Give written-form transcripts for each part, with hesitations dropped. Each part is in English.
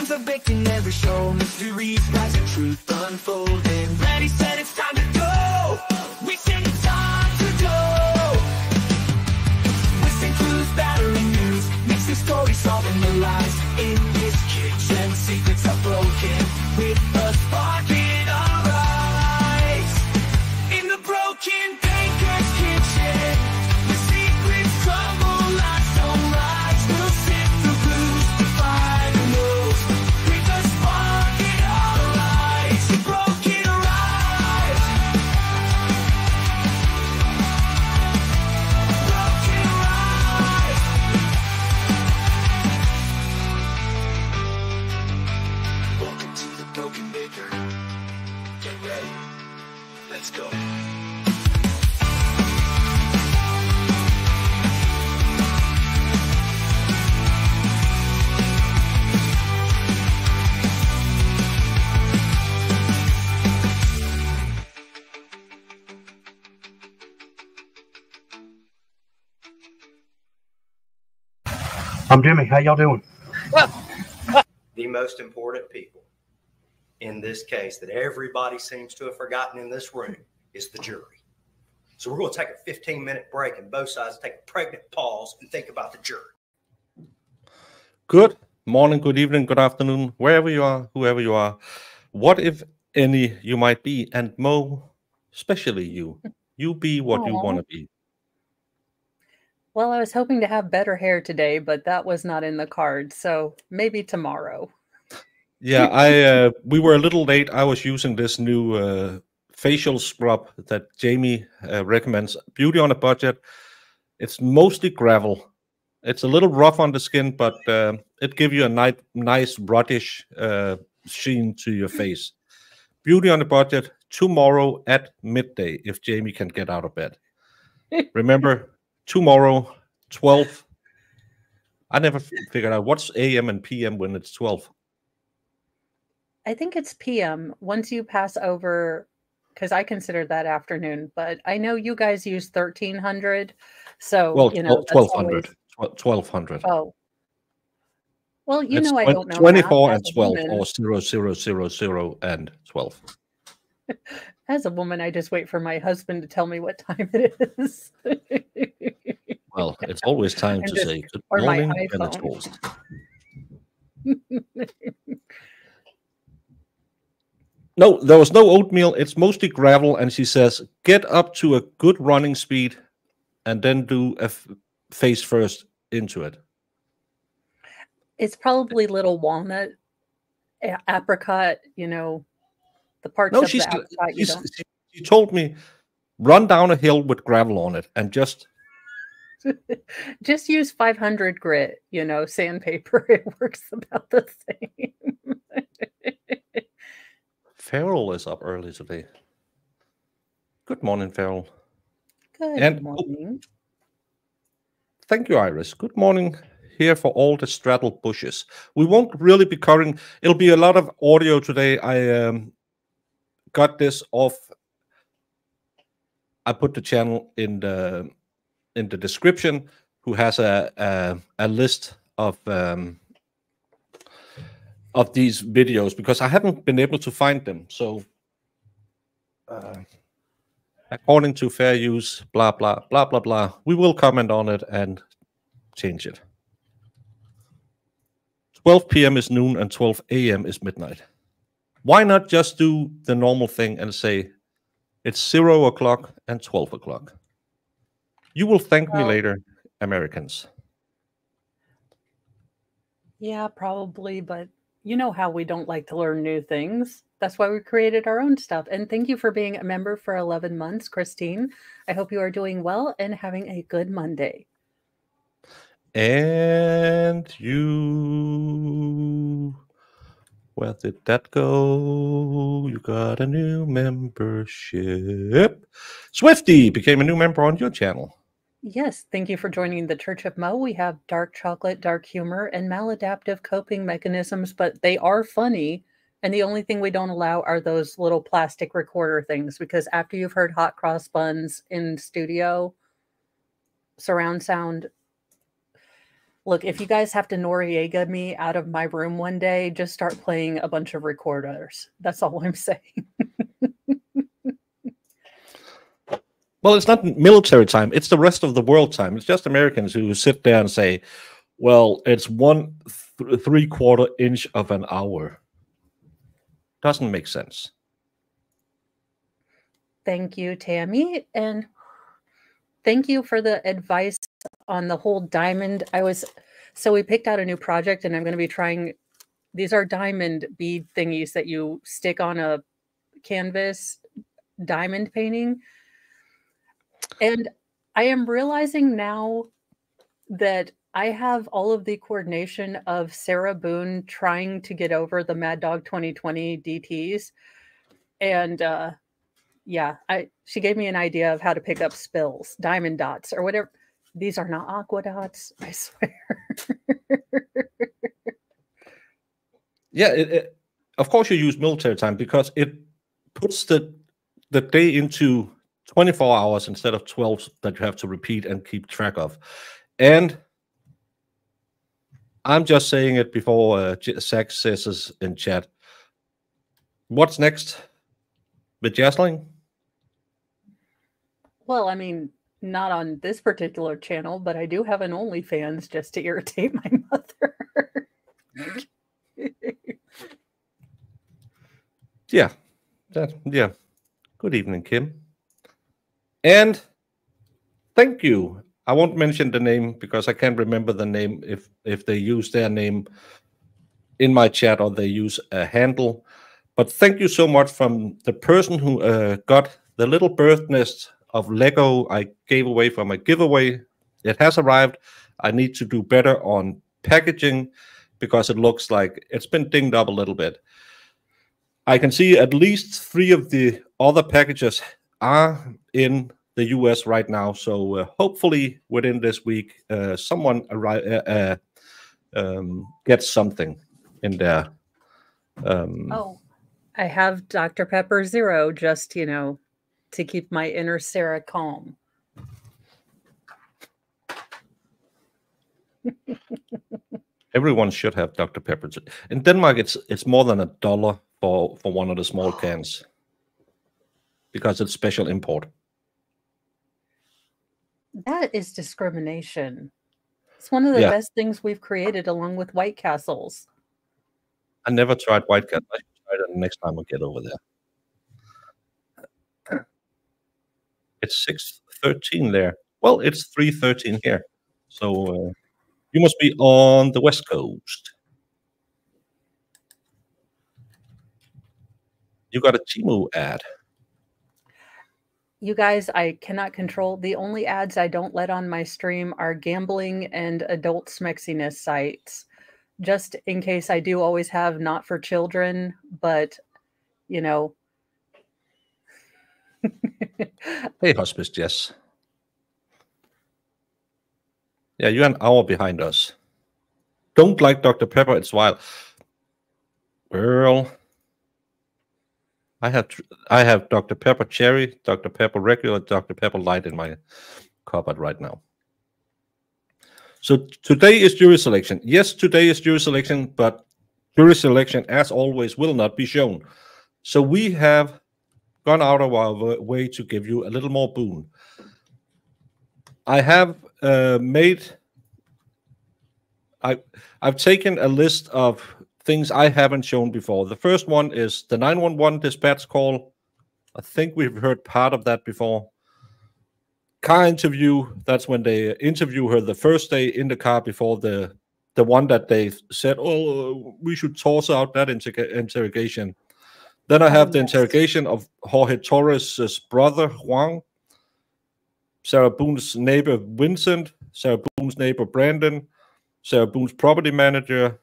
Sometimes a bit can never show. Mysteries rise and truth unfolding. Ready, set, it's time to go. We sing it's time to go. Whistling clues, battering news. Mixing stories, solving the lies. In this kitchen, secrets are broken. With a spark in our eyes. In the broken baker's kitchen, the secrets crumble like sunrise. We'll sift the blues, defy the rules. With a spark in our eyes, the broken arrives. Broken arrives. Welcome to the Broken Baker. Get ready. Let's go. I'm Jimmy. How y'all doing? The most important people in this case that everybody seems to have forgotten in this room is the jury. So we're going to take a 15-minute break and both sides take a pregnant pause and think about the jury. Good morning, good evening, good afternoon, wherever you are, whoever you are. What if any you might be, and Mo, especially you. You be what you want to be. Well, I was hoping to have better hair today, but that was not in the cards, so maybe tomorrow. Yeah, we were a little late. I was using this new facial scrub that Jamie recommends. Beauty on a budget. It's mostly gravel. It's a little rough on the skin, but it gives you a nice reddish sheen to your face. Beauty on a budget tomorrow at midday if Jamie can get out of bed. Remember, tomorrow, 12. I never figured out what's AM and PM when it's 12. I think it's PM once you pass over, because I consider that afternoon, but I know you guys use 1300. So, Well, you know, 1200. 1200. Oh. Well, you It's know, I don't know. 24 math and as a 12, woman. or 0000 and 12. As a woman, I just wait for my husband to tell me what time it is. Well, it's always time to say good or my morning and it's iPhone. toast. No, there was no oatmeal. It's mostly gravel. And she says, get up to a good running speed and then do a face first into it. It's probably little walnut, apricot, you know, the parts No, of the apricot you don't. she told me, run down a hill with gravel on it and just Just use 500 grit, you know, sandpaper. It works about the same. Farrell is up early today. Good morning, Farrell. Good morning. Thank you, Iris. Good morning here for all the straddle bushes. We won't really be covering. It'll be a lot of audio today. I got this off. I put the channel in the description. Who has a list of these videos, because I haven't been able to find them. So according to fair use, blah, blah, blah, blah, blah, we will comment on it and change it. 12 p.m. is noon and 12 a.m. is midnight. Why not just do the normal thing and say it's 0 o'clock and 12 o'clock? You will thank me later, Americans. Yeah, probably, but you know how we don't like to learn new things. That's why we created our own stuff. And thank you for being a member for 11 months, Christine. I hope you are doing well and having a good Monday. And you, where did that go? You got a new membership. Swifty became a new member on your channel. Yes, thank you for joining the Church of Mo. We have dark chocolate, dark humor, and maladaptive coping mechanisms, but they are funny. And the only thing we don't allow are those little plastic recorder things, because after you've heard hot cross buns in studio, surround sound, Look, if you guys have to Noriega me out of my room one day, just start playing a bunch of recorders. That's all I'm saying. Well, it's not military time. It's the rest of the world time. It's just Americans who sit there and say, well, it's 1/3 inch of an hour. Doesn't make sense. Thank you, Tammy. And thank you for the advice on the whole diamond. So we picked out a new project, and I'm going to be trying. These are diamond bead thingies that you stick on a canvas diamond painting. And I am realizing now that I have all of the coordination of Sarah Boone trying to get over the Mad Dog 2020 DTs. And yeah, she gave me an idea of how to pick up spills, diamond dots, or whatever. These are not aqua dots, I swear. Yeah, of course you use military time because it puts the day into 24 hours instead of 12 that you have to repeat and keep track of. And I'm just saying it before Zach says this in chat. What's next with Jasling? Well, I mean, not on this particular channel, but I do have an OnlyFans just to irritate my mother. Yeah. Yeah. Good evening, Kim. And thank you. I won't mention the name because I can't remember the name if they use their name in my chat or they use a handle. But thank you so much from the person who got the little bird nest of Lego I gave away from a giveaway. It has arrived. I need to do better on packaging because it looks like it's been dinged up a little bit. I can see at least 3 of the other packages are in the US right now. So hopefully within this week, someone gets something in there. Oh, I have Dr. Pepper Zero just, to keep my inner Sarah calm. Everyone should have Dr. Pepper. In Denmark, it's more than $1 for one of the small cans because it's special import. That is discrimination. It's one of the best things we've created along with White Castles. I never tried White Castle. I should try it next time I get over there. It's 6:13 there. Well, it's 3:13 here. So you must be on the West Coast. You got a Timu ad. You guys, I cannot control. The only ads I don't let on my stream are gambling and adult smexiness sites. Just in case I do always have not for children, but, Hey, Hospice Jess. Yeah, you're an hour behind us. Don't like Dr. Pepper, it's wild. Girl. I have Dr. Pepper Cherry, Dr. Pepper Regular, Dr. Pepper Light in my cupboard right now. So today is jury selection. Yes, today is jury selection, but jury selection, as always, will not be shown. So we have gone out of our way to give you a little more boon. I have I've taken a list of things I haven't shown before. The first one is the 911 dispatch call. I think we've heard part of that before. Car interview, that's when they interview her the first day in the car before the one that they said, oh, we should toss out that interrogation. Then I have the interrogation of Jorge Torres' brother, Juan, Sarah Boone's neighbor, Vincent, Sarah Boone's neighbor, Brandon, Sarah Boone's property manager,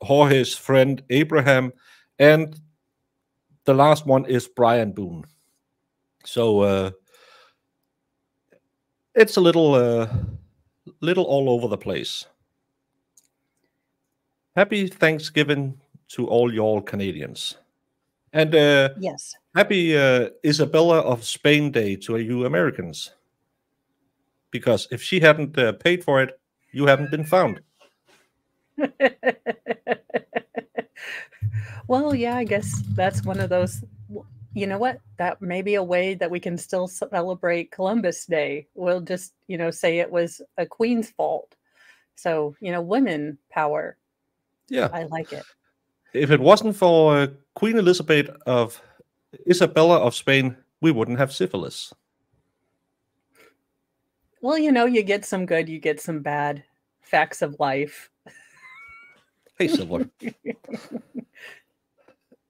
Jorge's friend, Abraham, and the last one is Brian Boone. So it's a little all over the place. Happy Thanksgiving to all y'all Canadians. And yes, happy Isabella of Spain Day to you Americans. Because if she hadn't paid for it, you haven't been found. Well, yeah, I guess that's one of those. You know what? That may be a way that we can still celebrate Columbus Day. We'll just, say it was a queen's fault. So, women power. Yeah. I like it. If it wasn't for Queen Elizabeth of Isabella of Spain, we wouldn't have syphilis. Well, you get some good, you get some bad. Facts of life. Hey, Silver.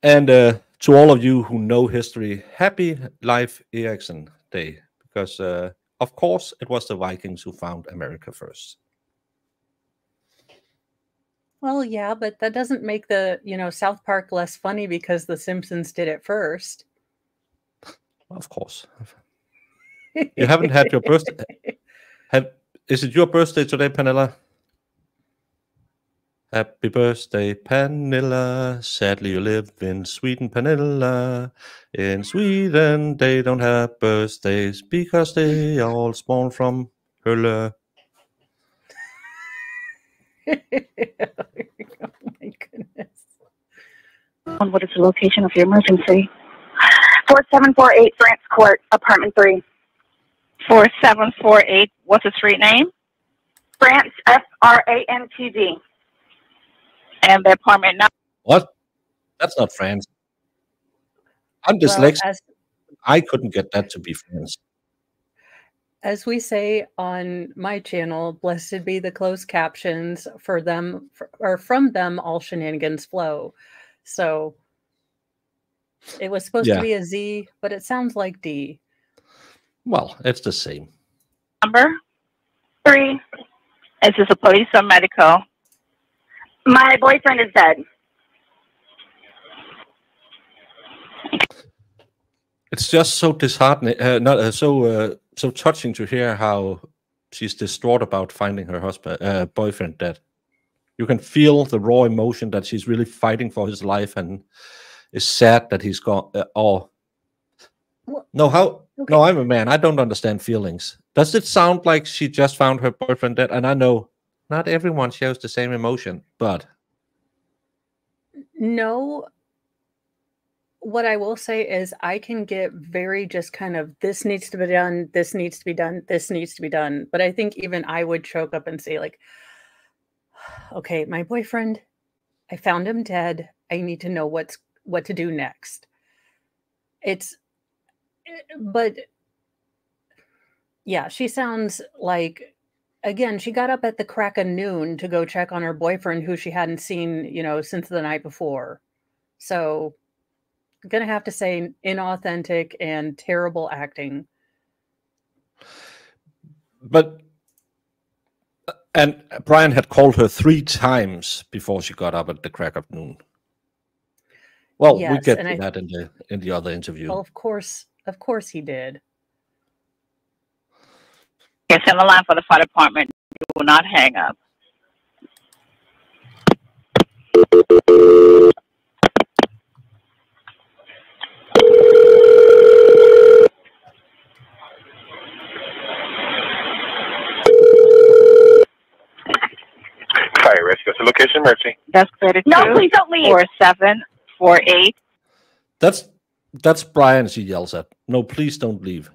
And to all of you who know history, happy Leif Erikson Day. Because, of course, it was the Vikings who found America first. Well, yeah, but that doesn't make the, South Park less funny because the Simpsons did it first. Of course. You haven't had your birthday. Is it your birthday today, Pernilla? Happy birthday, Pernilla. Sadly, you live in Sweden, Pernilla. In Sweden, they don't have birthdays because they all spawn from Hölle. Oh my goodness. What is the location of your emergency? 4748 France Court, apartment 3. 4748, what's the street name? France, FRANTD. And the apartment number? What? That's not France. I'm dyslexic. Well, I couldn't get that to be France. as we say on my channel, blessed be the closed captions, for them or from them all shenanigans flow. So it was supposed to be a Z, but it sounds like D. Well, it's the same. Number 3. Is this a police or medical? My boyfriend is dead. It's just so disheartening, so touching to hear how she's distraught about finding her boyfriend dead. You can feel the raw emotion that she's really fighting for his life and is sad that he's gone. No, I'm a man. I don't understand feelings. Does it sound like she just found her boyfriend dead? And I know not everyone shows the same emotion, but no. What I will say is I can get very just kind of, this needs to be done, this needs to be done, this needs to be done. But I think even I would choke up and say, like, okay, my boyfriend, I found him dead. I need to know what to do next. But yeah, she sounds like, again, she got up at the crack of noon to go check on her boyfriend who she hadn't seen, since the night before. So I'm going to have to say inauthentic and terrible acting. But, and Brian had called her 3 times before she got up at the crack of noon. Well, yes, we get to that in the other interview. Well, of course he did. Yes, on the line for the fire department. You will not hang up. Fire rescue. So location emergency. That's 32. No, please don't leave. 4748. That's Brian, she yells at. No, please don't leave.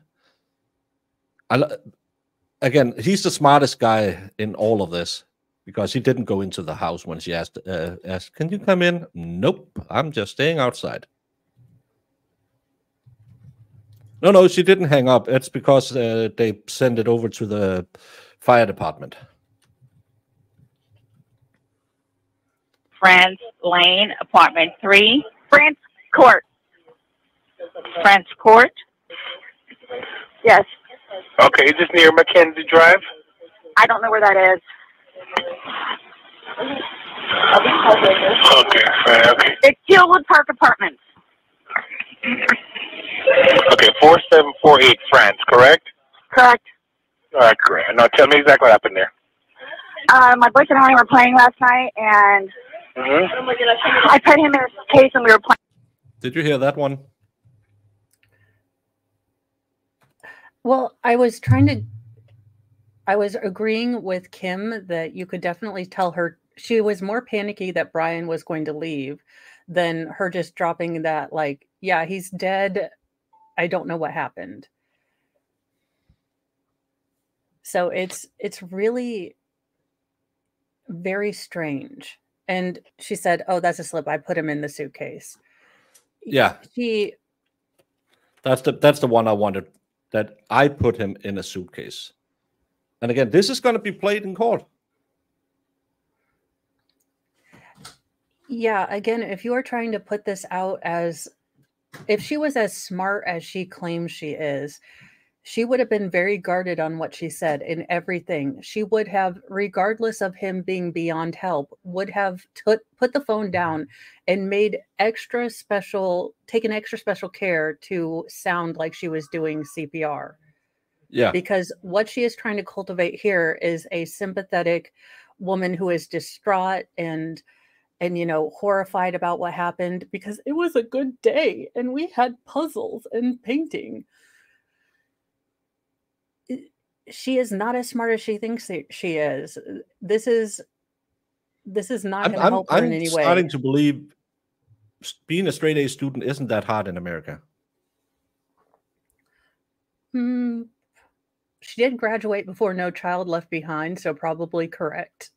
Again, he's the smartest guy in all of this because he didn't go into the house when she asked, can you come in? Nope, I'm just staying outside. No, she didn't hang up. It's because they sent it over to the fire department. France Lane, apartment 3. France Court. France Court. Yes. Okay, is this near Mackenzie Drive? I don't know where that is. Okay. It's Tealwood Park Apartments. Okay, 4748 France, correct? Correct. All right, great. Now tell me exactly what happened there. My boyfriend and I were playing last night, and I put him in his case, and we were playing. Did you hear that one? Well, I was trying to I was agreeing with Kim that you could definitely tell her she was more panicky that Brian was going to leave than her just dropping that, like, yeah, he's dead. I don't know what happened. So it's really very strange. And she said, "Oh, that's a slip. I put him in the suitcase." Yeah. That's the one I wanted, that I put him in a suitcase. And again, this is going to be played in court. Yeah, again, if you are trying to put this out as if she was as smart as she claims she is, she would have been very guarded on what she said in everything. She would have, regardless of him being beyond help, would have put the phone down and made taken extra special care to sound like she was doing CPR. Yeah. Because what she is trying to cultivate here is a sympathetic woman who is distraught and horrified about what happened, because it was a good day and we had puzzles and painting. She is not as smart as she thinks she is. This is not going to help her in any way. I'm starting to believe being a straight A student isn't that hard in America. She did graduate before No Child Left Behind, so probably correct.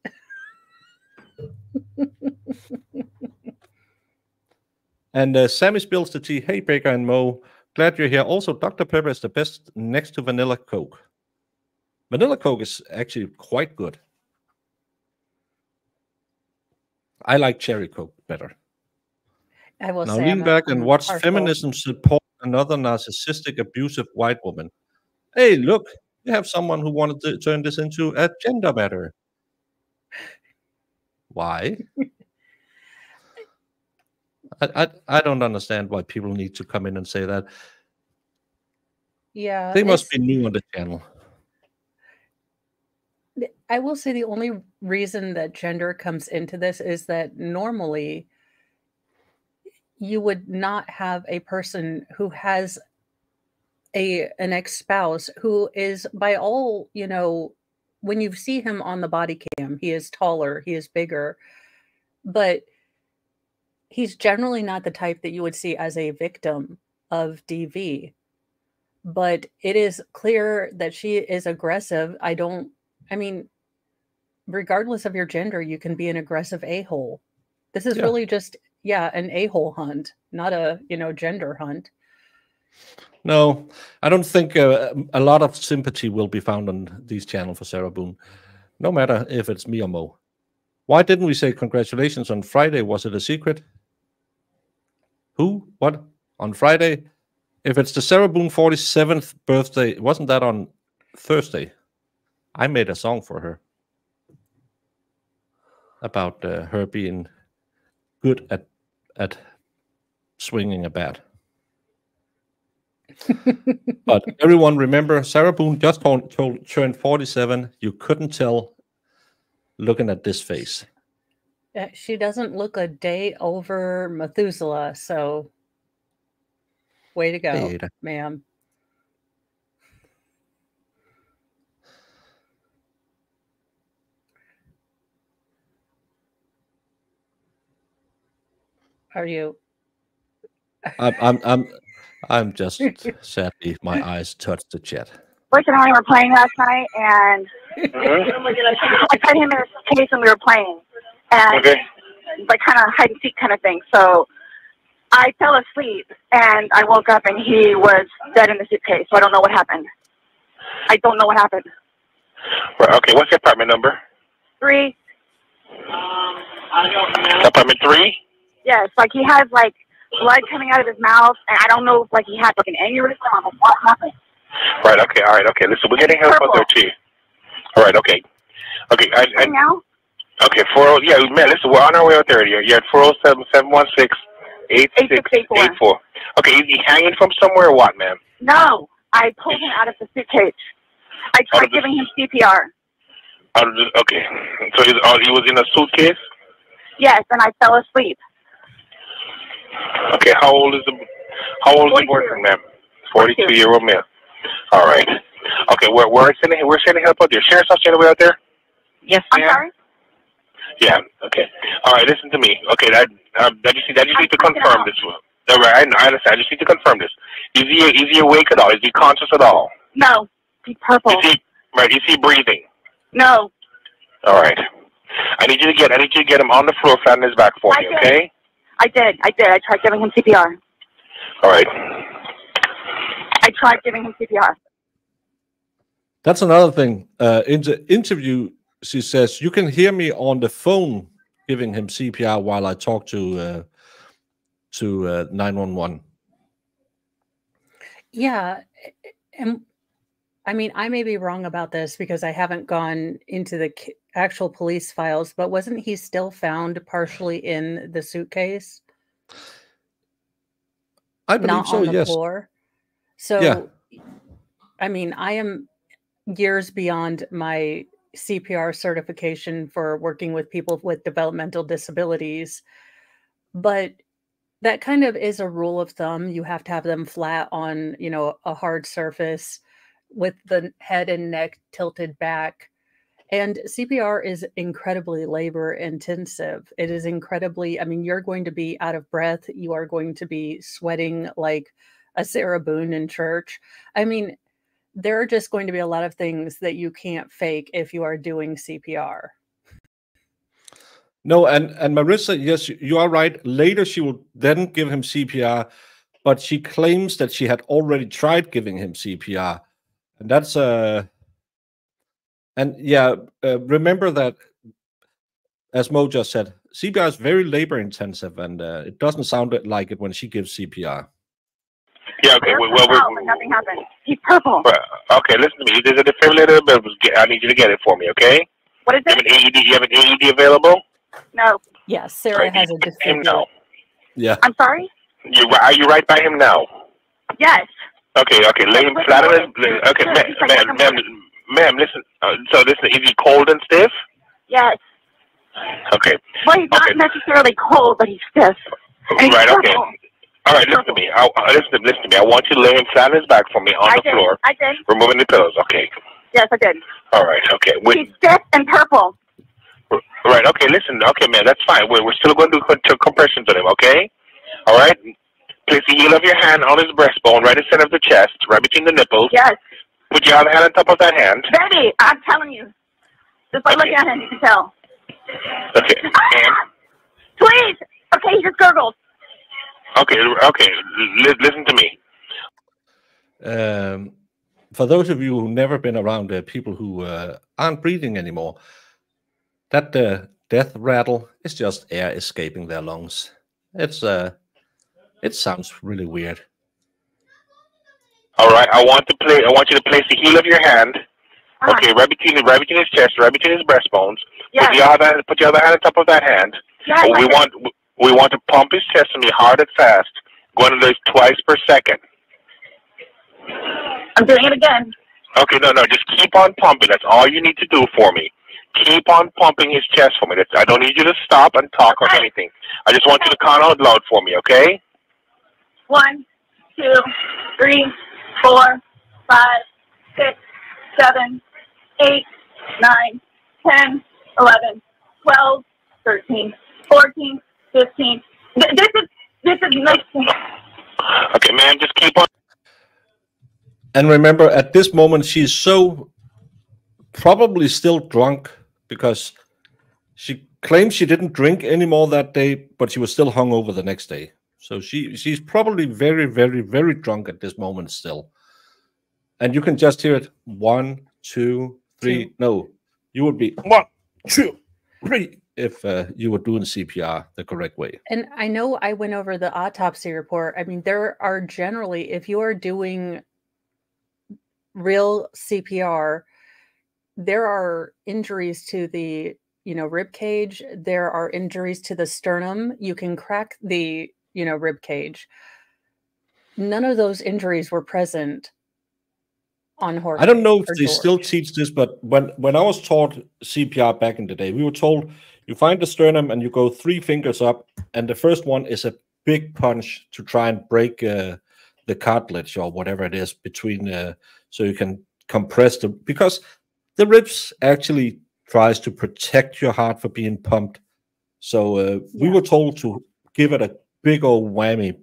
And Sammy spills the tea. Hey, Baker and Mo. Glad you're here. Also, Dr. Pepper is the best next to Vanilla Coke. Vanilla Coke is actually quite good. I like Cherry Coke better. I will now say lean back and watch partial. feminism support another narcissistic, abusive white woman. Hey, look, you have someone who wanted to turn this into a gender matter. Why? I don't understand why people need to come in and say that. Yeah. They must be new on the channel. I will say the only reason that gender comes into this is that normally you would not have a person who has an ex-spouse who is, by all, when you see him on the body cam, he is taller, he is bigger, but he's generally not the type that you would see as a victim of DV. But it is clear that she is aggressive. Regardless of your gender, you can be an aggressive a-hole. This is really just, an a-hole hunt, not a, gender hunt. No, I don't think a lot of sympathy will be found on these channels for Sarah Boone, no matter if it's me or Mo. Why didn't we say congratulations on Friday? Was it a secret? Who? What? On Friday? If it's the Sarah Boone 47th birthday, wasn't that on Thursday? I made a song for her about her being good at swinging a bat. But everyone remember, Sarah Boone just turned 47. You couldn't tell looking at this face. She doesn't look a day over Methuselah, so way to go, ma'am. Are you? I'm just sadly my eyes touched the chat. Bush and I were playing last night, and I put him in his case and we were playing, and like kind of hide and seek kind of thing. So I fell asleep and I woke up and he was dead in the suitcase. So I don't know what happened. I don't know what happened. Right, okay, what's your apartment number? 3. Apartment 3? Yes, like he has like blood coming out of his mouth, and I don't know if like he had like an aneurysm or what happened. Right, okay, all right, okay. Listen, we're getting help out there too. All right, okay. Okay, now? Okay, yeah, man, listen, we're on our way out there. You're at 407-716-8684. Okay, is he hanging from somewhere or what, ma'am? No, I pulled him out of the suitcase. I tried giving him CPR. Okay, so he was in a suitcase? Yes, and I fell asleep. Okay, how old is the boyfriend, ma'am? 42-year-old male. All right. Okay, we're sending help out there. Sheriff's officer anywhere out there? Yes, I'm ma'am. sorry? Yeah. Okay. All right. Listen to me. Okay. I just need to confirm this one. All right. I understand. I just need to confirm this. Is he awake at all? Is he conscious at all? No. He's purple. Is he breathing? No. All right. I need you to get him on the floor, flat on his back for me. Okay. I did. I tried giving him CPR. All right. I tried giving him CPR. That's another thing. In the interview, she says, you can hear me on the phone giving him CPR while I talk to 911. Yeah. And I mean, I may be wrong about this because I haven't gone into the actual police files, but wasn't he still found partially in the suitcase? I believe Not so, on the yes. floor. So, yeah. I mean, I am years beyond my CPR certification for working with people with developmental disabilities, but that kind of is a rule of thumb. You have to have them flat on, you know, a hard surface with the head and neck tilted back. And CPR is incredibly labor intensive. It is incredibly, I mean, you're going to be out of breath. You are going to be sweating like a Sarah Boone in church. I mean, there are just going to be a lot of things that you can't fake if you are doing CPR. No, and Marissa, yes, you are right. Later, she will then give him CPR, but she claims that she had already tried giving him CPR. And that's remember that, as Mo just said, CPR is very labor intensive, and it doesn't sound like it when she gives CPR. Yeah, okay. Nothing happened. He's purple. Okay, listen to me. There's a defibrillator available. I need you to get it for me, okay? What is it? You have an AED available? No. Yes, Sarah has a defibrillator. Yeah. I'm sorry? Are you right by him now? Yes. Okay. Lay him flat on his... Okay, ma'am, listen. So listen, is he cold and stiff? Yes. Okay. Well, he's not necessarily cold, but he's stiff. Right, okay. All right, listen to me. Listen to me. I want you to lay him flat on his back for me on the floor. I did. Removing the pillows. Okay. Yes, I did. All right, okay. He's stiff and purple. Right, okay, listen. Okay, man, that's fine. We're still going to do compressions on him, okay? All right? Place the heel of your hand on his breastbone, right in the center of the chest, right between the nipples. Yes. Put your other hand on top of that hand. Baby, I'm telling you. Just by looking at him, you can tell. Okay. Please! Okay, he just gurgled. Okay. Listen to me. For those of you who've never been around people who aren't breathing anymore, that death rattle is just air escaping their lungs. It sounds really weird. All right, I want you to place the heel of your hand. Okay, right between his chest, right between his breastbones. Yes. Put your other hand on top of that hand. Yes, we want to pump his chest to me hard and fast, going to this twice per second. I'm doing it again. Okay, no, just keep on pumping. That's all you need to do for me. Keep on pumping his chest for me. I don't need you to stop and talk or anything. I just want you to count out loud for me, okay? 1, 2, 3, 4, 5, 6, 7, 8, 9, 10, 11, 12, 13, 14, 15. This is nice. Okay, man, just keep on. And remember, at this moment, she's so probably still drunk because she claims she didn't drink anymore that day, but she was still hungover the next day. So she's probably very, very, very drunk at this moment still. And you can just hear it. 1, 2, 3. No, you would be 1, 2, 3 if you were doing CPR the correct way. And I know I went over the autopsy report. I mean, there are generally, if you are doing real CPR, there are injuries to the, rib cage. There are injuries to the sternum. You can crack the, rib cage. None of those injuries were present on Jorge. I don't know if they still teach this, but when I was taught CPR back in the day, we were told you find the sternum and you go 3 fingers up, and the first one is a big punch to try and break the cartilage or whatever it is between, so you can compress them, because the ribs actually tries to protect your heart for being pumped. So we were told to give it a big old whammy,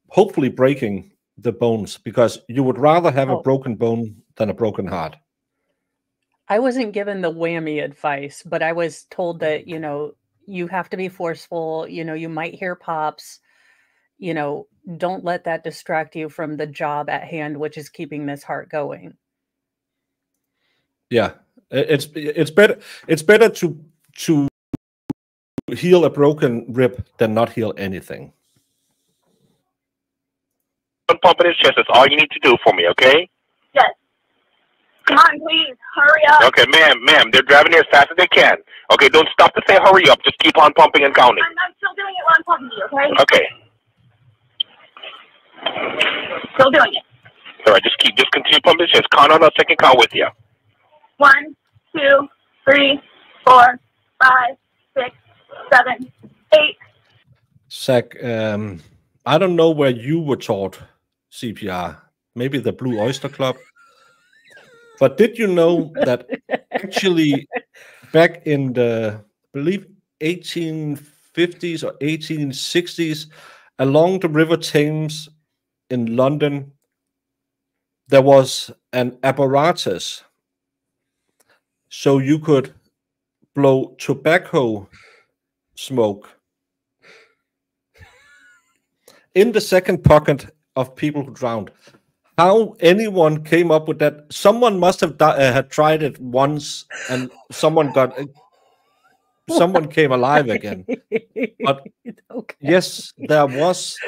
hopefully breaking the bones, because you would rather have a broken bone than a broken heart. I wasn't given the whammy advice, but I was told that, you know, you have to be forceful, you know, you might hear pops, you know, don't let that distract you from the job at hand, which is keeping this heart going. Yeah, it's better to heal a broken rib than not heal anything. Pumping his chest. That's all you need to do for me, okay? Yes. Come on, please. Hurry up. Okay, ma'am. They're driving here as fast as they can. Okay, don't stop to say hurry up. Just keep on pumping and counting. I'm still doing it while I'm talking to you, okay? Okay. Still doing it. All right, just continue pumping his chest. Count on us. I can count with you. 1, 2, 3, 4, 5, 6, 7, 8. Zach, I don't know where you were taught CPR. Maybe the Blue Oyster Club. But did you know that actually back in the, I believe, 1850s or 1860s, along the River Thames in London, there was an apparatus so you could blow tobacco smoke in the second pocket of people who drowned. How anyone came up with that? Someone must have had tried it once, and someone came alive again. But yes, there was.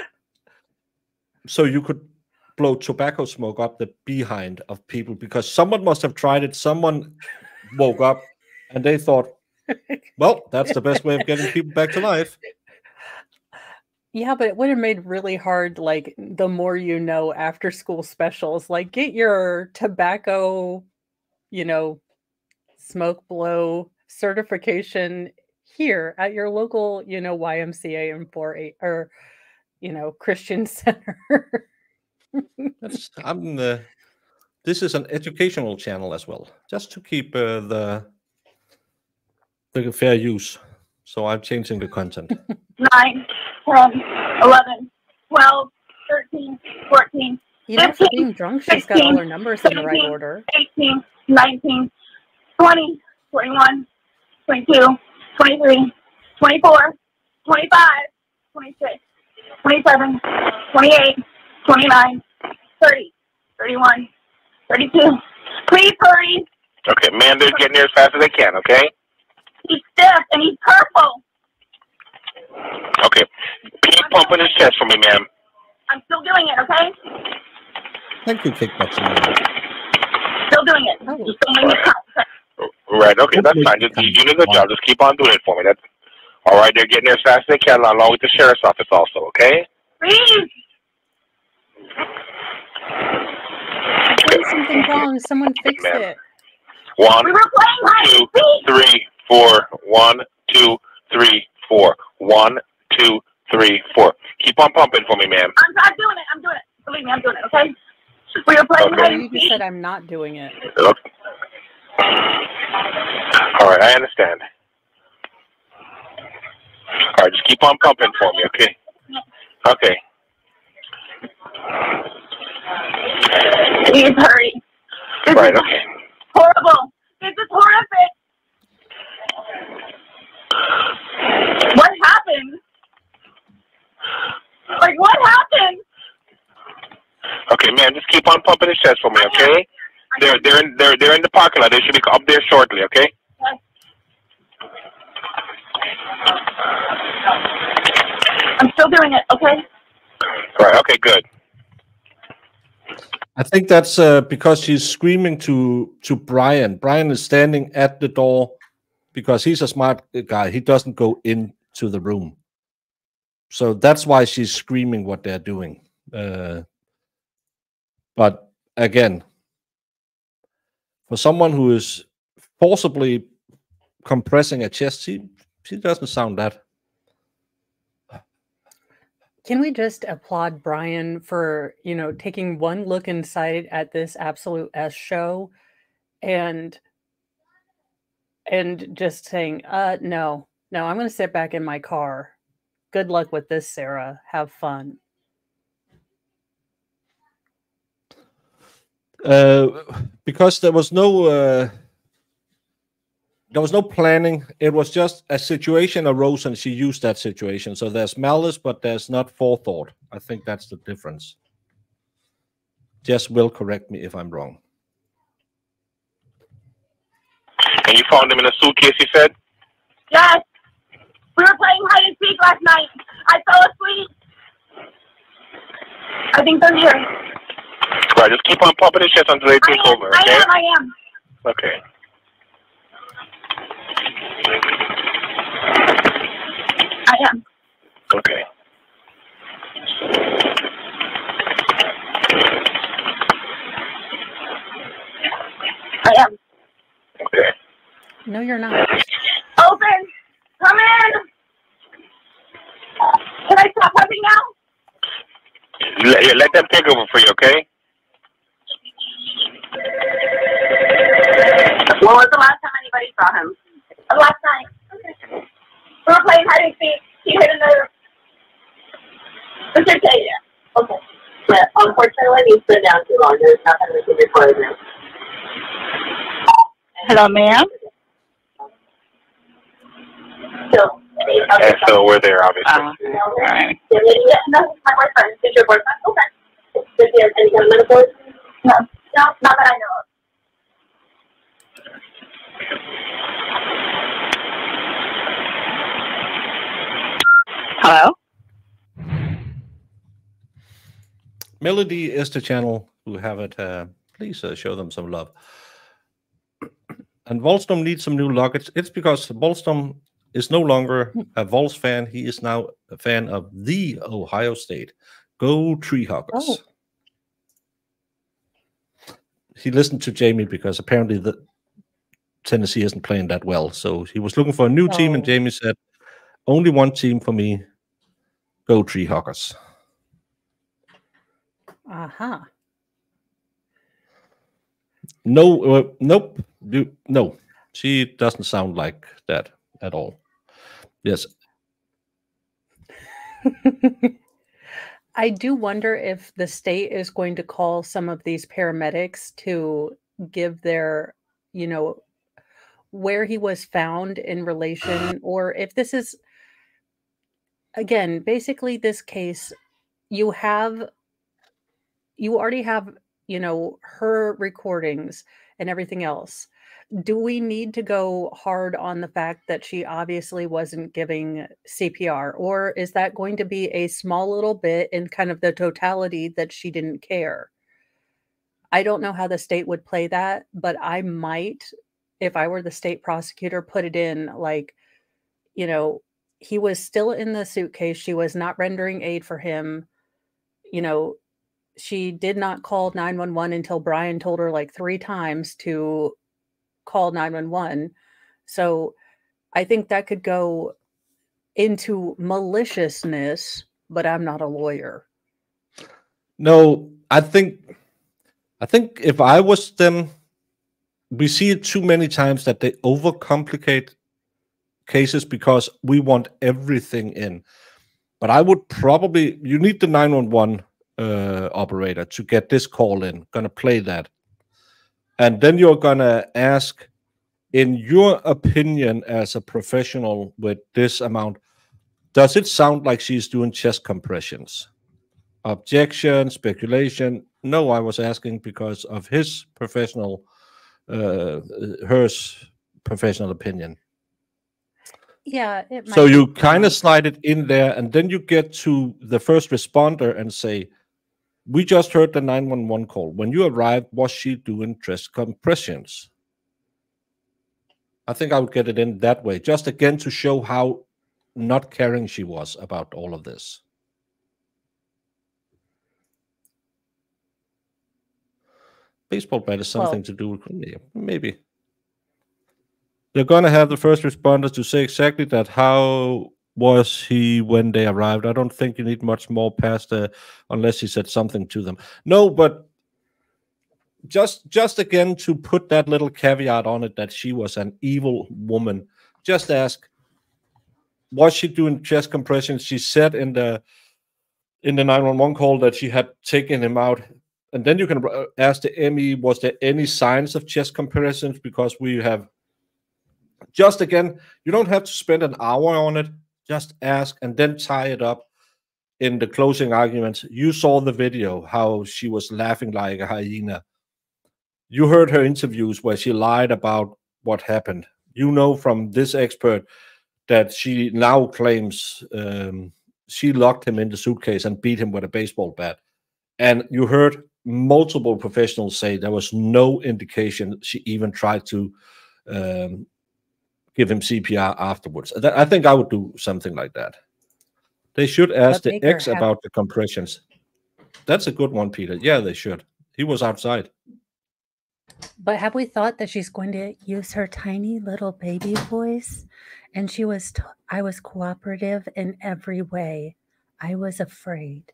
So you could blow tobacco smoke up the behind of people, because someone must have tried it. Someone woke up and they thought, well, that's the best way of getting people back to life. Yeah, but it would have made really hard, like, the more you know, after school specials, like, get your tobacco, you know, smoke blow certification here at your local, you know, YMCA and 4-H or, you know, Christian center. This is an educational channel as well, just to keep the fair use. So I'm changing the content. 9, 10, 11, 12, 13, 14, You know, 15, for being drunk, she's got all her numbers in the right 17, order. 18, 19, 20, 21, 22, 23, 24, 25, 26, 27, 28, 29, 30, 31, 32. Please hurry. Okay, man, they're getting here as fast as they can, okay? He's stiff and he's purple. Okay. Keep pumping his chest for me, ma'am. I'm still doing it, okay? Thank you, Kickboxing. Still doing it. Oh. Just don't make me count. Right, okay, that's fine. Just, you do a good job. Just keep on doing it for me. That's all right. They're getting here as fast as they can, along with the sheriff's office also, okay? Please. Doing something wrong. Someone fix it. 1, We were playing hide 2, and seek. 3, 4. 1, 2, 3, 4. 1, 2, 3, 4. Keep on pumping for me, ma'am. I'm doing it. I'm doing it. Believe me, I'm doing it, okay? We were playing hide You and just seek. said I'm not doing it. Okay. All right, I understand. All right, just keep on pumping for me, okay? Okay. Please hurry. This Right, is okay. horrible. This is horrific. What happened? Like, what happened? Okay, man, just keep on pumping his chest for me, okay? They're in the parking lot. They should be up there shortly, okay? Yes. I'm still doing it, okay? All right, okay, good. I think that's because she's screaming to Brian. Brian is standing at the door because he's a smart guy. He doesn't go into the room. So that's why she's screaming what they're doing. But again, for someone who is forcibly compressing a chest, she doesn't sound that. Can we just applaud Brian for, taking one look inside at this absolute S show and just saying, no, I'm going to sit back in my car. Good luck with this, Sarah. Have fun. Because there was no planning. It was just a situation arose and she used that situation. So there's malice, but there's not forethought. I think that's the difference. Jess will correct me if I'm wrong. And you found him in a suitcase, you said? Yes. We were playing hide and seek last night. I fell asleep. I think they're here. Right, just keep on popping his chest until they take over, okay? I am. Okay. I am. Okay. I am. Okay. No, you're not. Open. Come in. Can I stop hugging now? Let them take over for you, okay? When was the last time anybody saw him? Last night. Okay. We were playing hide and seek. He hid in the suitcase. Okay. Yeah, unfortunately, he's been down too long. There's nothing we can record now. Hello, ma'am. So we're there, obviously. All right. No, my boyfriend. Is your boyfriend? Okay. Does he have any kind of metaphors? No. No, not that I know of. Hello? Melody is the channel who have it. Please show them some love. And Volstom needs some new luggage. It's because Volstom is no longer a Vols fan. He is now a fan of the Ohio State. Go Treehawkers. Oh. He listened to Jamie because apparently the Tennessee isn't playing that well. So he was looking for a new team, and Jamie said, only one team for me. Go Treehawkers. Uh-huh. No, nope. No, she doesn't sound like that at all. Yes. I do wonder if the state is going to call some of these paramedics to give their, where he was found in relation, or if this is, again, basically this case, you already have, her recordings and everything else. Do we need to go hard on the fact that she obviously wasn't giving CPR, or is that going to be a small little bit in kind of the totality that she didn't care? I don't know how the state would play that, but I might, if I were the state prosecutor, put it in like, he was still in the suitcase. She was not rendering aid for him. She did not call 911 until Brian told her like 3 times to call 911. So I think that could go into maliciousness, but I'm not a lawyer. No, I think if I was them, we see it too many times that they overcomplicate cases because we want everything in. But I would probably, you need the 911 operator to get this call in, gonna play that. And then you're gonna ask, in your opinion as a professional with this amount, does it sound like she's doing chest compressions? Objection, speculation. No, I was asking because of his professional, her professional opinion. Yeah, it might. So you kind of slide it in there, and then you get to the first responder and say, we just heard the 911 call. When you arrived, was she doing chest compressions? I think I would get it in that way, just again to show how not caring she was about all of this. Baseball bat is something to do with, maybe. They're going to have the first responders to say exactly that, how was he when they arrived? I don't think you need much more past unless he said something to them. No, but just again to put that little caveat on it that she was an evil woman. Just ask, was she doing chest compressions? She said in the 911 call that she had taken him out. And then you can ask the ME, was there any signs of chest compressions? Because we have, just again, you don't have to spend an hour on it. Just ask and then tie it up in the closing arguments. You saw the video, how she was laughing like a hyena. You heard her interviews where she lied about what happened. You know from this expert that she now claims she locked him in the suitcase and beat him with a baseball bat. And you heard multiple professionals say there was no indication she even tried to give him CPR afterwards. I think I would do something like that. They should ask the ex about the compressions. That's a good one, Peter. Yeah, they should. He was outside. But have we thought that she's going to use her tiny little baby voice? And I was cooperative in every way. I was afraid.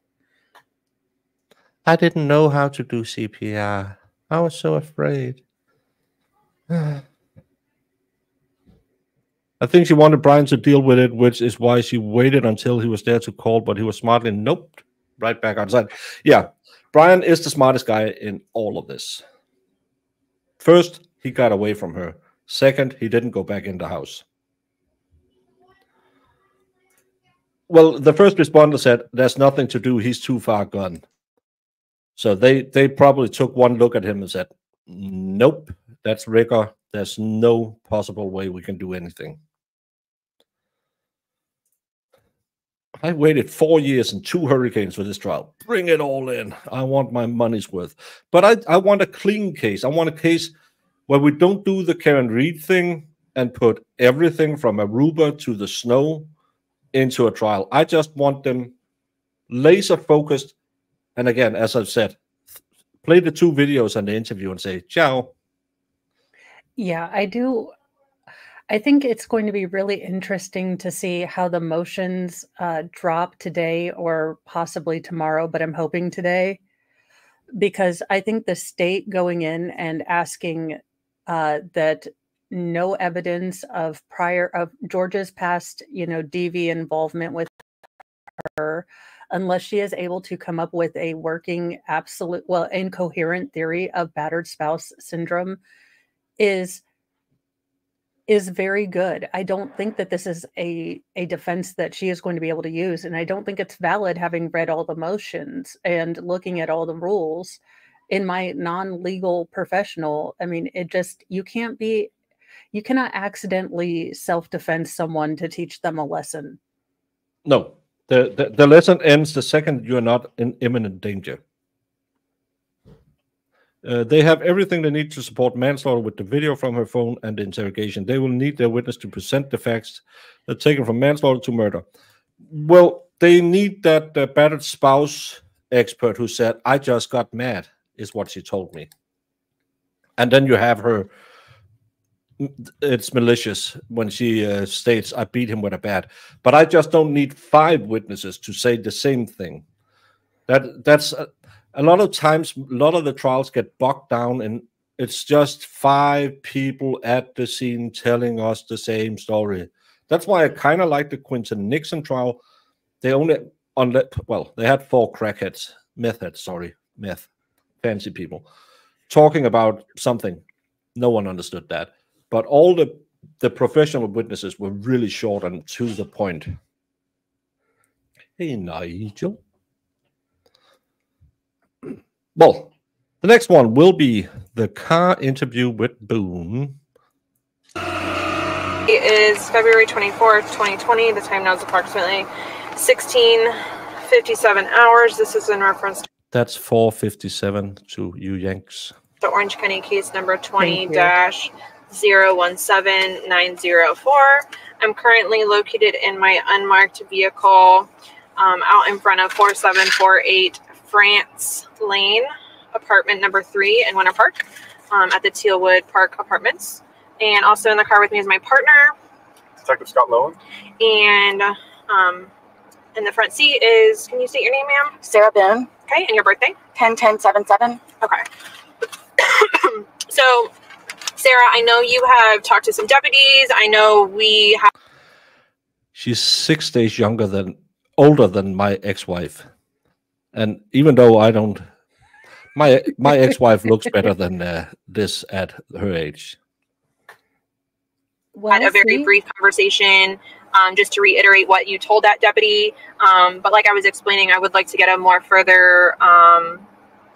I didn't know how to do CPR. I was so afraid. I think she wanted Brian to deal with it, which is why she waited until he was there to call, but he was smartly nope, right back outside. Yeah, Brian is the smartest guy in all of this. First, he got away from her. Second, he didn't go back in the house. Well, the first responder said, there's nothing to do. He's too far gone. So they probably took one look at him and said, nope, that's Ricker. There's no possible way we can do anything. I waited 4 years and 2 hurricanes for this trial. Bring it all in. I want my money's worth. But I want a clean case. I want a case where we don't do the Karen Reed thing and put everything from Aruba to the snow into a trial. I just want them laser focused. And again, as I've said, play the 2 videos and the interview and say, ciao. Yeah, I do. I think it's going to be really interesting to see how the motions drop today or possibly tomorrow, but I'm hoping today, because I think the state going in and asking that no evidence of Georgia's past, DV involvement with her, unless she is able to come up with a working, incoherent theory of battered spouse syndrome is very good. I don't think that this is a defense that she is going to be able to use. And I don't think it's valid, having read all the motions and looking at all the rules in my non-legal professional. I mean, you cannot accidentally self-defend someone to teach them a lesson. No, the lesson ends the second you're not in imminent danger. They have everything they need to support manslaughter with the video from her phone and the interrogation. They will need their witness to present the facts that are taken from manslaughter to murder. Well, they need that battered spouse expert who said, I just got mad, is what she told me. And then you have her, it's malicious when she states, I beat him with a bat. But I just don't need 5 witnesses to say the same thing. That's a lot of times, a lot of the trials get bogged down, and it's just 5 people at the scene telling us the same story. That's why I kind of like the Quinton Nixon trial. They only, they had 4 crackheads, meth, fancy people, talking about something. No one understood that. But all the professional witnesses were really short and to the point. Hey, Nigel. Well, the next one will be the car interview with Boone. It is February 24th, 2020. The time now is approximately 16:57 hours. This is in reference to... That's 4:57 to you Yanks. The Orange County case number 20-017904. I'm currently located in my unmarked vehicle out in front of 4748 France Lane, apartment number 3 in Winter Park, at the Tealwood Park Apartments. And also in the car with me is my partner, Detective Scott Lowen. And in the front seat is, can you state your name, ma'am? Sarah Boone. Okay, and your birthday? 10/10/77. Okay. So, Sarah, I know you have talked to some deputies. I know we have. She's 6 days older than my ex-wife, and even though I don't, my ex-wife looks better than this at her age. Well, had a very brief conversation just to reiterate what you told that deputy. But like I was explaining, I would like to get a more further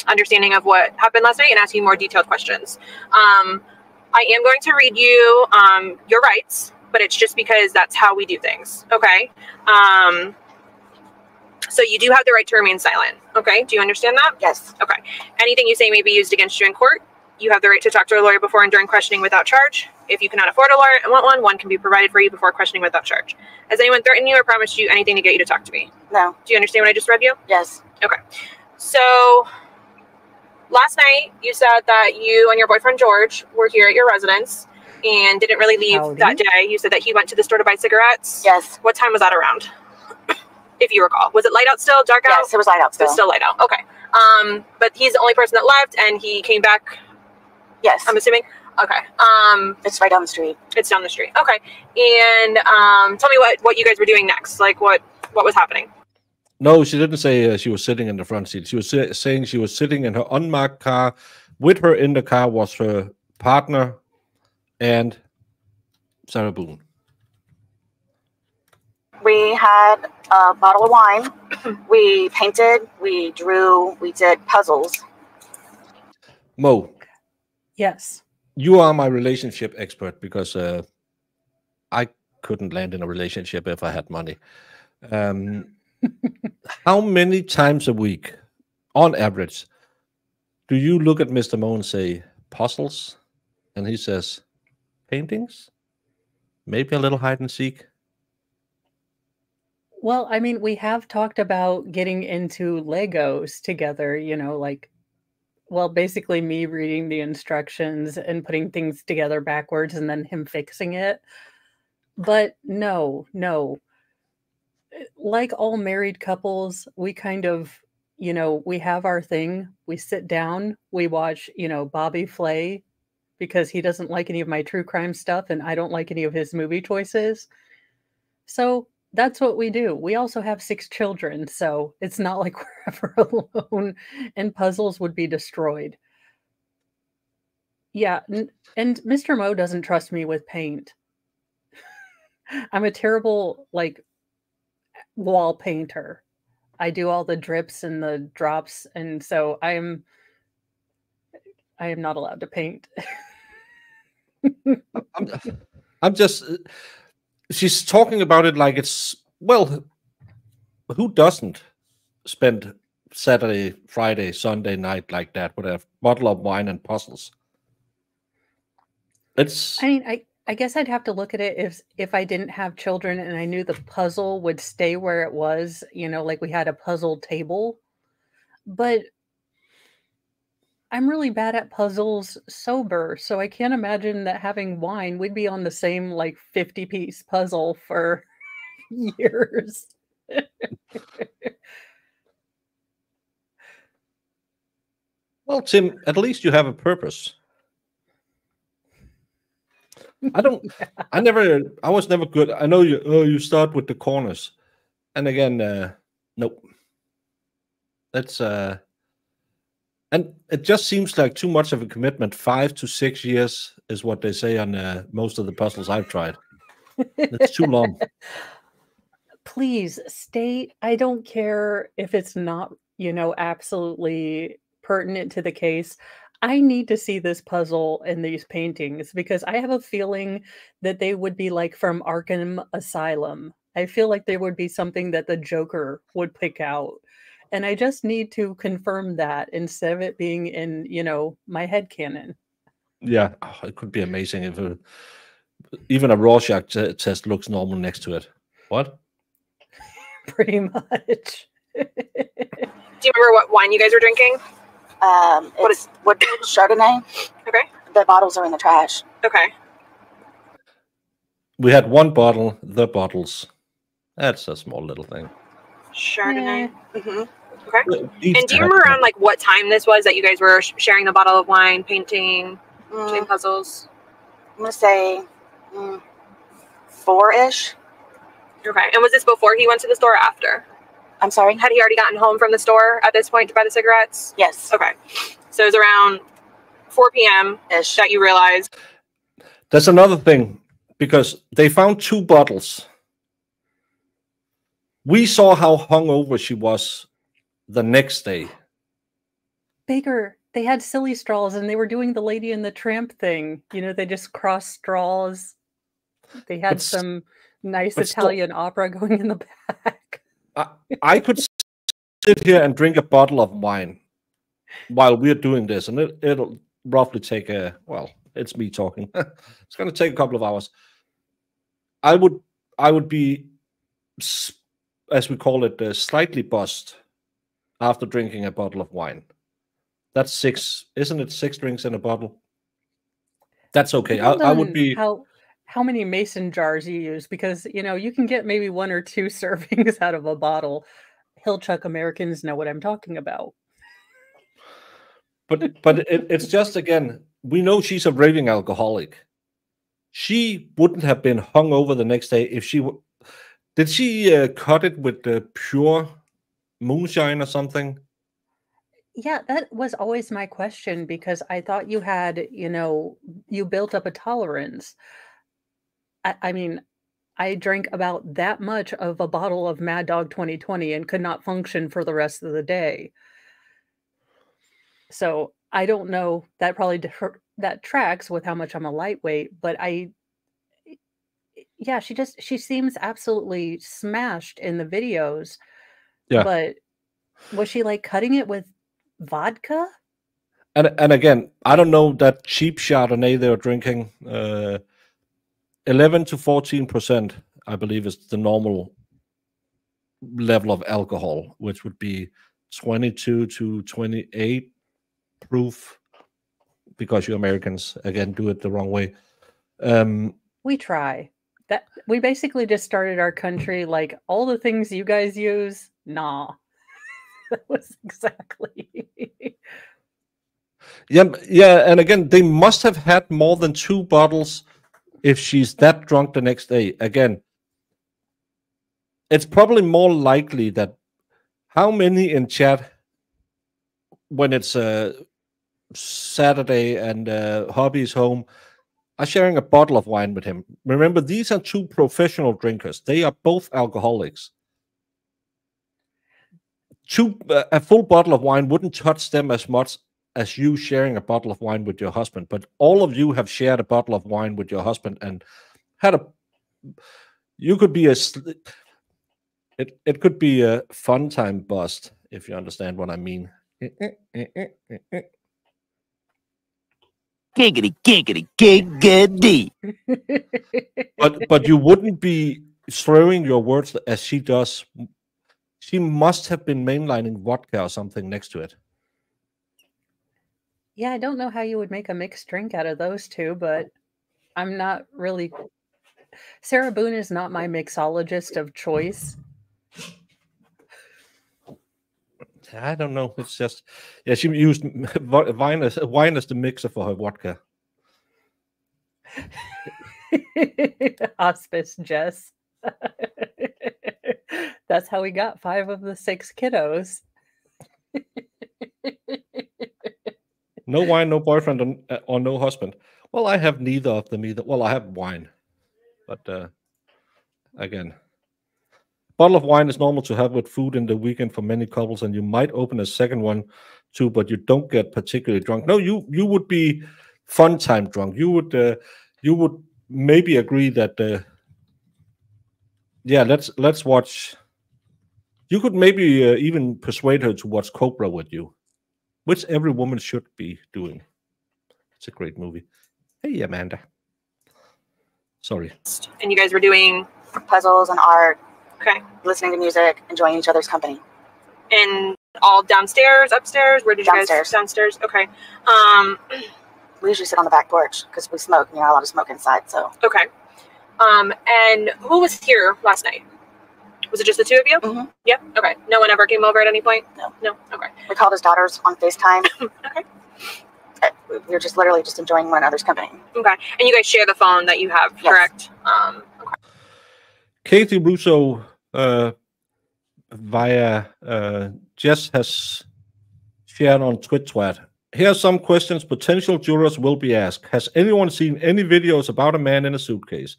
understanding of what happened last night and ask you more detailed questions. I am going to read you your rights, but it's just because that's how we do things. Okay. So you do have the right to remain silent. Okay. Do you understand that? Yes. Okay. Anything you say may be used against you in court. You have the right to talk to a lawyer before and during questioning without charge. If you cannot afford a lawyer and want one can be provided for you before questioning without charge. Has anyone threatened you or promised you anything to get you to talk to me? No. Do you understand what I just read you? Yes. Okay. So last night you said that you and your boyfriend George were here at your residence and didn't really leave that day. You said that he went to the store to buy cigarettes. Yes. What time was that around? If you recall. Was it light out still? Dark out? Yes, it was light out still. It was still light out. Okay. But he's the only person that left and he came back. Yes. I'm assuming. Okay. It's right down the street. It's down the street. Okay. And tell me what you guys were doing next. Like what was happening? No, she didn't say she was sitting in the front seat. She was saying she was sitting in her unmarked car. With her in the car was her partner and Sarah Boone. We had a bottle of wine. We painted, we drew, we did puzzles. Mo. Yes. You are my relationship expert because I couldn't land in a relationship if I had money. How many times a week, on average, do you look at Mr. Mo and say, puzzles? And he says, paintings? Maybe a little hide and seek? Well, I mean, we have talked about getting into Legos together, like, well, basically me reading the instructions and putting things together backwards and then him fixing it. But no. Like all married couples, we kind of, we have our thing. We sit down, we watch, Bobby Flay because he doesn't like any of my true crime stuff and I don't like any of his movie choices. So that's what we do. We also have 6 children, so it's not like we're ever alone and puzzles would be destroyed. Yeah, and Mr. Mo doesn't trust me with paint. I'm a terrible, wall painter. I do all the drips and the drops, and so I am not allowed to paint. I'm just... She's talking about it like it's, well, who doesn't spend Saturday, Friday, Sunday night like that with a bottle of wine and puzzles? I mean, I guess I'd have to look at it if I didn't have children and I knew the puzzle would stay where it was, like we had a puzzle table. But I'm really bad at puzzles sober, so I can't imagine that having wine, we'd be on the same 50-piece puzzle for years. Well, Tim, at least you have a purpose. I was never good. I know you start with the corners. And again, nope. That's and it just seems like too much of a commitment. 5 to 6 years is what they say on most of the puzzles I've tried. It's too long. Please state, I don't care if it's not, absolutely pertinent to the case. I need to see this puzzle and these paintings because I have a feeling that they would be like from Arkham Asylum. I feel like they would be something that the Joker would pick out. And I just need to confirm that instead of it being in, my headcanon. Yeah, it could be amazing if even a Rorschach test looks normal next to it. What? Pretty much. Do you remember what wine you guys were drinking? It's Woodbridge Chardonnay. Okay. The bottles are in the trash. Okay. We had one bottle, the bottles. That's a small little thing. Chardonnay. Okay. Each And do you had remember one. around like what time this was that you guys were sharing the bottle of wine, painting, doing puzzles? I'm gonna say 4-ish. Okay. And was this before he went to the store or after? I'm sorry? Had he already gotten home from the store at this point to buy the cigarettes? Yes. Okay. So it was around 4 p.m. Ish. that you realized. That's another thing, because they found 2 bottles. We saw how hungover she was the next day. Baker, they had silly straws and they were doing the Lady and the Tramp thing. You know, they just crossed straws. They had some nice Italian opera going in the back. I could sit here and drink a bottle of wine while we're doing this, and it'll roughly take it's me talking. It's going to take a couple of hours. I would be, as we call it, slightly buzzed after drinking a bottle of wine. That's 6, isn't it? 6 drinks in a bottle. That's okay. I would be. How many mason jars you use, because you know you can get maybe 1 or 2 servings out of a bottle. Hillchuck Americans know what I'm talking about. But it's just, again, we know she's a raving alcoholic. She wouldn't have been hungover the next day if she did she cut it with the pure moonshine or something? Yeah, that was always my question, because I thought you had, you built up a tolerance. I mean, I drank about that much of a bottle of Mad Dog 2020 and could not function for the rest of the day. So I don't know, that probably that tracks with how much I'm a lightweight, but yeah, she seems absolutely smashed in the videos. Yeah. But was she like cutting it with vodka? And again, I don't know that cheap Chardonnay they're drinking. 11 to 14%, I believe, is the normal level of alcohol, which would be 22 to 28 proof, because you Americans, again, do it the wrong way. We try. That we basically just started our country like all the things you guys use. Nah. That was exactly. Yeah, and again, they must have had more than 2 bottles if she's that drunk the next day. Again, it's probably more likely that how many in chat when it's Saturday and Hobby's home are sharing a bottle of wine with him. Remember, these are 2 professional drinkers. They are both alcoholics. A full bottle of wine wouldn't touch them as much as you sharing a bottle of wine with your husband, but all of you have shared a bottle of wine with your husband and had you could be it could be a fun time bust, if you understand what I mean. Giggity, giggity, giggity. But you wouldn't be throwing your words as she does. She must have been mainlining vodka or something next to it. Yeah, I don't know how you would make a mixed drink out of those 2, but I'm not really. Sarah Boone is not my mixologist of choice. I don't know. It's just, yeah, she used wine as the mixer for her vodka. Hospice Jess. That's how we got 5 of the 6 kiddos. No wine, no boyfriend, or no husband. Well, I have neither of them either. Well, I have wine, but again, a bottle of wine is normal to have with food in the weekend for many couples, and you might open a second one too, but you don't get particularly drunk. No, you would be fun time drunk. You would maybe agree that yeah, let's watch. You could maybe even persuade her to watch Cobra with you, which every woman should be doing. It's a great movie. Hey, Amanda. Sorry. And you guys were doing puzzles and art. Okay. Listening to music, enjoying each other's company. And all downstairs, upstairs? Where did you guys? Downstairs. Okay. We usually sit on the back porch because we smoke. You're not allowed to smoke inside. So. Okay. And who was here last night? Was it just the two of you? Mm-hmm. Yep. Okay. No one ever came over at any point? No. No? Okay. We called his daughters on FaceTime. Okay. We were just literally just enjoying one another's company. Okay. And you guys share the phone that you have, Yes. correct? Okay. Katie Russo via Jess has shared on Twitch. Here are some questions potential jurors will be asked. Has anyone seen any videos about a man in a suitcase?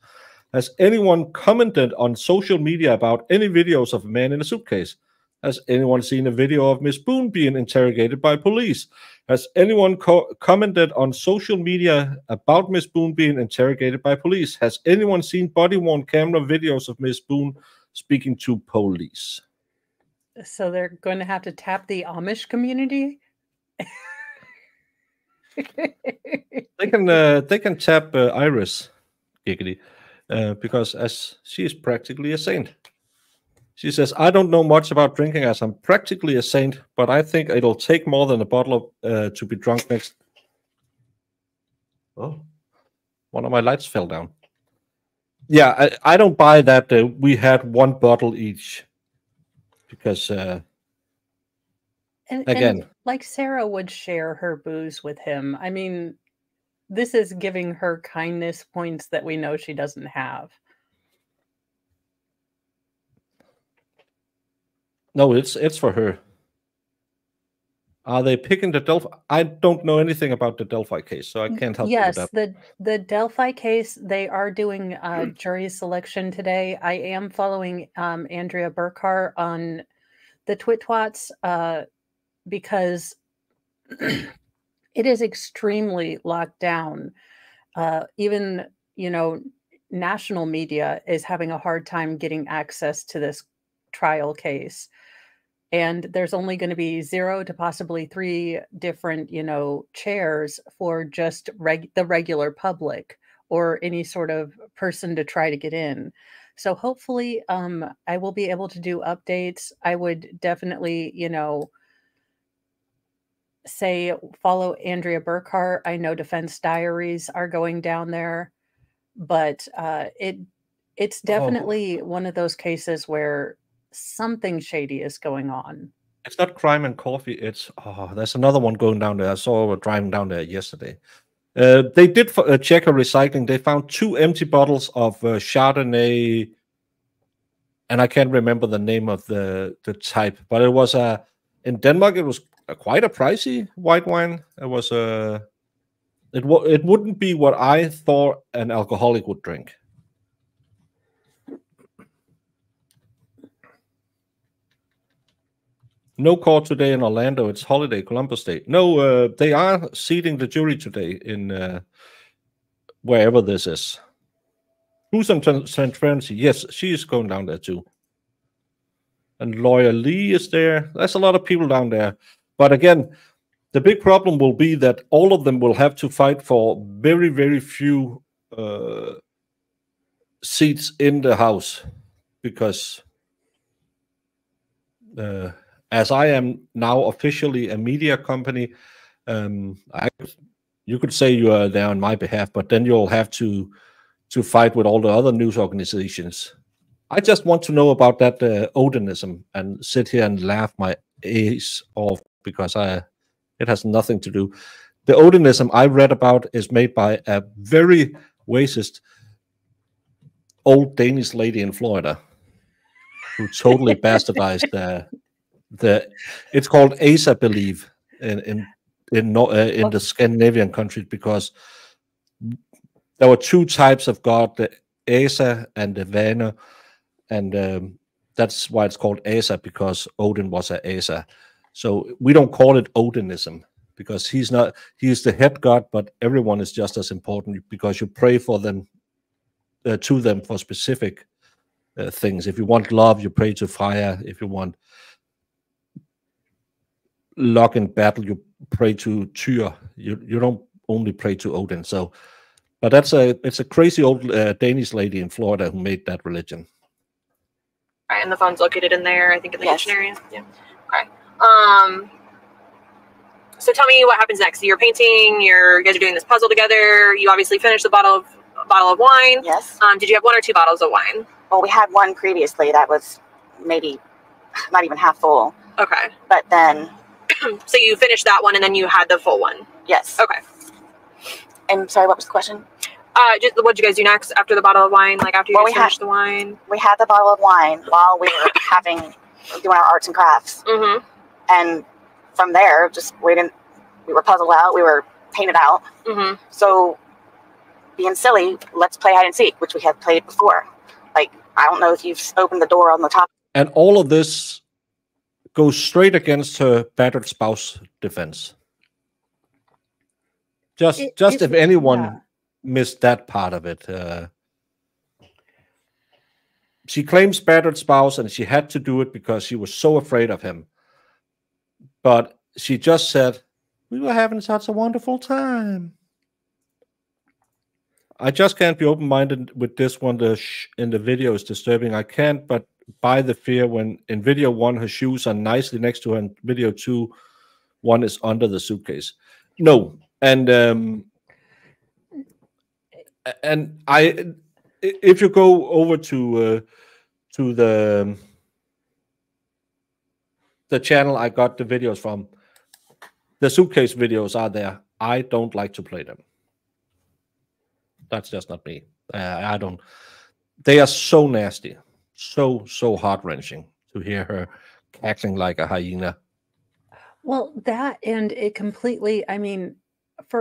Has anyone commented on social media about any videos of a man in a suitcase? Has anyone seen a video of Miss Boone being interrogated by police? Has anyone commented on social media about Miss Boone being interrogated by police? Has anyone seen body-worn camera videos of Miss Boone speaking to police? So they're going to have to tap the Amish community? They can tap Iris, giggity, because as she is practically a saint. She says, I don't know much about drinking as I'm practically a saint, but I think it'll take more than a bottle of, to be drunk next. Oh, one of my lights fell down. Yeah, I don't buy that we had one bottle each. Because, again. And like Sarah would share her booze with him. I mean, this is giving her kindness points that we know she doesn't have. No, it's for her. Are they picking the Delphi? I don't know anything about the Delphi case, so I can't help you with that. Yes, the Delphi case, they are doing jury selection today. I am following Andrea Burkhart on the Twitwats because it is extremely locked down. Even, national media is having a hard time getting access to this trial case. And there's only going to be 0 to possibly 3 different, chairs for just the regular public or any sort of person to try to get in. So hopefully I will be able to do updates. I would definitely, say follow Andrea Burkhart. I know Defense Diaries are going down there, but it's definitely one of those cases where something shady is going on. It's not Crime and Coffee. It's there's another one going down there. I saw driving down there yesterday. They did check a recycling. They found 2 empty bottles of Chardonnay, and I can't remember the name of the type, but it was in Denmark. It was quite a pricey white wine. It was it wouldn't be what I thought an alcoholic would drink. No court today in Orlando. It's holiday, Columbus Day. No, they are seating the jury today in wherever this is. Truth and Transparency. Yes, she is going down there too. And Lawyer Lee is there. There's a lot of people down there. But again, the big problem will be that all of them will have to fight for very, very few seats in the House because as I am now officially a media company, you could say you are there on my behalf, but then you'll have to fight with all the other news organizations. I just want to know about that Odinism and sit here and laugh my ace off because it has nothing to do. The Odinism I read about is made by a very racist old Danish lady in Florida who totally bastardized it's called Asa belief in the Scandinavian countries because there were 2 types of God, the Asa and the Vana, and that's why it's called Asa because Odin was a Asa. So we don't call it Odinism because he's the head god, but everyone is just as important because you pray for them to them for specific things. If you want love, you pray to fire. If you want luck in battle, you pray to Tyr. You don't only pray to Odin. So, but it's a crazy old Danish lady in Florida who made that religion. Right, and the phone's located in there, I think, in the kitchen area. Yeah. Okay. So tell me what happens next. So you're painting. You guys are doing this puzzle together. You obviously finished the bottle bottle of wine. Yes. Did you have 1 or 2 bottles of wine? Well, we had one previously that was maybe not even half full. Okay. But then. So you finished that one and then you had the full one? Yes. Okay. And sorry, what was the question? Just what did you guys do next after the bottle of wine? Like after you finished the wine? We had the bottle of wine while we were doing our arts and crafts. Mm-hmm. And from there, we were puzzled out, we were painted out. Mm-hmm. So being silly, let's play hide and seek, which we have played before. Like, I don't know if you've opened the door on the top. And all of this goes straight against her battered spouse defense. Just if anyone missed that part of it. She claims battered spouse, and she had to do it because she was so afraid of him. But she just said, we were having such a wonderful time. I just can't be open-minded with this one. The in the video is disturbing. I can't but buy the fear when in video 1 her shoes are nicely next to her, and video 2 one is under the suitcase. No, and if you go over to the channel I got the videos from, the suitcase videos are there. I don't like to play them. That's just not me. I don't. They are so nasty, so heart-wrenching to hear her cackling like a hyena. Well, that and it completely. I mean, if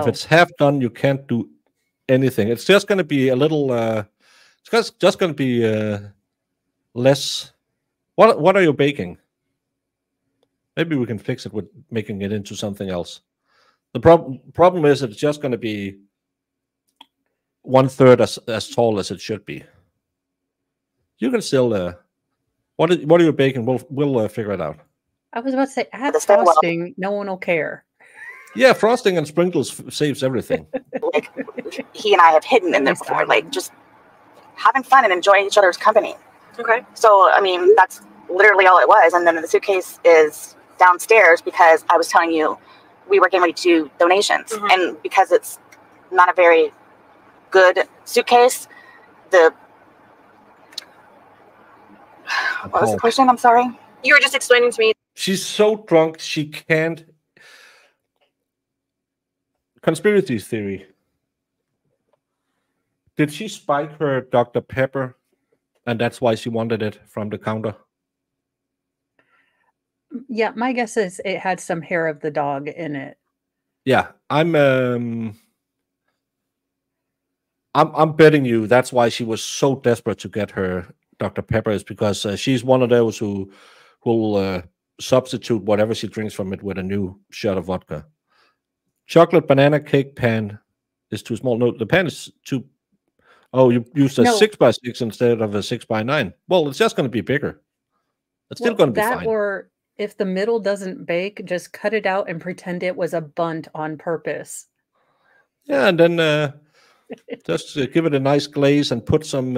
it's half done, you can't do anything. It's just going to be a little. It's just going to be less. What are you baking? Maybe we can fix it with making it into something else. The problem is it's just going to be 1/3 as tall as it should be. You can still. What are you baking? We'll figure it out. I was about to say, add frosting. No one will care. Yeah, frosting and sprinkles saves everything. Like, he and I have hidden in there before, like just having fun and enjoying each other's company. Okay. So, I mean, that's literally all it was. And then the suitcase is downstairs because I was telling you we were getting ready to do donations. Mm-hmm. And because it's not a very good suitcase, what was the question? I'm sorry. You were just explaining to me. She's so drunk she can't. Conspiracy theory. Did she spike her Dr. Pepper, and that's why she wanted it from the counter? Yeah, my guess is it had some hair of the dog in it. Yeah, I'm betting you that's why she was so desperate to get her Dr. Pepper, is because she's one of those who will substitute whatever she drinks from it with a new shot of vodka. Chocolate banana cake pan is too small. No, the pan is too. Oh, you used a 6x6 instead of a 6x9. Well, it's just going to be bigger. It's still going to be fine. Or if the middle doesn't bake, just cut it out and pretend it was a bunt on purpose. Yeah, and then just give it a nice glaze and put some.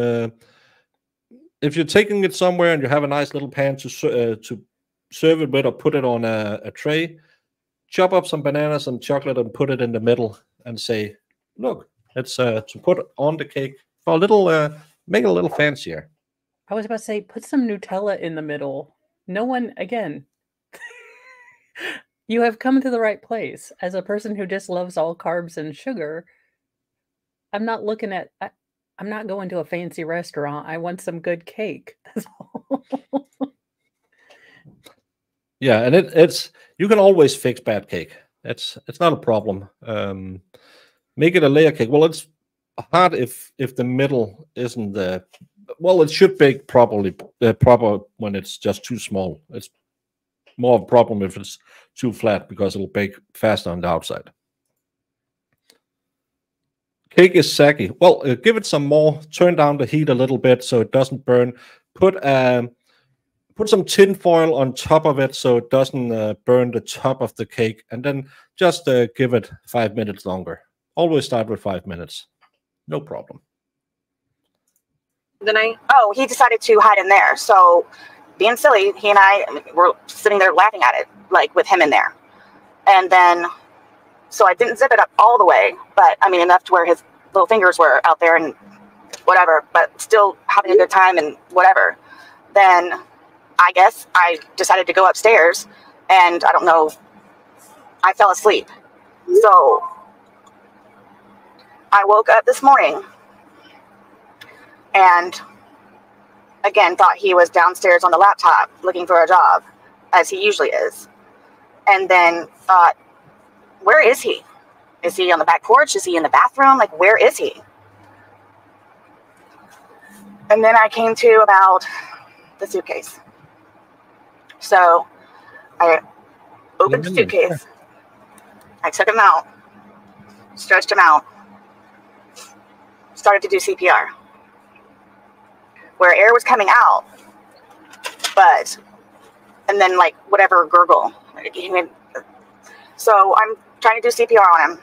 If you're taking it somewhere and you have a nice little pan to serve it with, or put it on a tray, chop up some bananas and chocolate and put it in the middle and say, "Look, it's to put on the cake for a little, make it a little fancier." I was about to say, put some Nutella in the middle. No one, again, you have come to the right place. As a person who just loves all carbs and sugar, I'm not looking at, I'm not going to a fancy restaurant. I want some good cake. That's all. Yeah, and it's you can always fix bad cake. It's not a problem. Make it a layer cake. Well, it's hard if the middle isn't the. Well, it should bake proper when it's just too small. It's more of a problem if it's too flat because it'll bake faster on the outside. Cake is saggy. Well, give it some more. Turn down the heat a little bit so it doesn't burn. Put some tin foil on top of it so it doesn't burn the top of the cake, and then just give it 5 minutes longer. Always start with 5 minutes. No problem. He decided to hide in there. So being silly, he and I were sitting there laughing at it, like with him in there. And then So I didn't zip it up all the way, but I mean enough to where his little fingers were out there and whatever, but still having a good time and whatever. Then I guess I decided to go upstairs, and I don't know, I fell asleep. So I woke up this morning and again thought he was downstairs on the laptop looking for a job, as he usually is. And then thought, where is he? Is he on the back porch? Is he in the bathroom? Like, where is he? And then I came to about the suitcase. So I opened the suitcase. I took him out, stretched him out, started to do CPR. Where air was coming out, but, and then like whatever gurgle. So I'm trying to do CPR on him.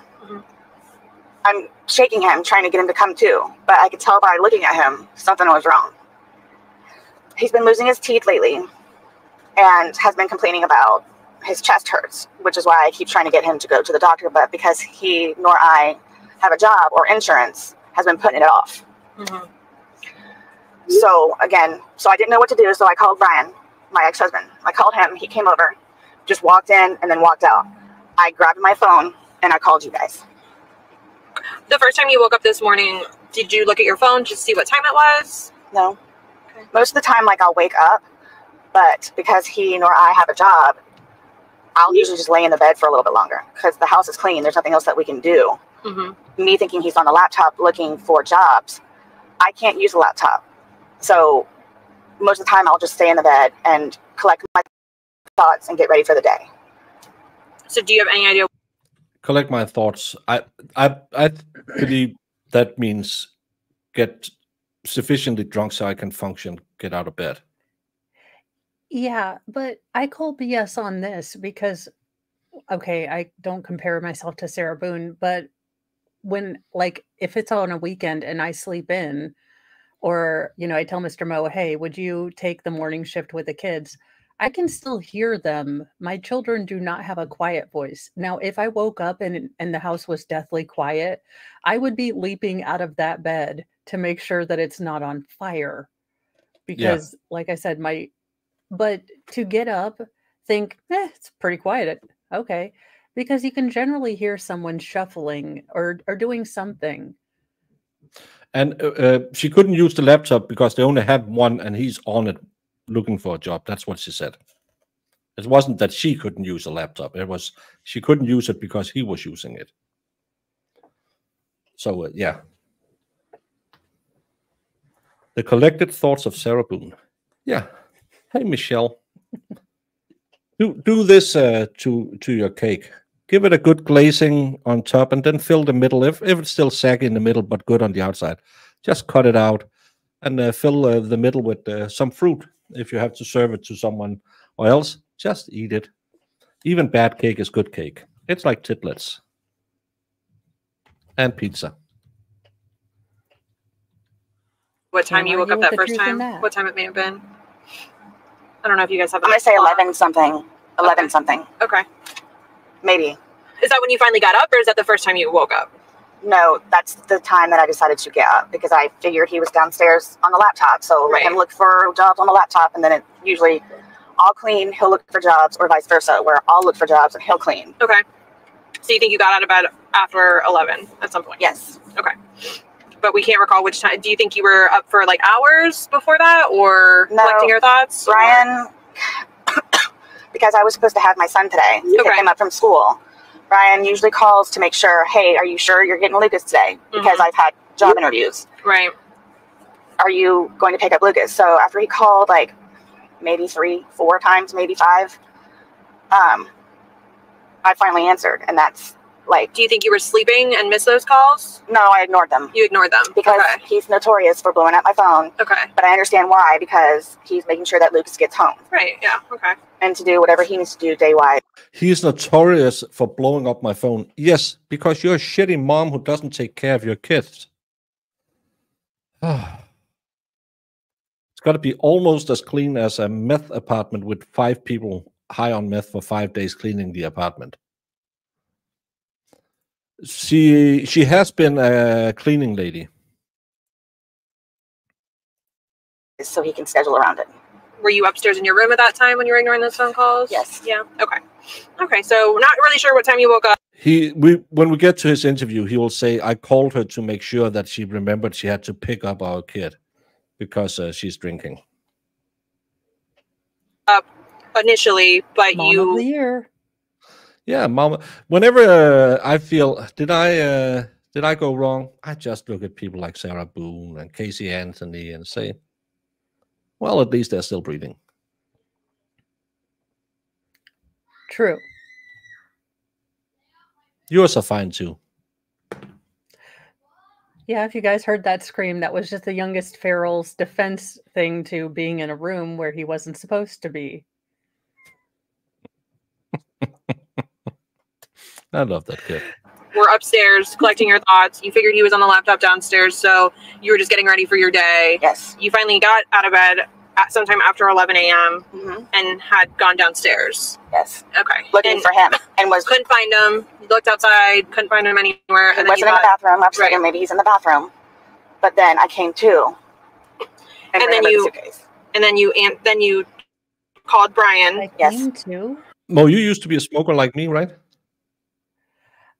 I'm shaking him, trying to get him to come to, but I could tell by looking at him, something was wrong. He's been losing his teeth lately and has been complaining about his chest hurts, which is why I keep trying to get him to go to the doctor, but because he nor I have a job or insurance, has been putting it off. So again, so I didn't know what to do, so I called Brian, my ex-husband. I called him, he came over, just walked in and then walked out. I grabbed my phone and I called you guys. The first time you woke up this morning, did you look at your phone to see what time it was? No. Okay. Most of the time, like, I'll wake up, but because he nor I have a job, I'll usually just lay in the bed for a little bit longer because the house is clean. There's nothing else that we can do. Me thinking he's on the laptop looking for jobs, I can't use a laptop. So most of the time, I'll just stay in the bed and collect my thoughts and get ready for the day. So do you have any idea? Collect my thoughts. I believe that means get sufficiently drunk so I can function, get out of bed. Yeah, but I call BS on this because, okay, I don't compare myself to Sarah Boone, but when, like, if it's on a weekend and I sleep in, or, you know, I tell Mr. Mo, hey, would you take the morning shift with the kids? I can still hear them. My children do not have a quiet voice. Now, if I woke up and the house was deathly quiet, I would be leaping out of that bed to make sure that it's not on fire. Because, like I said, but to get up, think, it's pretty quiet. Okay. Because you can generally hear someone shuffling or doing something. And she couldn't use the laptop because they only have one and he's on it looking for a job. That's what she said. It wasn't that she couldn't use a laptop. It was she couldn't use it because he was using it. So, yeah. The collected thoughts of Sarah Boone. Yeah. Hey, Michelle. Do this to your cake. Give it a good glazing on top and then fill the middle. If it's still saggy in the middle but good on the outside, just cut it out and fill the middle with some fruit if you have to serve it to someone, or else just eat it. Even bad cake is good cake. It's like titlets and pizza. What time you woke up that first time? What time it may have been? I don't know if you guys have. I'm gonna say 11 something. 11 something. Okay. Maybe. Is that when you finally got up, or is that the first time you woke up? No, that's the time that I decided to get up because I figured he was downstairs on the laptop. So let him look for jobs on the laptop, and then it usually I'll clean, he'll look for jobs, or vice versa, where I'll look for jobs and he'll clean. Okay. So you think you got out of bed after 11 at some point? Yes. Okay. But we can't recall which time. Do you think you were up for like hours before that, or collecting your thoughts? Brian, because I was supposed to have my son today, pick him up from school. Brian usually calls to make sure, hey, are you sure you're getting Lucas today? Because I've had job interviews. Right. Are you going to pick up Lucas? So after he called like maybe 3, 4 times, maybe 5, I finally answered. And that's like... Do you think you were sleeping and missed those calls? No, I ignored them. You ignored them? Because he's notorious for blowing up my phone. Okay. But I understand why, because he's making sure that Lucas gets home. Right, yeah, okay. And to do whatever he needs to do day-wise. He's notorious for blowing up my phone. Yes, because you're a shitty mom who doesn't take care of your kids. It's got to be almost as clean as a meth apartment with 5 people high on meth for 5 days cleaning the apartment. She has been a cleaning lady. So he can schedule around it. Were you upstairs in your room at that time when you were ignoring those phone calls? Yes. Yeah. Okay. Okay. So we're not really sure what time you woke up. When we get to his interview, he will say, "I called her to make sure that she remembered she had to pick up our kid because she's drinking." Up initially, but Mom of the year. Yeah, Mama. Whenever I feel, did I go wrong? I just look at people like Sarah Boone and Casey Anthony and say, well, at least they're still breathing. True. Yours are fine too. Yeah, if you guys heard that scream, that was just the youngest Farrell's defense thing to being in a room where he wasn't supposed to be. I love that kid. We're upstairs collecting your thoughts. You figured he was on the laptop downstairs, so you were just getting ready for your day. Yes. You finally got out of bed at sometime after 11 a.m. And had gone downstairs. Yes. Okay. Looking for him and couldn't find him. You looked outside, couldn't find him anywhere. He wasn't in the bathroom. I was thinking maybe he's in the bathroom. But then I came to. And then you called Brian. Came to. Mo, you used to be a smoker like me, right?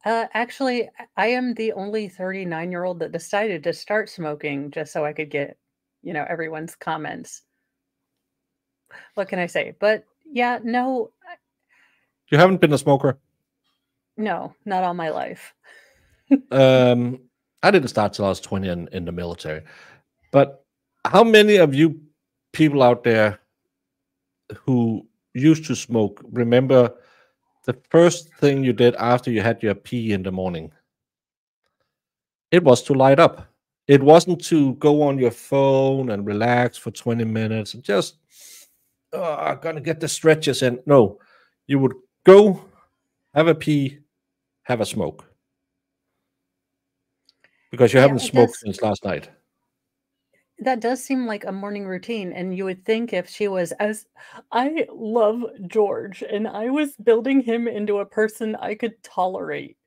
Actually, I am the only 39-year-old that decided to start smoking just so I could get, everyone's comments. What can I say? But yeah, no. You haven't been a smoker? No, not all my life. I didn't start till I was 20 in the military. But how many of you people out there who used to smoke remember the first thing you did after you had your pee in the morning? It was to light up. It wasn't to go on your phone and relax for 20 minutes and just, I'm going to get the stretches in. No, you would go, have a pee, have a smoke. Because you haven't smoked since last night. That does seem like a morning routine. And you would think if she was, as I love George and I was building him into a person I could tolerate,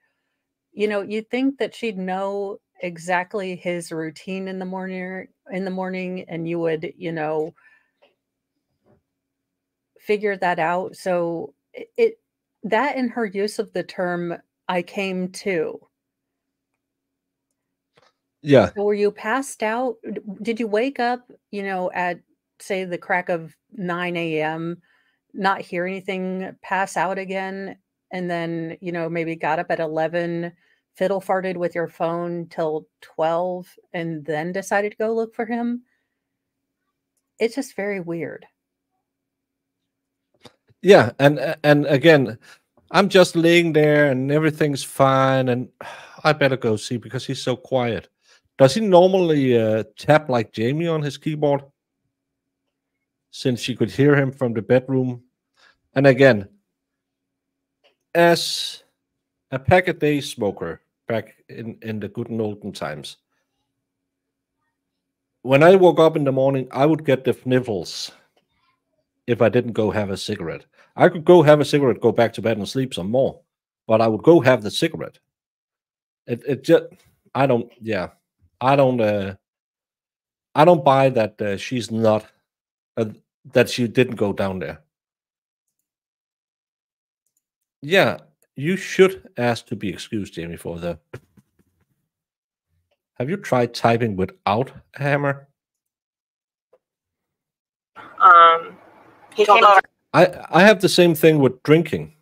you'd think that she'd know exactly his routine in the morning and you would, figure that out. So that and her use of the term, I came to. Yeah. So were you passed out? Did you wake up, at say the crack of 9 a.m., not hear anything, pass out again, and then, maybe got up at 11, fiddle farted with your phone till 12, and then decided to go look for him? It's just very weird. Yeah, and again, I'm just laying there and everything's fine, and I better go see because he's so quiet. Does he normally tap like Jamie on his keyboard? Since she could hear him from the bedroom. And again, as a pack-a-day smoker back in the good and olden times, when I woke up in the morning, I would get the sniffles if I didn't go have a cigarette. I could go have a cigarette, go back to bed and sleep some more, but I would go have the cigarette. It just, I don't buy that she's not, that she didn't go down there. Yeah, you should ask to be excused, Jamie, for the... Have you tried typing without a hammer? He came over. I have the same thing with drinking.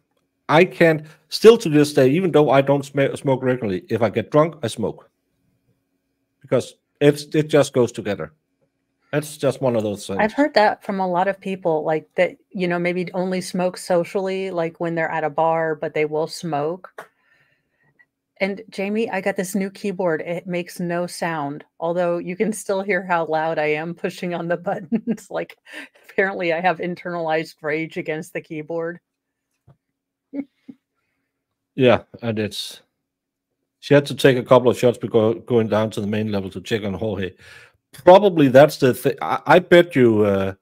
I can't, still to this day, even though I don't smoke regularly, if I get drunk, I smoke. Because it just goes together. That's just one of those things. I've heard that from a lot of people, like that, maybe only smoke socially, like when they're at a bar, but they will smoke. And Jamie, I got this new keyboard. It makes no sound, although you can still hear how loud I am pushing on the buttons. Like, apparently I have internalized rage against the keyboard. Yeah, and she had to take a couple of shots before going down to the main level to check on Jorge. Probably that's the thing. I bet you,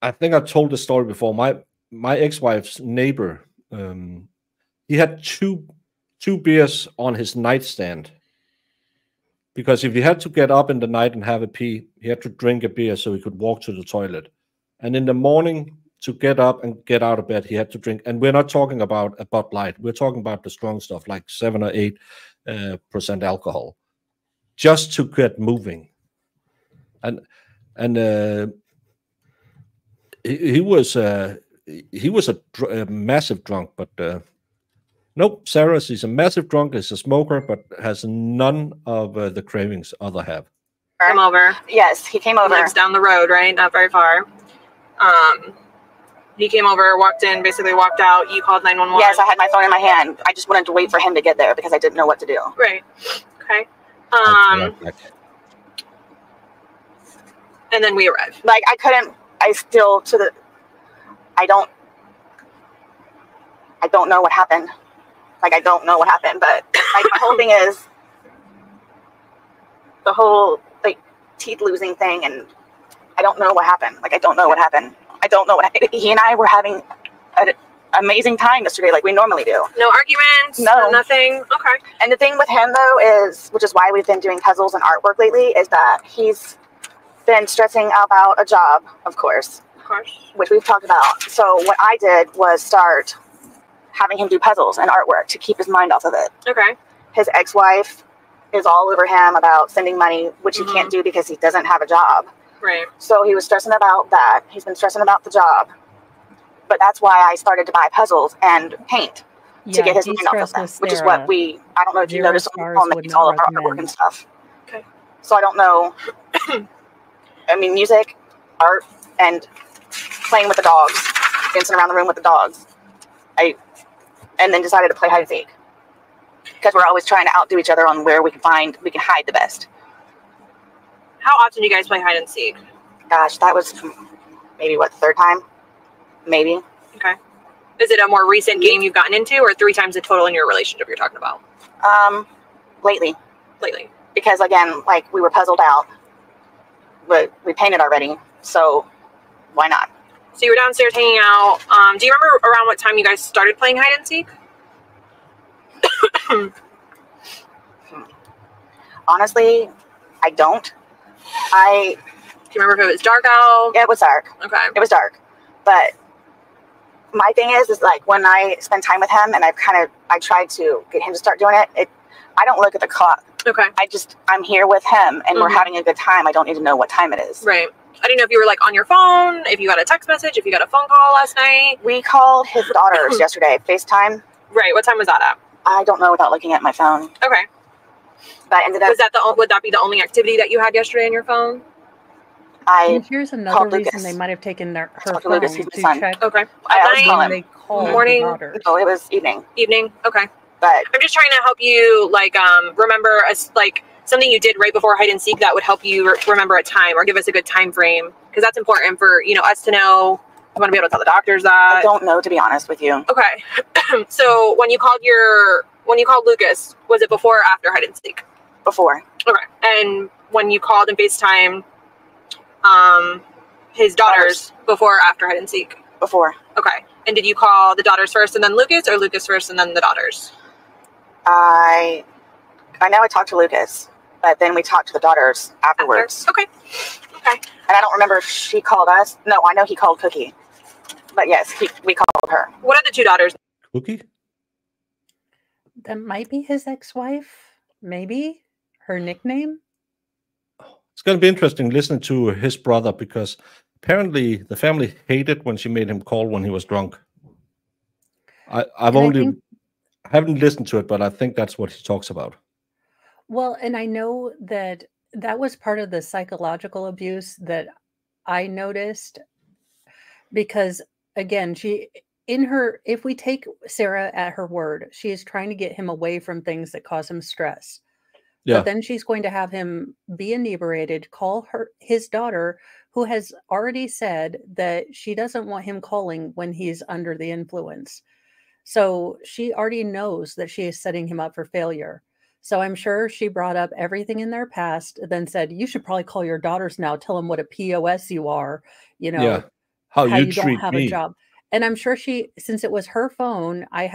I think I told the story before. My ex-wife's neighbor, he had two 2 beers on his nightstand. Because if he had to get up in the night and have a pee, he had to drink a beer so he could walk to the toilet. And in the morning, to get up and get out of bed, he had to drink. And we're not talking about a Bud Light. We're talking about the strong stuff, like 7 or 8% alcohol, just to get moving. And he was a massive drunk, but nope. Sarah is a massive drunk, is a smoker, but has none of the cravings other have. Come over. Yes, he came over. He lives down the road, right? Not very far. He came over, walked in, basically walked out. You called 911. Yes, I had my phone in my hand. I just wanted to wait for him to get there because I didn't know what to do. Right. Okay. And then we arrived. Like, I couldn't, I don't know what happened. Like, I don't know what happened, but like, the whole thing is the whole, like, teeth losing thing, and I don't know what happened. Like, I don't know what happened. I don't know what happened. He and I were having an amazing time yesterday, like we normally do. No arguments? No. Nothing? Okay. And the thing with him, though, is, which is why we've been doing puzzles and artwork lately, is that he's been stressing about a job, of course. Of course. Which we've talked about. So what I did was start having him do puzzles and artwork to keep his mind off of it. Okay. His ex-wife is all over him about sending money, which he can't do because he doesn't have a job. Right. So he was stressing about that. He's been stressing about the job. But that's why I started to buy puzzles and paint to get his mind off of them, which is what I don't know if you noticed on all of our artwork and stuff. Okay. So I don't know. I mean, music, art, and playing with the dogs, dancing around the room with the dogs. And then decided to play hide and seek because we're always trying to outdo each other on where we can hide the best. How often do you guys play hide and seek? Gosh, that was maybe the third time, maybe. Okay. Is it a more recent game you've gotten into, or 3 times the total in your relationship you're talking about? Lately. Lately. Because again, like, we were puzzled out, but we painted already, so why not? So you were downstairs hanging out. Do you remember around what time you guys started playing hide and seek? Honestly, I don't. Do you remember if it was dark out? Yeah, it was dark. Okay. It was dark. But my thing is like, when I spend time with him and I tried to get him to start doing it, I don't look at the clock. Okay. I'm here with him and we're having a good time. I don't need to know what time it is. Right. I didn't know if you were like on your phone, if you got a text message, if you got a phone call last night. We called his daughters yesterday, FaceTime. Right. What time was that at? I don't know without looking at my phone. Okay. But ended up. Would that be the only activity that you had yesterday on your phone? And here's another reason they might have taken her phone Lucas, to son. check. Okay. They called morning. No, it was evening. Evening. Okay. But I'm just trying to help you, like, remember something you did right before hide and seek that would help you remember a time or give us a good time frame, because that's important for us to know. I want to be able to tell the doctors that. I don't know, to be honest with you. Okay. So when you called Lucas, was it before or after hide and seek? Before. Okay. And when you called and FaceTime his daughters, before or after hide and seek? Before. Okay. And did you call the daughters first and then Lucas, or Lucas first and then the daughters? I know I talked to Lucas, but then we talked to the daughters afterwards. Okay. Okay. And I don't remember if she called us. No, I know he called Cookie. But yes, we called her. What are the 2 daughters? Cookie? That might be his ex-wife. Maybe her nickname. It's going to be interesting listening to his brother, because apparently the family hated when she made him call when he was drunk. I haven't listened to it, but I think that's what he talks about. Well, and I know that was part of the psychological abuse that I noticed, because again, if we take Sarah at her word, she is trying to get him away from things that cause him stress. Yeah. But then she's going to have him be inebriated, call his daughter, who has already said that she doesn't want him calling when he's under the influence. So she already knows that she is setting him up for failure. So I'm sure she brought up everything in their past, then said, you should probably call your daughters now, tell them what a POS you are, how you don't treat have me. a job. And I'm sure since it was her phone, I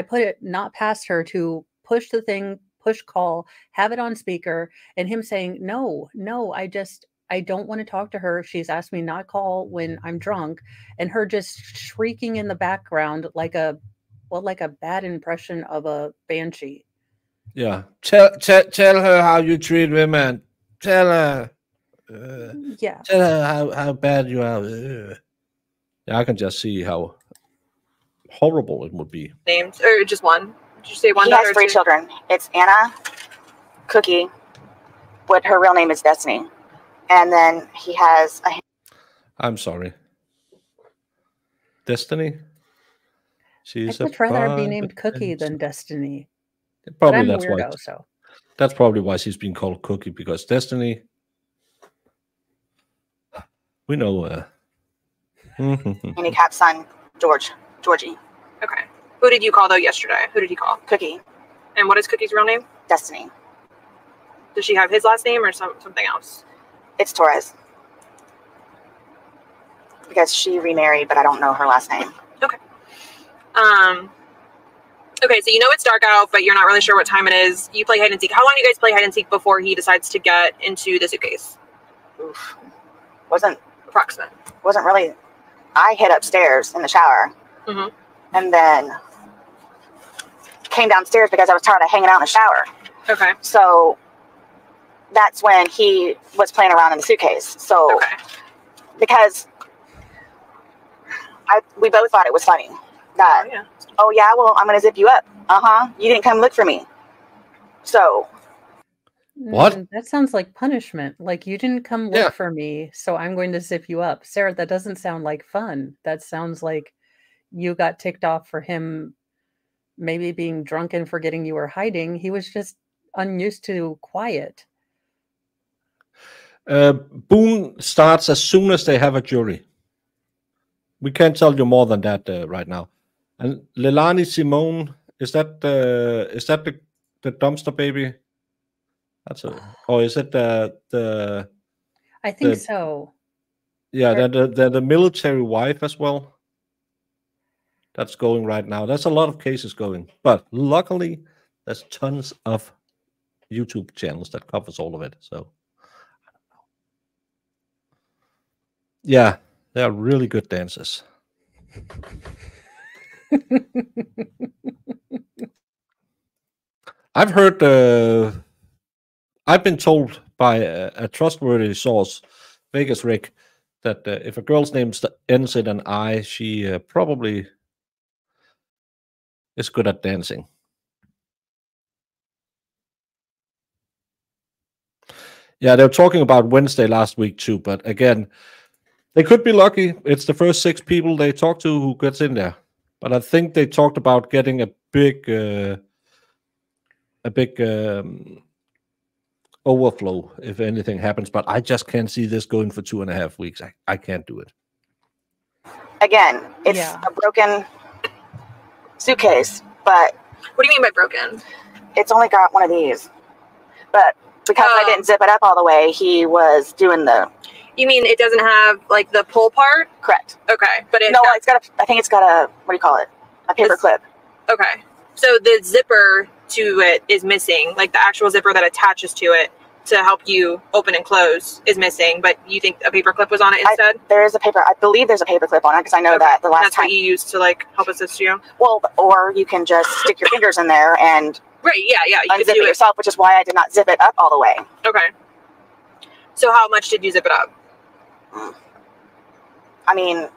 put it not past her to push the thing, push call, have it on speaker, and him saying, no, I don't want to talk to her. She's asked me not call when I'm drunk, and her just shrieking in the background like a bad impression of a banshee. Yeah. Tell her how you treat women. Tell her. Yeah. Tell her how bad you are. Yeah, I can just see how horrible it would be. Names or just one? Did you say one? He has 3 children. It's Anna, Cookie, what her real name is Destiny, and then he has I'm sorry. Destiny? I'd much rather be named Cookie than Destiny. Probably but I'm that's a weirdo, why. so. That's probably why she's been called Cookie, because Destiny. We know. handicapped son, Georgie. Okay. Who did you call though yesterday? Who did you call? Cookie. And what is Cookie's real name? Destiny. Does she have his last name or something else? It's Torres. Because she remarried, but I don't know her last name. Okay. Okay, so you know it's dark out, but you're not really sure what time it is. You play hide and seek. How long do you guys play hide and seek before he decides to get into the suitcase? Oof. Wasn't approximate. Really. I hid upstairs in the shower, and then came downstairs because I was tired of hanging out in the shower. Okay. So that's when he was playing around in the suitcase. So because we both thought it was funny that well, I'm gonna zip you up. You didn't come look for me. So what? That sounds like punishment. Like, you didn't come look for me, so I'm going to zip you up. Sarah, that doesn't sound like fun. That sounds like you got ticked off for him maybe being drunk and forgetting you were hiding. He was just unused to quiet. Boone starts as soon as they have a jury. We can't tell you more than that right now. And Leilani Simone, is that the dumpster baby? Or is it the? I think so. Yeah, the military wife as well. That's going right now. There's a lot of cases going, but luckily there's tons of YouTube channels that covers all of it. So yeah, they are really good dancers. I've heard. I've been told by a trustworthy source, Vegas Rick, that if a girl's name ends in an I, she probably is good at dancing. Yeah, they were talking about Wednesday last week too, but again, they could be lucky. It's the first 6 people they talk to who gets in there. But I think they talked about getting a big overflow if anything happens. But I just can't see this going for 2.5 weeks. I can't do it. Again, it's a broken suitcase, but what do you mean by broken? It's only got one of these, but because I didn't zip it up all the way, he was doing the. You mean it doesn't have like the pull part? Correct. Okay, but it's got I think it's got a, what do you call it? A paper clip. Okay, so the zipper to it is missing, like the actual zipper that attaches to it to help you open and close is missing, but you think a paper clip was on it instead? I believe there's a paper clip on it because I know that the last That's time. what you used to like help assist you? Well, or you can just stick your fingers in there and you unzip it yourself, which is why I did not zip it up all the way. Okay. So how much did you zip it up? I mean,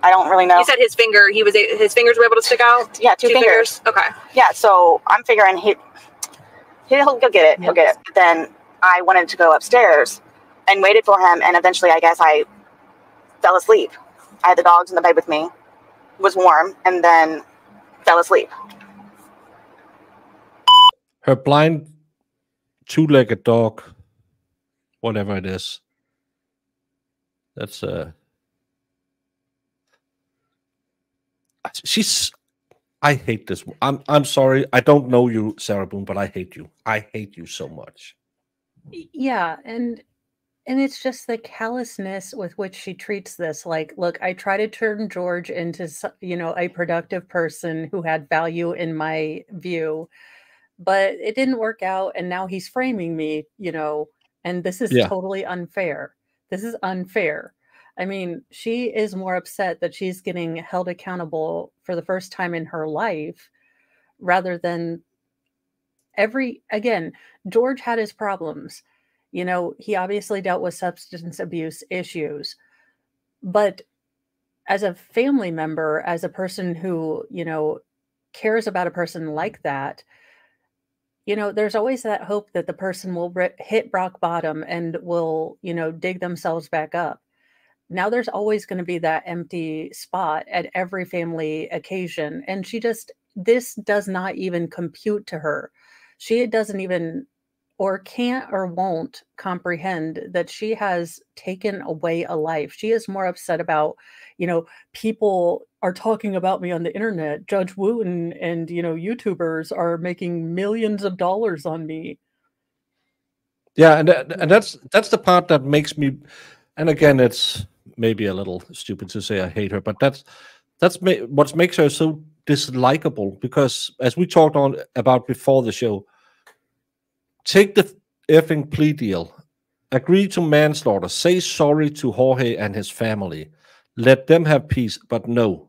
I don't really know. You said his fingers were able to stick out? Yeah, two fingers. Okay. Yeah, so I'm figuring he'll get it. He'll get it. But then I wanted to go upstairs and waited for him, and eventually I guess I fell asleep. I had the dogs in the bed with me. It was warm, and then fell asleep. Her blind 2-legged dog, whatever it is. That's I hate this. I'm sorry. I don't know you, Sarah Boone, but I hate you. I hate you so much. Yeah, and And it's just the callousness with which she treats this. Like, look, I try to turn George into, a productive person who had value in my view, but it didn't work out. And now he's framing me, and this is totally unfair. This is unfair. I mean, she is more upset that she's getting held accountable for the first time in her life rather than again, George had his problems. He obviously dealt with substance abuse issues, but as a family member, as a person who, cares about a person like that, there's always that hope that the person will hit rock bottom and will, dig themselves back up. Now there's always going to be that empty spot at every family occasion. And this does not even compute to her. She doesn't even, or can't or won't comprehend that she has taken away a life. She is more upset about, people are talking about me on the internet. Judge Wooten and YouTubers are making millions of dollars on me. Yeah, and that's the part that makes me. And again, it's maybe a little stupid to say I hate her, but that's what makes her so dislikable. Because as we talked about before the show, take the effing plea deal, agree to manslaughter, say sorry to Jorge and his family, let them have peace. But no,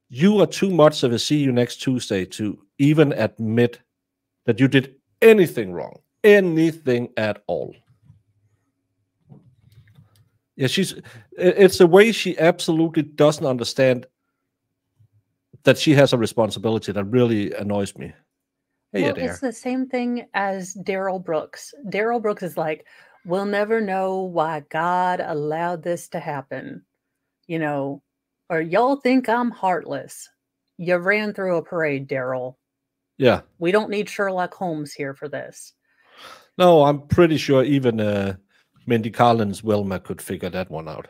you are too much of a see you next Tuesday to even admit that you did anything wrong, anything at all. Yeah, it's a way she absolutely doesn't understand that she has a responsibility that really annoys me. Hey, well, it's the same thing as Daryl Brooks. Daryl Brooks is like, we'll never know why God allowed this to happen, or y'all think I'm heartless. You ran through a parade, Daryl. Yeah. We don't need Sherlock Holmes here for this. No, I'm pretty sure even Mindy Collins' Wilma could figure that one out.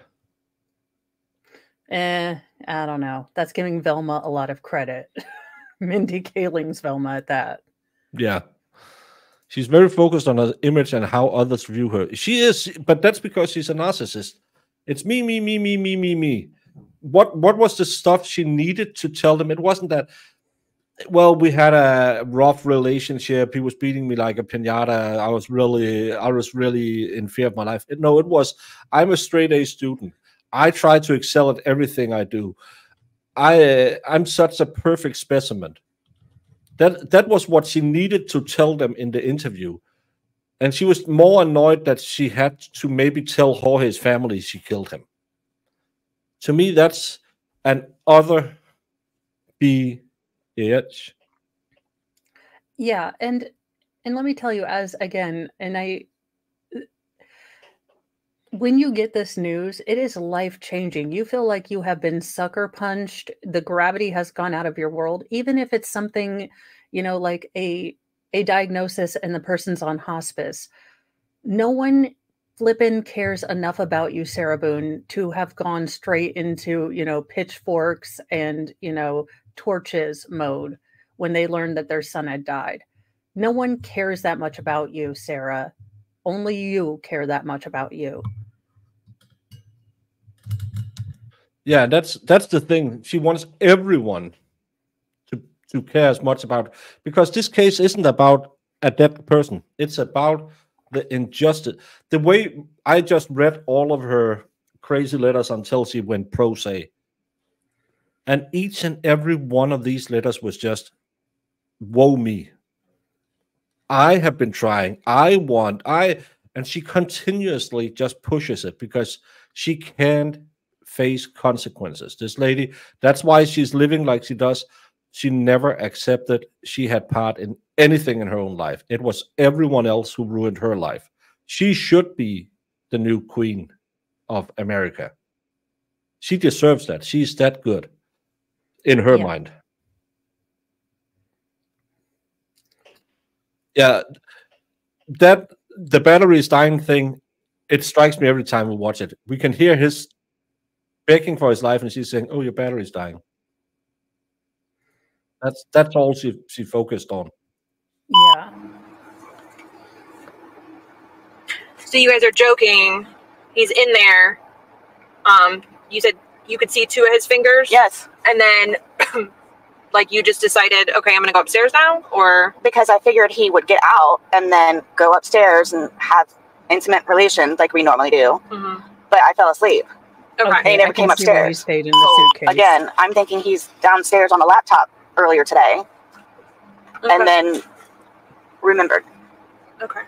I don't know. That's giving Velma a lot of credit. Mindy Kaling's Velma at that. Yeah. She's very focused on her image and how others view her. She is, but that's because she's a narcissist. It's me, me, me, me, me, me, me. What was the stuff she needed to tell them? It wasn't that, well, we had a rough relationship. He was beating me like a piñata. I was really in fear of my life. No, it was, I'm a straight A student. I try to excel at everything I do. I'm such a perfect specimen. That was what she needed to tell them in the interview. And she was more annoyed that she had to maybe tell Jorge's family she killed him. To me, that's an other BS. Yeah, and let me tell you, when you get this news, it is life-changing. You feel like you have been sucker punched. The gravity has gone out of your world, even if it's something, like a diagnosis and the person's on hospice. No one flippin' cares enough about you, Sarah Boone, to have gone straight into, pitchforks and, torches mode when they learned that their son had died. No one cares that much about you, Sarah. Only you care that much about you. Yeah, that's the thing. She wants everyone to care as much about, because this case isn't about a dead person. It's about the injustice. The way I just read all of her crazy letters until she went pro se, and each and every one of these letters was just, woe me. I have been trying. And she continuously just pushes it because she can't face consequences. This lady, that's why she's living like she does. She never accepted she had part in anything in her own life. It was everyone else who ruined her life. She should be the new queen of America. She deserves that. She's that good in her mind. Yeah, that the battery is dying thing, it strikes me every time we watch it. We can hear his begging for his life, and she's saying, "Oh, your battery's dying." That's all she focused on. Yeah. So you guys are joking. He's in there. You said you could see 2 of his fingers? Yes. And then, like, you just decided, okay, I'm going to go upstairs now? Or? Because I figured he would get out and then go upstairs and have intimate relations like we normally do. But I fell asleep. Okay. And he never came upstairs. You stayed in the suitcase. Again, I'm thinking he's downstairs on a laptop earlier today. And then remembered. Okay.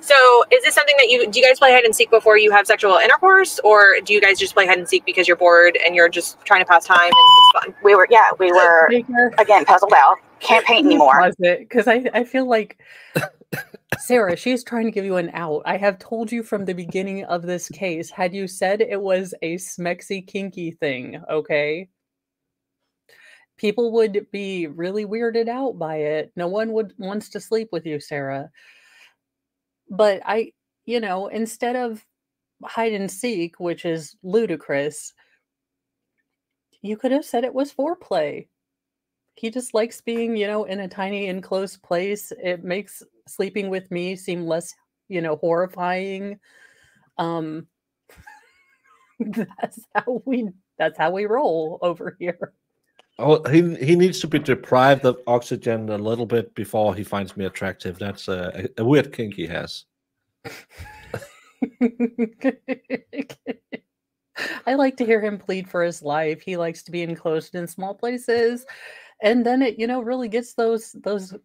So is this something that do you guys play hide and seek before you have sexual intercourse, or do you guys just play hide and seek because you're bored and you're just trying to pass time and it's fun? We were again puzzled out. Can't paint anymore. Because I feel like Sarah, she's trying to give you an out. I have told you from the beginning of this case, had you said it was a smexy kinky thing, okay? People would be really weirded out by it. No one wants to sleep with you, Sarah. But instead of hide and seek, which is ludicrous, you could have said it was foreplay. He just likes being, in a tiny enclosed place. It makes sleeping with me seem less, horrifying. That's how we roll over here. Oh, he needs to be deprived of oxygen a little bit before he finds me attractive. That's a weird kink he has. I like to hear him plead for his life. He likes to be enclosed in small places, and then it, really gets those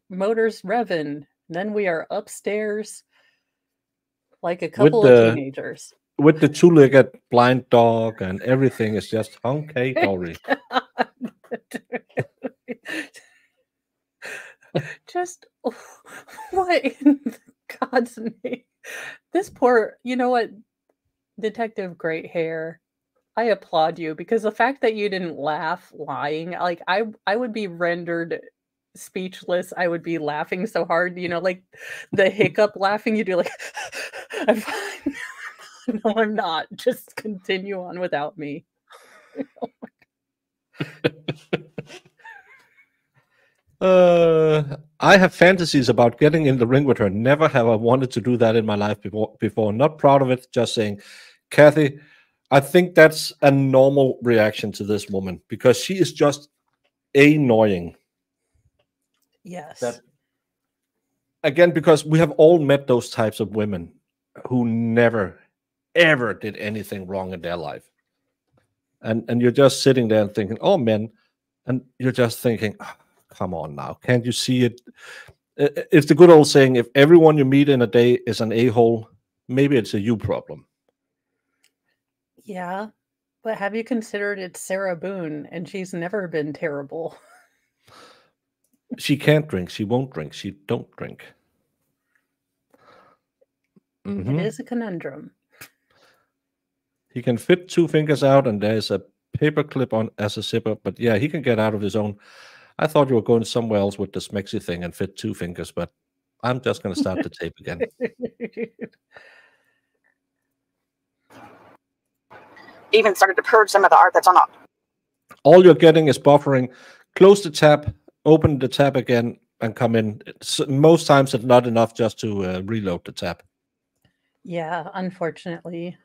motors revving. Then we are upstairs like a couple of teenagers. With the 2-legged blind dog and everything is just hunky-dory. Just what in God's name? This poor, Detective Great Hair, I applaud you, because the fact that you didn't laugh lying, like I would be rendered speechless. I would be laughing so hard, like the hiccup laughing. You'd be like, I'm fine. No, I'm not. Just continue on without me. I have fantasies about getting in the ring with her. Never have I wanted to do that in my life before. Not proud of it. Just saying, Kathy, I think that's a normal reaction to this woman, because she is just annoying. Yes. Again, because we have all met those types of women who never, ever did anything wrong in their life. And you're just sitting there and thinking, oh, man. And you're just thinking, oh, come on now. Can't you see it? It's the good old saying, if everyone you meet in a day is an a-hole, maybe it's a you problem. Yeah. But have you considered it's Sarah Boone, and she's never been terrible? She can't drink. She won't drink. She don't drink. It is a conundrum. He can fit 2 fingers out, and there's a paper clip on as a zipper. But yeah, he can get out of his own. I thought you were going somewhere else with the smexy thing and fit 2 fingers, but I'm just going to start the tape again. Even started to purge some of the art that's on. All you're getting is buffering. Close the tab, open the tab again, and come in. Most times it's not enough just to reload the tab. Yeah, unfortunately.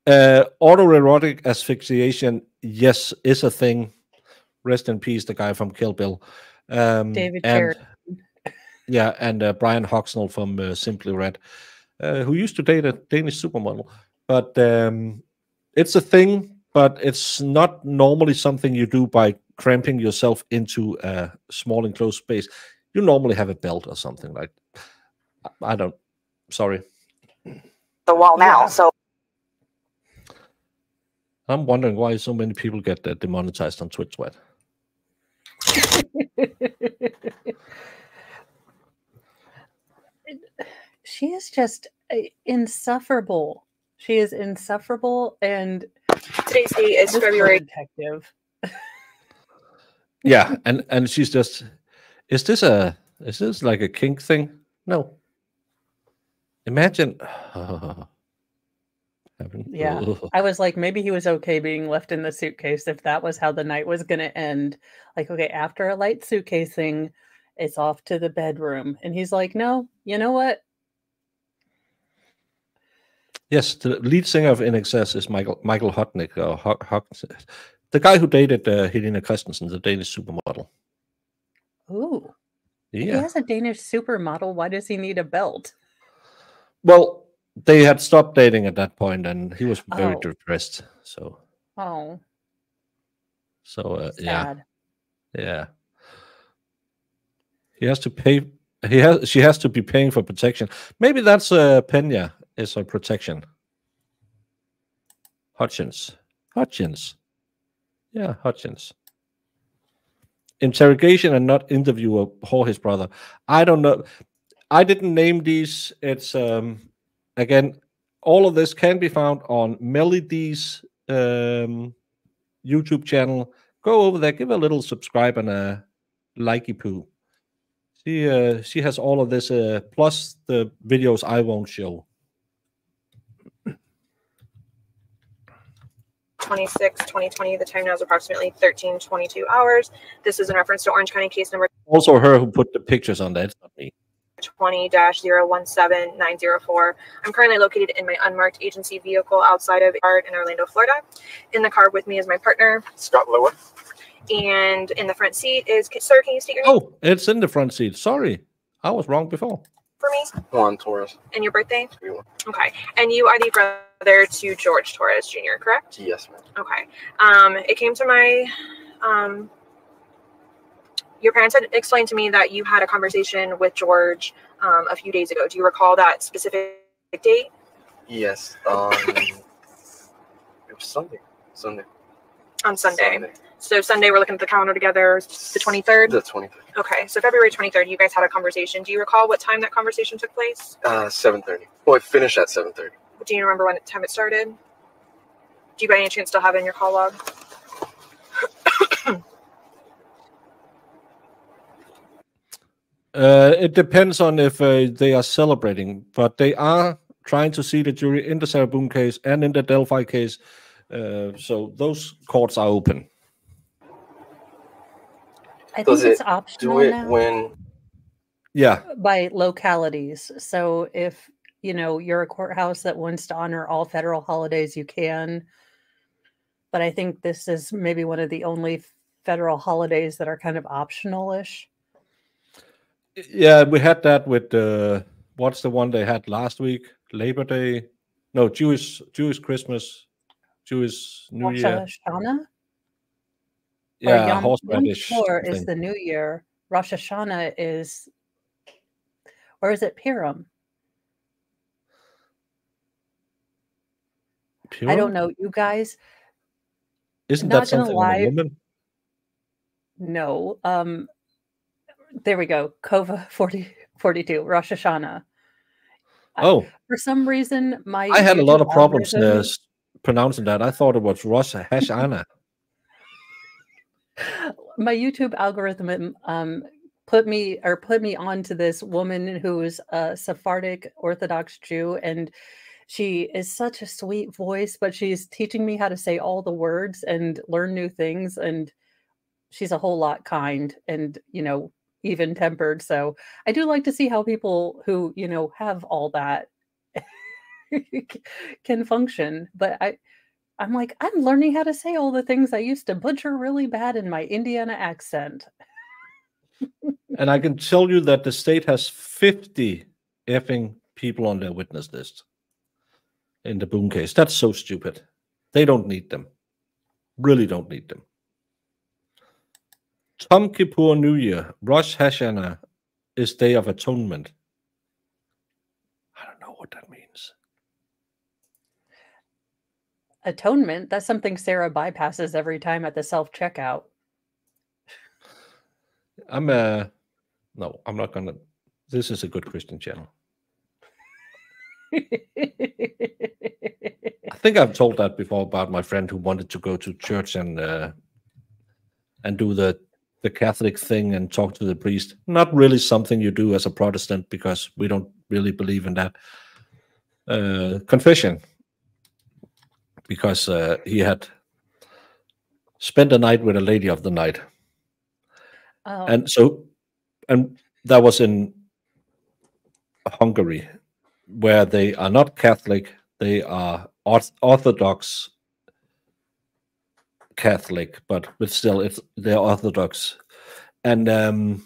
Autoerotic asphyxiation, yes, is a thing. Rest in peace, the guy from Kill Bill. David Carradine. Yeah, and Brian Hoxnell from Simply Red, who used to date a Danish supermodel. But it's a thing, but it's not normally something you do by cramping yourself into a small enclosed space. You normally have a belt or something like that. I don't. Sorry. The wall now, so. I'm wondering why so many people get demonetized on Twitch Sweat. She is just insufferable. She is insufferable, and today's date is February. Detective. Yeah, and she's just, is this like a kink thing? No. Imagine. Yeah, I was like, maybe he was okay being left in the suitcase if that was how the night was going to end. Like, okay, after a light suitcasing, it's off to the bedroom. And he's like, no, you know what? Yes, the lead singer of NXS is Michael Hotnick, the guy who dated Helena Christensen, the Danish supermodel. Ooh. If he Yeah. has a Danish supermodel, why does he need a belt? Well, they had stopped dating at that point, and he was very depressed. So. Oh. So sad. Yeah. He has to pay. She has to be paying for protection. Maybe that's Pena is a protection. Hutchins. Yeah, Hutchins. Interrogation and not interview of Jorge's brother. I don't know. I didn't name these. It's again, all of this can be found on MellyD's YouTube channel. Go over there, give a little subscribe and a likey poo. She has all of this plus the videos I won't show. 26, 2020. The time now is approximately 13:22 hours. This is in reference to Orange County case number Also her who put the pictures on that. It's not me. 20-017904. I'm currently located in my unmarked agency vehicle outside of yard in Orlando, Florida. In the car with me is my partner, Scott Lower. And in the front seat is, sir, can you state your name? Oh, it's in the front seat. Sorry. I was wrong before. For me? Juan Torres. And your birthday? Okay. And you are the brother to George Torres Jr., correct? Yes, ma'am. Okay. It came to my your parents had explained to me that you had a conversation with George a few days ago. Do you recall that specific date? Yes. It was Sunday. On Sunday. So Sunday, we're looking at the calendar together, the 23rd? The 23rd. Okay, so February 23rd, you guys had a conversation. Do you recall what time that conversation took place? 7:30. Well, it finished at 7:30. Do you remember what time it started? Do you by any chance still have it in your call log? It depends on if they are celebrating, but they are trying to see the jury in the Sarah Boone case and in the Delphi case. So those courts are open. I think it's optional now. When Yeah. By localities. So if, you know, you're a courthouse that wants to honor all federal holidays, you can. But I think this is maybe one of the only federal holidays that are kind of optional-ish. Yeah, we had that with what's the one they had last week? Labor Day? No, Jewish Christmas, Jewish New Year. Rosh Hashanah? Yeah, Yom horseradish Kippur is thing. the New Year. Rosh Hashanah is, or is it Purim? I don't know. You guys, Isn't not that something gonna on a lie. woman? No. There we go. Kova 4042, Rosh Hashanah. Oh, For some reason, my I had a lot YouTube of problems algorithm- pronouncing that. I thought it was Rosh Hashanah. My YouTube algorithm put me onto this woman who is a Sephardic Orthodox Jew, and she is such a sweet voice, but she's teaching me how to say all the words and learn new things, and she's a whole lot kind and, you know, even tempered. So I do like to see how people who, you know, have all that can function. But I'm like, I'm learning how to say all the things I used to butcher really bad in my Indiana accent. And I can tell you that the state has 50 effing people on their witness list in the Boone case. That's so stupid. They don't need them. Really don't need them. Yom Kippur New Year, Rosh Hashanah is Day of Atonement. I don't know what that means. Atonement, that's something Sarah bypasses every time at the self-checkout. No, I'm not gonna. This is a good Christian channel. I think I've told that before about my friend who wanted to go to church and do the Catholic thing and talk to the priest. Not really something you do as a Protestant because we don't really believe in that. Confession. Because he had spent a night with a lady of the night. Oh. And that was in Hungary, where they are not Catholic, They are Orthodox Catholic, but still, they're Orthodox, and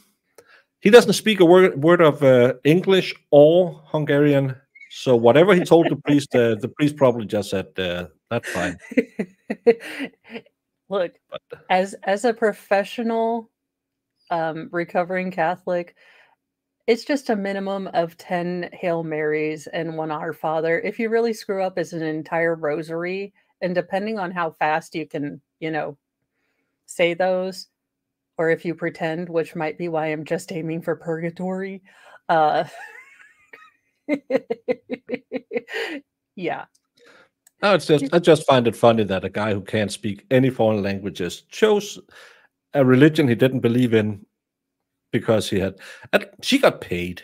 he doesn't speak a word of English or Hungarian. So whatever he told the priest probably just said, "That's fine." Look, as a professional recovering Catholic, it's just a minimum of 10 Hail Marys and 1 Our Father. If you really screw up, it's an entire rosary. And depending on how fast you can, say those, or if you pretend, which might be why I'm just aiming for purgatory. Yeah. No, I just find it funny that a guy who can't speak any foreign languages chose a religion he didn't believe in because she got paid.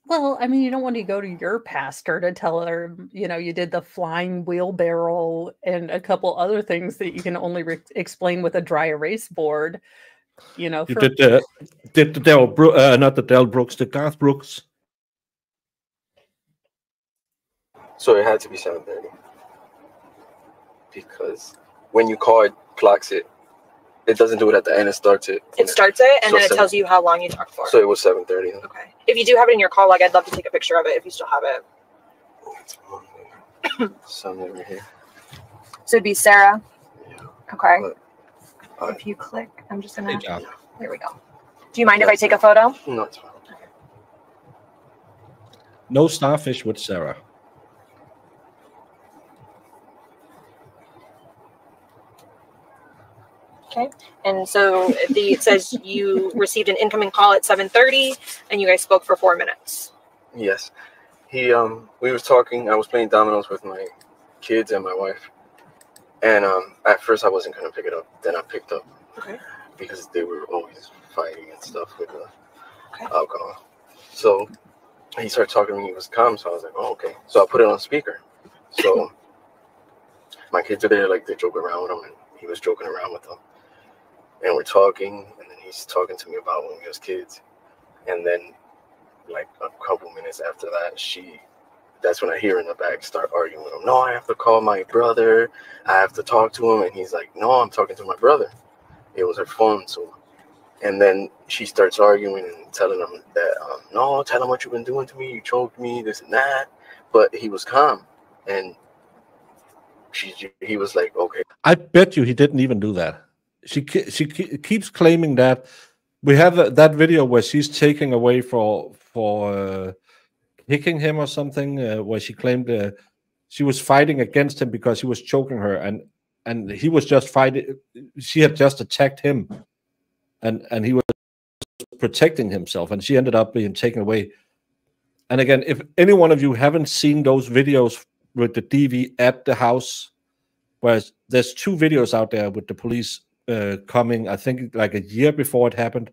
Well, I mean, you don't want to go to your pastor to tell her, you did the flying wheelbarrow and a couple other things that you can only explain with a dry erase board. You did the not the Del Brooks, the Garth Brooks. So it had to be 7:30 because when you call it, clocks it. It doesn't do it at the end. It starts it. It starts it, and then it tells you how long you talk for. So it was 7:30. Okay. If you do have it in your call log, I'd love to take a picture of it if you still have it. Something over here. So it'd be Sarah. Yeah. Okay. If you click, I'm just gonna. There we go. Do you mind if I take a photo? No, it's fine. No starfish with Sarah. Okay, and so it says you received an incoming call at 7:30, and you guys spoke for 4 minutes. Yes, we was talking. I was playing dominoes with my kids and my wife, and at first I wasn't gonna pick it up. Then I picked up, because they were always fighting and stuff with the alcohol. So he started talking to me. He was calm, so I was like, oh, okay. So I put it on speaker. So my kids are there, like they joke around with him, and he was joking around with them. And we're talking, and then he's talking to me about when we was kids. And then, like a couple minutes after that, that's when I hear in the back start arguing with him. No, I have to call my brother. I have to talk to him. And he's like, no, I'm talking to my brother. It was her phone. So, and then she starts arguing and telling him that, no, tell him what you've been doing to me. You choked me, this and that. But he was calm. And he was like, okay. I bet you he didn't even do that. She keeps claiming that. We have that video where she's taking away for kicking him or something, where she claimed she was fighting against him because he was choking her, and he was just fighting. She had just attacked him, and he was protecting himself, and she ended up being taken away. And again, if any one of you haven't seen those videos with the DV at the house, whereas there's 2 videos out there with the police coming, I think like a year before it happened.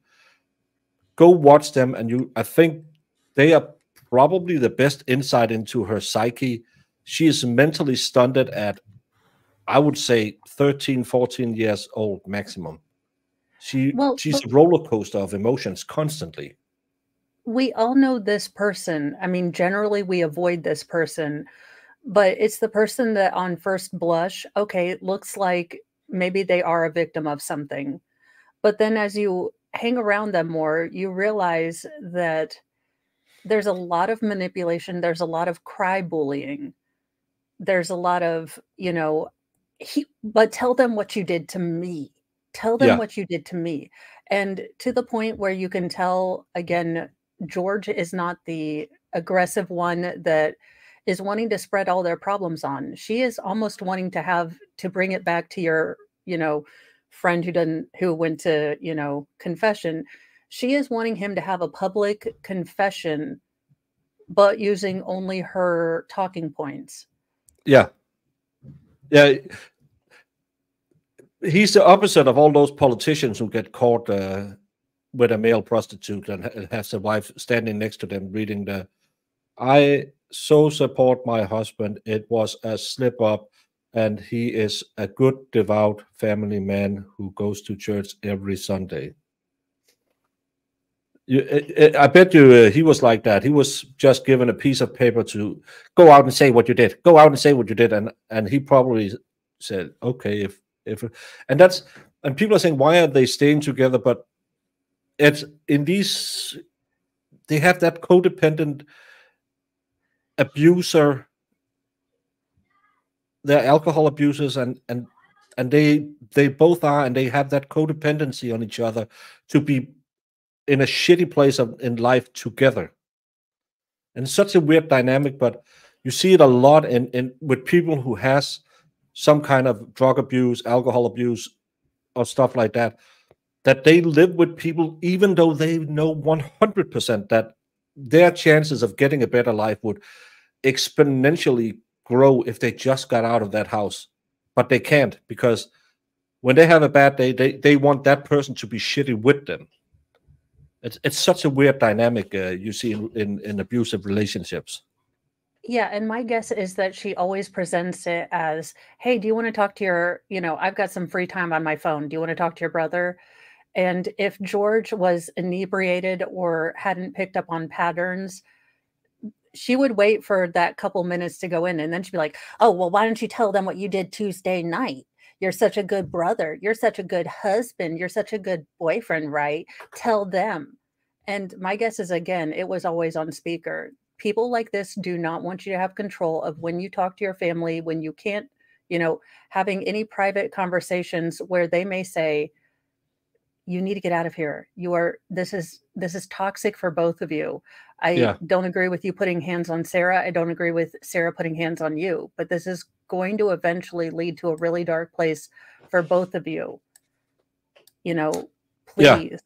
Go watch them, and I think they are probably the best insight into her psyche. She is mentally stunted at, I would say, 13, 14 years old maximum. She's a roller coaster of emotions constantly. We all know this person. I mean, generally we avoid this person, but it's the person that on first blush, okay, it looks like maybe they are a victim of something. But then as you hang around them more, you realize that there's a lot of manipulation. There's a lot of cry bullying. There's a lot of, but tell them what you did to me. Tell them what you did to me. And to the point where you can tell, again, George is not the aggressive one that is wanting to spread all their problems on. She is almost wanting to bring it back to your, friend who went to, confession. She is wanting him to have a public confession, but using only her talking points. Yeah. Yeah. He's the opposite of all those politicians who get caught with a male prostitute and has a wife standing next to them reading I so support my husband. It was a slip up, and he is a good, devout family man who goes to church every Sunday. I bet you he was like that. He was just given a piece of paper to go out and say what you did. Go out and say what you did, and he probably said, "Okay, if," and people are saying, "Why are they staying together?" But it's in these, they have that codependent abuser. They're alcohol abusers, and they both are, and they have that codependency on each other to be in a shitty place in life together. And it's such a weird dynamic, but you see it a lot in with people who has some kind of drug abuse, alcohol abuse, or stuff like that, that they live with people even though they know 100% that their chances of getting a better life would exponentially grow if they just got out of that house. But they can't, because when they have a bad day, they want that person to be shitty with them. It's such a weird dynamic you see in abusive relationships. Yeah, and my guess is that she always presents it as, hey, do you want to talk to your, I've got some free time on my phone. Do you want to talk to your brother? And if George was inebriated or hadn't picked up on patterns, she would wait for that couple minutes to go in, and then she'd be like, oh, well, why don't you tell them what you did Tuesday night? You're such a good brother. You're such a good husband. You're such a good boyfriend, right? Tell them. And my guess is, again, it was always on speaker. People like this do not want you to have control of when you talk to your family, when you can't, having any private conversations where they may say, you need to get out of here. This is toxic for both of you. I don't agree with you putting hands on Sarah. I don't agree with Sarah putting hands on you, but this is going to eventually lead to a really dark place for both of you. Please.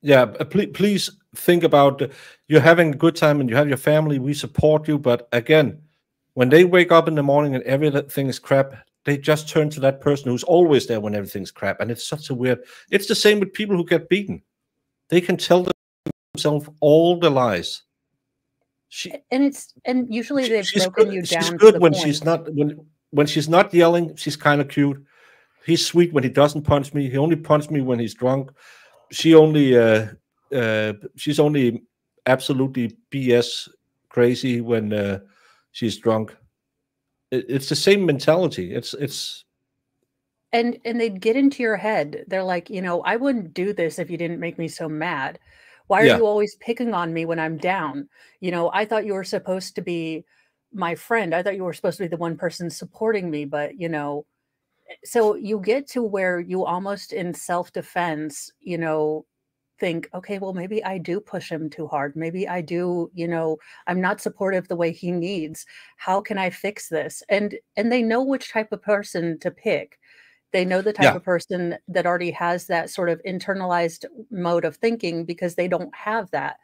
Yeah, please think about you're having a good time and you have your family. We support you. But again, when they wake up in the morning and everything is crap, they just turn to that person who's always there when everything's crap. And it's such a weird. It's the same with people who get beaten. They can tell themselves all the lies. And usually they've broken you down. She's good when she's not when she's not yelling. She's kind of cute. He's sweet when he doesn't punch me. He only punches me when he's drunk. She's only absolutely BS crazy when she's drunk. It's the same mentality. And they'd get into your head. They're like, I wouldn't do this if you didn't make me so mad. Why are you always picking on me when I'm down? I thought you were supposed to be my friend. I thought you were supposed to be the one person supporting me, but so you get to where you almost in self-defense, think, okay, well, maybe I do push him too hard. Maybe I do, I'm not supportive the way he needs. How can I fix this? And they know which type of person to pick. They know the type of person that already has that sort of internalized mode of thinking, because they don't have that.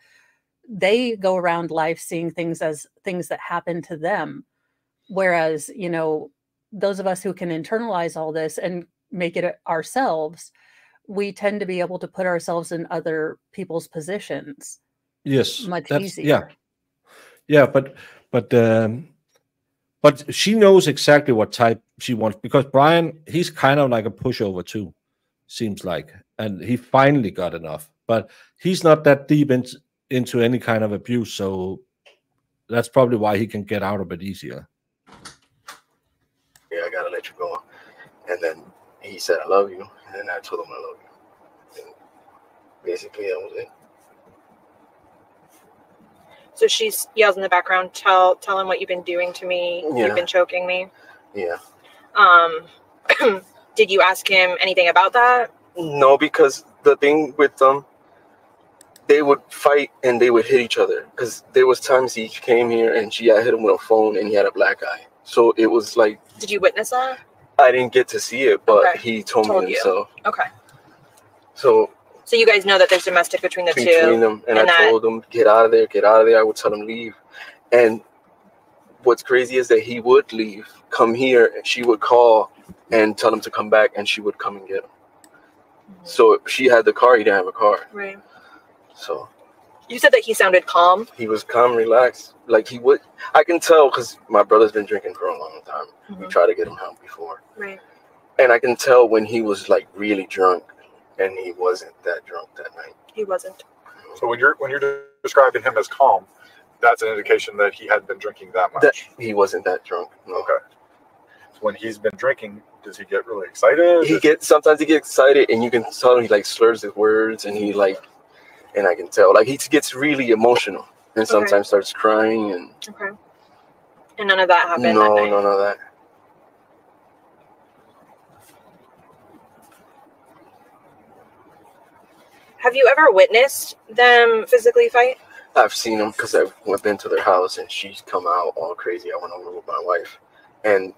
They go around life seeing things as things that happen to them. Whereas, those of us who can internalize all this and make it ourselves, we tend to be able to put ourselves in other people's positions. Yes, much easier. Yeah, but she knows exactly what type she wants, because Brian, he's kind of like a pushover too, seems like, and he finally got enough. But he's not that deep into any kind of abuse, so that's probably why he can get out of it easier. Yeah, I gotta let you go. And then he said, I love you. And then I told him I love you. And basically, that was it. So she yells in the background, tell him what you've been doing to me. Yeah. You've been choking me. Yeah. Did you ask him anything about that? No, because the thing with them, they would fight and they would hit each other. Because there was times he came here and she had hit him with a phone and he had a black eye. So it was like... Did you witness that? I didn't get to see it, but he told me himself. Okay. So you guys know that there's domestic between the two. Between them, and I told them, get out of there, get out of there. I would tell him leave. And what's crazy is that he would leave, come here, and she would call and tell him to come back, and she would come and get him. So if she had the car, he didn't have a car. Right. So you said that he sounded calm. He was calm, relaxed. Like he would, I can tell because my brother's been drinking for a long time. We tried to get him help before. Right. And I can tell when he was like really drunk, and he wasn't that drunk that night. He wasn't. So when you're describing him as calm, that's an indication that he hadn't been drinking that much. That he wasn't that drunk. No. Okay. So when he's been drinking, does he get really excited? Sometimes he gets excited, and you can tell he like slurs his words, and he like, and I can tell like he gets really emotional, and sometimes starts crying and. Okay. And none of that happened. No, none of that. Have you ever witnessed them physically fight? I've seen them because I've been to their house and she's come out all crazy. I went over with my wife, and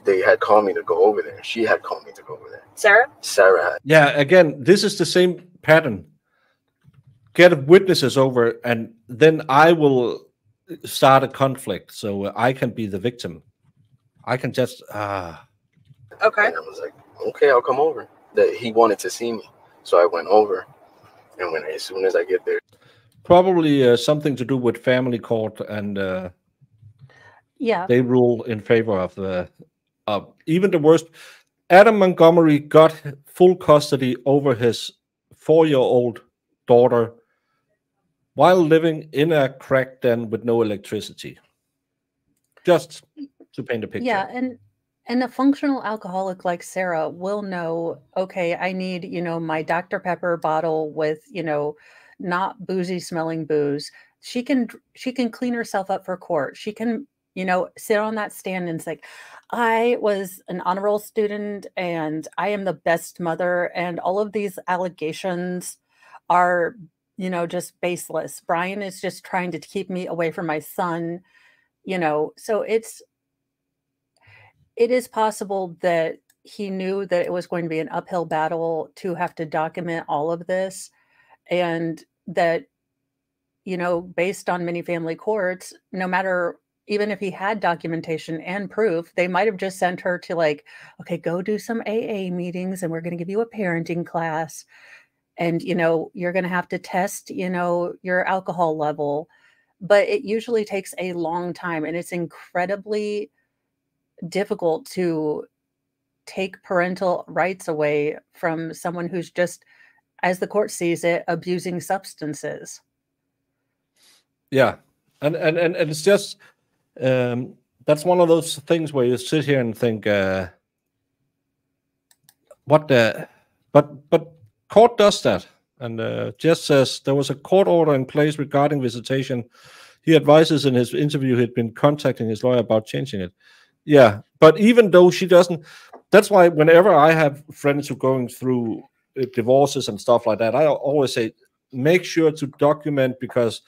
they had called me to go over there. She had called me to go over there. Sarah? Sarah had. Yeah, again, this is the same pattern. Get witnesses over, and then I will start a conflict, so I can be the victim. I can just Okay. And I was like, okay, I'll come over. That he wanted to see me, so I went over, and as soon as I get there, probably something to do with family court, and yeah, they rule in favor of even the worst. Adam Montgomery got full custody over his 4-year-old daughter while living in a crack den with no electricity. Just to paint a picture. Yeah, and a functional alcoholic like Sarah will know, okay, I need, my Dr. Pepper bottle with, not boozy smelling booze. She can clean herself up for court. She can, sit on that stand and say, I was an honor roll student and I am the best mother, and all of these allegations are just baseless. Brian is just trying to keep me away from my son, so it is possible that he knew that it was going to be an uphill battle to have to document all of this, and that, based on many family courts, no matter, even if he had documentation and proof, they might have just sent her to like, okay, go do some AA meetings and we're going to give you a parenting class. And, you're going to have to test, your alcohol level. But it usually takes a long time, and it's incredibly difficult to take parental rights away from someone who's just, as the court sees it, abusing substances. Yeah. And it's just, that's one of those things where you sit here and think, but court does that. And Jess says there was a court order in place regarding visitation. He advises in his interview he'd been contacting his lawyer about changing it. Yeah, but even though she doesn't, that's why whenever I have friends who are going through divorces and stuff like that, I always say, make sure to document, because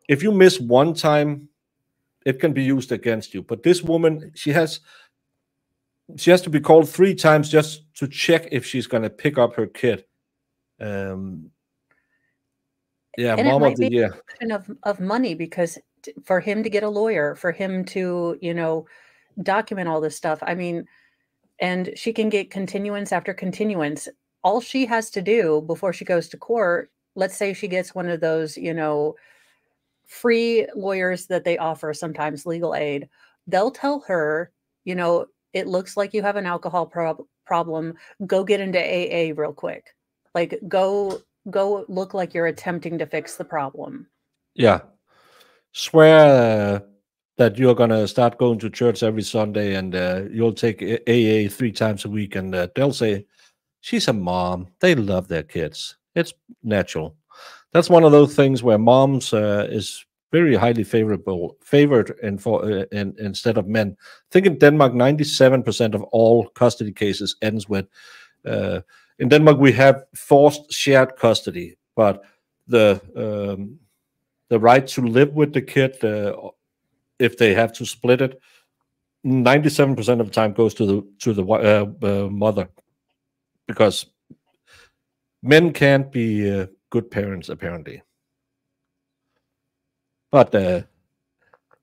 if you miss one time, it can be used against you. But this woman, she has to be called 3 times just to check if she's going to pick up her kid. Yeah, And mom it of might the be year. a question of money, because for him to get a lawyer, for him to, document all this stuff, I mean, and she can get continuance after continuance. All she has to do before she goes to court, let's say she gets one of those, free lawyers that they offer, sometimes legal aid, they'll tell her, it looks like you have an alcohol problem. Go get into AA real quick. Like, go look like you're attempting to fix the problem. Yeah. Swear that you're going to start going to church every Sunday, and you'll take AA 3 times a week, and they'll say, she's a mom. They love their kids. It's natural. That's one of those things where moms is very highly favored instead of men. I think in Denmark, 97% of all custody cases ends with, in Denmark, we have forced shared custody, but the right to live with the kid, if they have to split it, 97% of the time goes to the mother, because men can't be good parents, apparently. But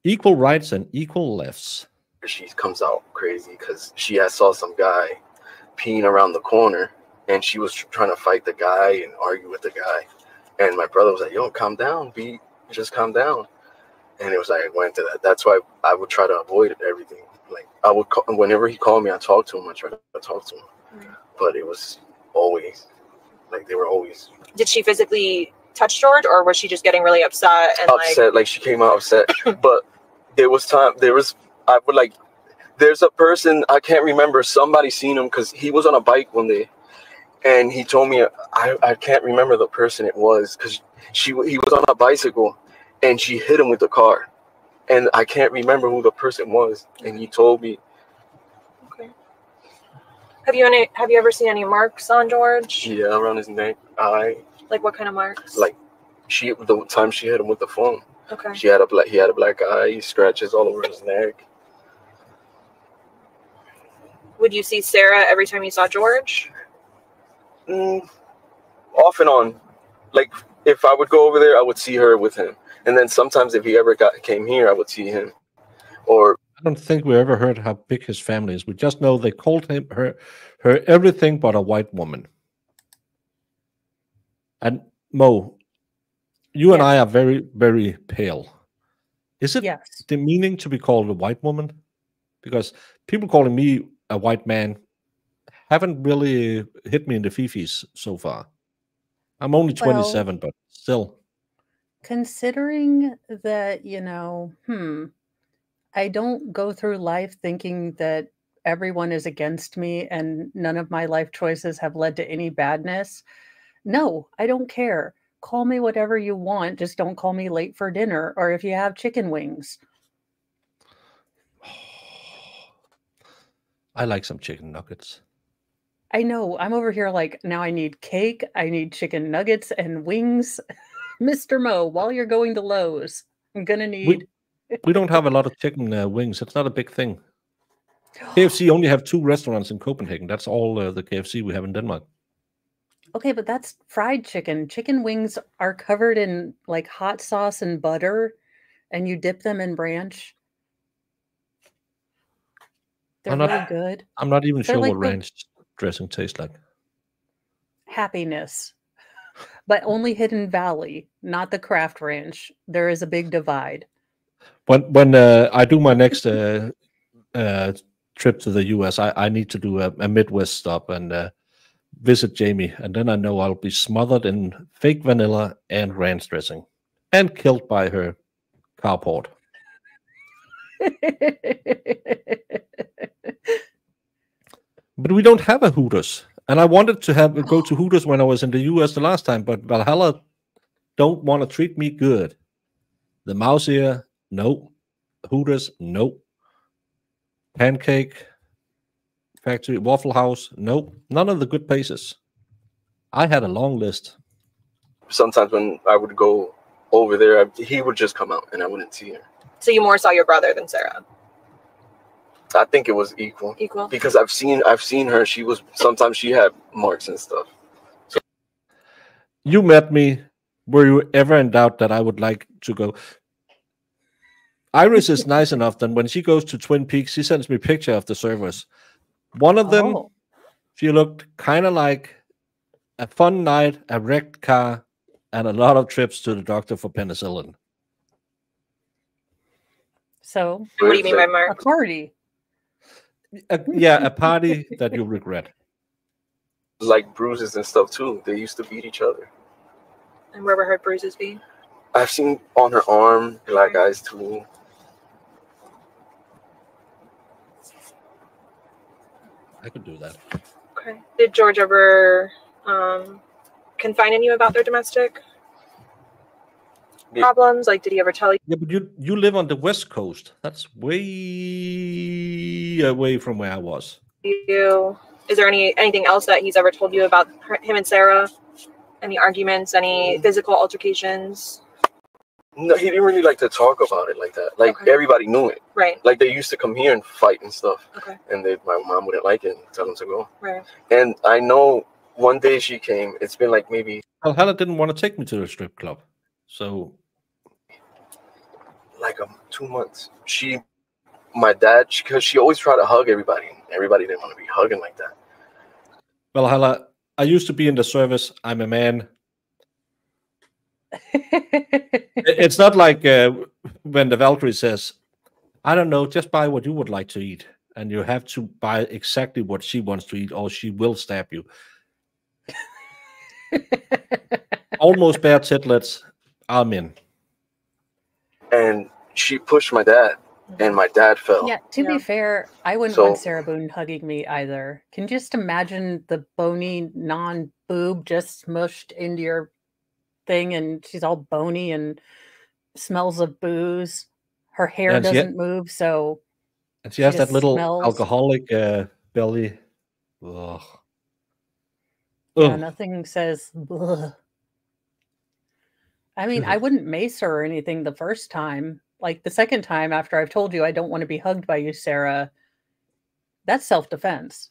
equal rights and equal lefts. She comes out crazy because she had saw some guy peeing around the corner, and she was trying to fight the guy and argue with the guy. And my brother was like, yo, calm down, B. Just calm down. And it was like, I went to that. That's why I would try to avoid everything. Like, I would call, whenever he called me, I talked to him. I tried to talk to him. But it was always, like, they were always. Did she physically touch George, or was she just getting really upset and upset? Like she came out upset. But there was there's a person, I can't remember, somebody seen him because he was on a bike one day, and he told me, I can't remember the person it was, because he was on a bicycle and she hit him with the car, and I can't remember who the person was, and he told me. Okay. Have you ever seen any marks on George? Yeah, around his neck, eye. Like what kind of marks? Like the time she hit him with the phone. Okay. He had a black eye, scratches all over his neck. Would you see Sarah every time you saw George? Off and on. Like if I would go over there, I would see her with him, and then sometimes if he ever came here, I would see him. Or I don't think we ever heard how big his family is. We just know they called her everything but a white woman. And Mo, you and I are very, very pale. Is it demeaning to be called a white woman? Because people calling me a white man haven't really hit me in the fifis so far. I'm only 27, but still. Considering that, I don't go through life thinking that everyone is against me and none of my life choices have led to any badness. No, I don't care. Call me whatever you want. Just don't call me late for dinner or if you have chicken wings. I like some chicken nuggets. I know. I'm over here like, now I need cake. I need chicken nuggets and wings. Mr. Mo, while you're going to Lowe's, I'm going to need... We don't have a lot of chicken wings. It's not a big thing. KFC only have 2 restaurants in Copenhagen. That's all the KFC we have in Denmark. Okay, but that's fried chicken. Chicken wings are covered in like hot sauce and butter, and you dip them in ranch. They're really good. I'm not even sure like what ranch dressing tastes like. Happiness. But only Hidden Valley, not the Kraft Ranch. There is a big divide. When I do my next trip to the US, I need to do a Midwest stop and visit Jamie, and then I know I'll be smothered in fake vanilla and ranch dressing and killed by her carport. But we don't have a Hooters, and I wanted to go to Hooters when I was in the US the last time, but Valhalla don't want to treat me good. The Mouse here, no. Hooters, no. Pancake Factory, Waffle House, nope. None of the good places. I had a long list. Sometimes when I would go over there, he would just come out and I wouldn't see her. So you more saw your brother than Sarah? I think it was equal. Equal? Because I've seen her. Sometimes she had marks and stuff. So. You met me. Were you ever in doubt that I would like to go? Iris is nice enough that when she goes to Twin Peaks, she sends me a picture of the servers. One of them, she looked kind of like a fun night, a wrecked car, and a lot of trips to the doctor for penicillin. So, what do you mean by mark? A party. Yeah, a party that you regret. Like bruises and stuff too. They used to beat each other. And where were her bruises be? I've seen on her arm, black eyes too. I could do that. Okay. Did George ever confide in you about their domestic problems? Like, did he ever tell you? Yeah, but you live on the West Coast. That's way away from where I was. Is there anything else that he's ever told you about him and Sarah? Any arguments? Any physical altercations? No, he didn't really like to talk about it like that. Like everybody knew it. Right. Like they used to come here and fight and stuff. Okay. And my mom wouldn't like it and tell them to go. Right. And I know one day she came. It's been like maybe. Well, Hella didn't want to take me to the strip club, so. Like 2 months. My dad, because she always tried to hug everybody. Everybody didn't want to be hugging like that. Well, Hella, I used to be in the service. I'm a man. It's not like when the Valkyrie says, I don't know, just buy what you would like to eat. And you have to buy exactly what she wants to eat or she will stab you. Almost bare titlets. I'm in. And she pushed my dad, and my dad fell. Yeah, to be fair, I wouldn't want Sarah Boone hugging me either. Can you just imagine the bony non-boob just smushed into your thing, and she's all bony and smells of booze. Her hair doesn't move, so and she has that little smells. alcoholic belly. Ugh. Yeah, nothing says. Ugh. I mean, I wouldn't mace her or anything the first time. Like the second time after I've told you I don't want to be hugged by you, Sarah, that's self-defense.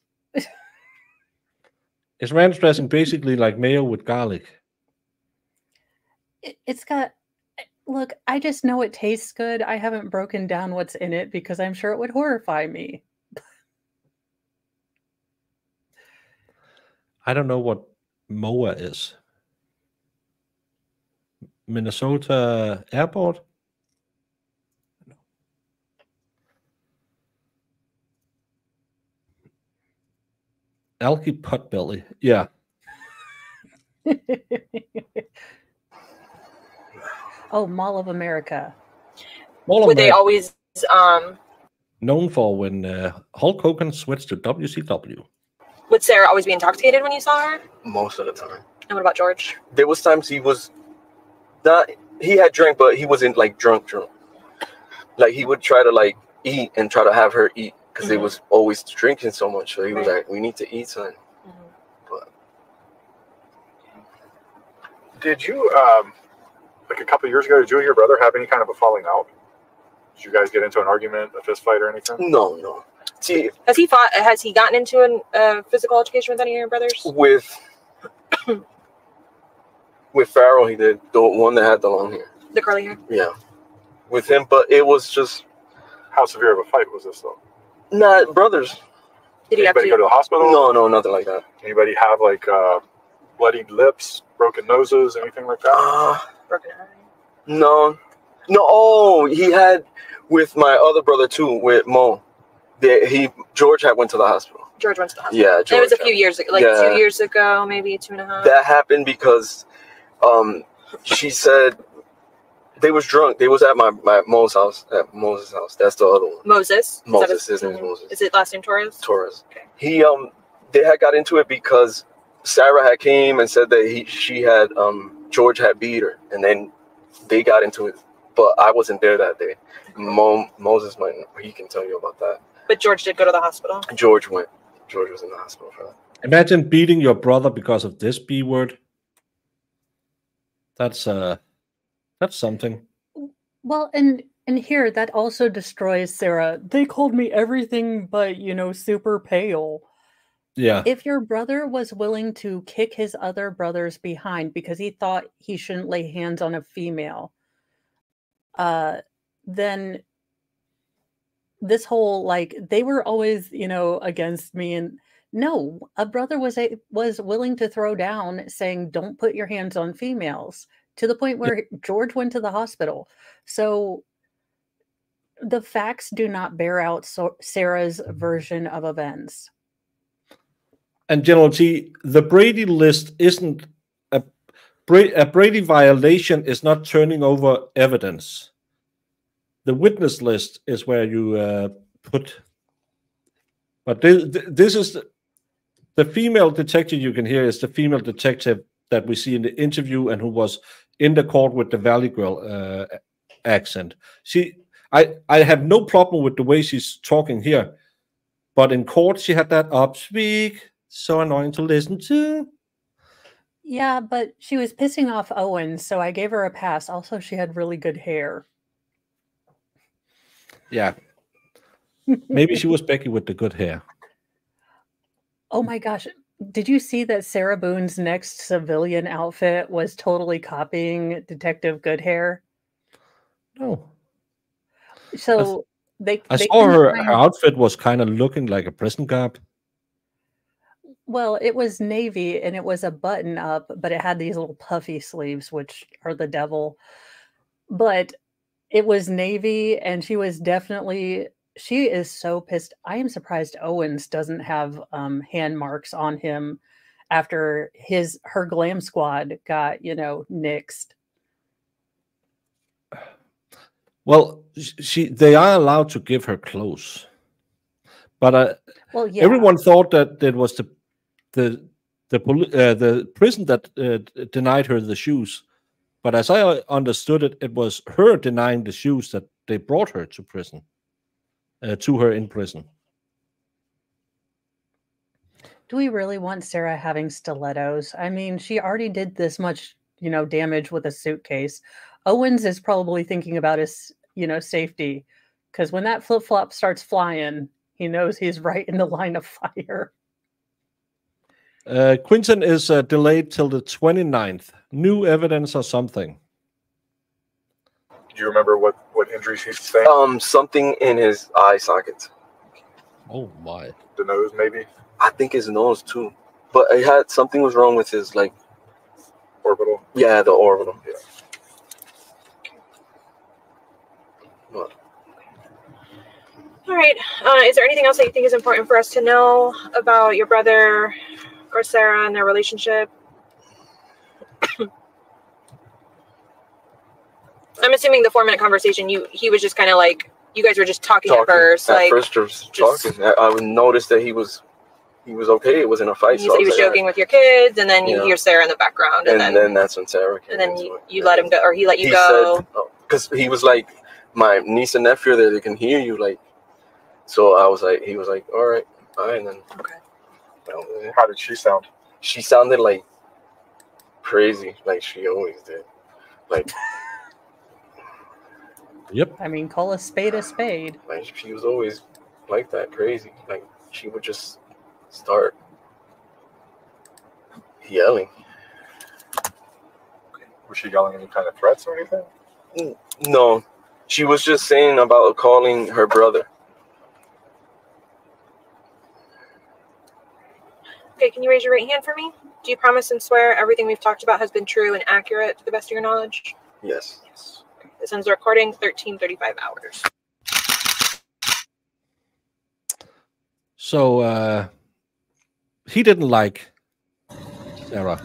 Is ranch dressing basically like mayo with garlic? It's got, look, I just know it tastes good. I haven't broken down what's in it because I'm sure it would horrify me. I don't know what MOA is. Minnesota Airport? Algae potbelly. Yeah. Oh, Mall of America. Would they always known for when Hulk Hogan switched to WCW. would Sarah always be intoxicated when you saw her? Most of the time. And what about George? There was times he was not. He had drank, but he wasn't like drunk. Like he would try to like eat and try to have her eat because they was always drinking so much. So he was like, "We need to eat something." But did you like a couple of years ago? Did you and your brother have any kind of a falling out? Did you guys get into an argument, a fist fight, or anything? No. See, has he fought? Has he gotten into a physical altercation with any of your brothers? With Farrell, he did, the one that had the long hair. The curly hair? Yeah. With him, but it was just... How severe of a fight was this, though? Nah, brothers. Did he Anybody go to the hospital? No, nothing like that. Anybody have, like, bloodied lips, broken noses, anything like that? Broken eye? No. Oh, he had with my other brother, too, with Mo. George had went to the hospital. George went to the hospital. Yeah, George. It was a few years ago, like 2 years ago, maybe 2.5. That happened because she said they was drunk. They was at my Mo's house, at Moses' house. That's the other one. Moses? His name is Moses. Is it last name Torres? Torres. Okay. They had got into it because Sarah had came and said that George had beat her, and then they got into it. But I wasn't there that day. Moses he can tell you about that. But George did go to the hospital. George went. George was in the hospital for that. Imagine beating your brother because of this B word. That's something. Well, and here that also destroys Sarah. They called me everything but, super pale. Yeah. If your brother was willing to kick his other brothers behind because he thought he shouldn't lay hands on a female, then this whole they were always against me, and no, a brother was willing to throw down saying don't put your hands on females, to the point where George went to the hospital. So the facts do not bear out Sarah's version of events. And General T, the Brady list isn't a Brady violation is not turning over evidence. The witness list is where you put. But this is the female detective you can hear is the female detective that we see in the interview and who was in the court with the Valley Girl accent. I have no problem with the way she's talking here, but in court she had that upspeak, so annoying to listen to. Yeah, but she was pissing off Owen, so I gave her a pass. Also, she had really good hair. Yeah. Maybe she was Becky with the good hair. Oh my gosh. Did you see that Sarah Boone's next civilian outfit was totally copying Detective Goodhair? No. So I saw her outfit was kind of looking like a prison garb. Well, it was navy and it was a button up, but it had these little puffy sleeves, which are the devil. But it was navy, and she is so pissed. I am surprised Owens doesn't have hand marks on him after her glam squad got, nixed. Well, they are allowed to give her clothes, but well, yeah. Everyone thought that it was the prison that denied her the shoes. But as I understood it, it was her denying the shoes that they brought her to prison, to her in prison. Do we really want Sarah having stilettos? I mean, she already did this much, damage with a suitcase. Owens is probably thinking about his, safety, because when that flip-flop starts flying, he knows he's right in the line of fire. Quinton is delayed till the 29th. New evidence or something. Do you remember what injuries he sustained? Something in his eye socket. Oh my. The nose, maybe? I think his nose too. But it had something was wrong with his orbital. Yeah, the orbital. Yeah. What? All right. Is there anything else that you think is important for us to know about your brother or Sarah and their relationship? I'm assuming the 4-minute conversation, he was just kind of like, you guys were just talking at first. At first, just talking. I would notice that he was okay. It wasn't a fight. He said he was joking with your kids, and then you hear Sarah in the background, and then that's when Sarah came. And then you let him go, or he let you go. Because he was like, my niece and nephew, they can hear you, like. So I was like, he was like, all right, and then. Okay. How did she sound? She sounded like crazy, like she always did, like. Yep. I mean, call a spade a spade. Like she was always like that, crazy. Like she would just start yelling. Was she yelling any kind of threats or anything? No, she was just saying about calling her brother. Okay, can you raise your right hand for me? Do you promise and swear everything we've talked about has been true and accurate to the best of your knowledge? Yes. This ends the recording 13:35 hours. So he didn't like Sarah.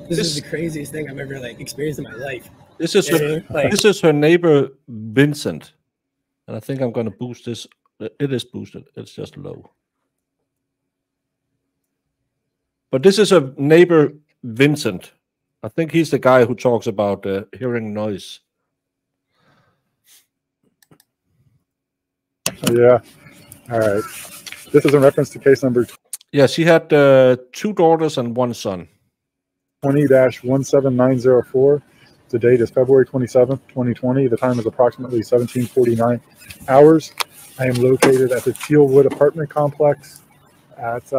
This is the craziest thing I've ever experienced in my life. This is her neighbor Vincent, and I think I'm going to boost this. It is boosted. It's just low. But this is her neighbor Vincent. I think he's the guy who talks about hearing noise. Yeah. All right. This is in reference to case number. Yeah, she had 2 daughters and 1 son. 20-17904. The date is February 27th, 2020. The time is approximately 17:49 hours. I am located at the Tealwood apartment complex at,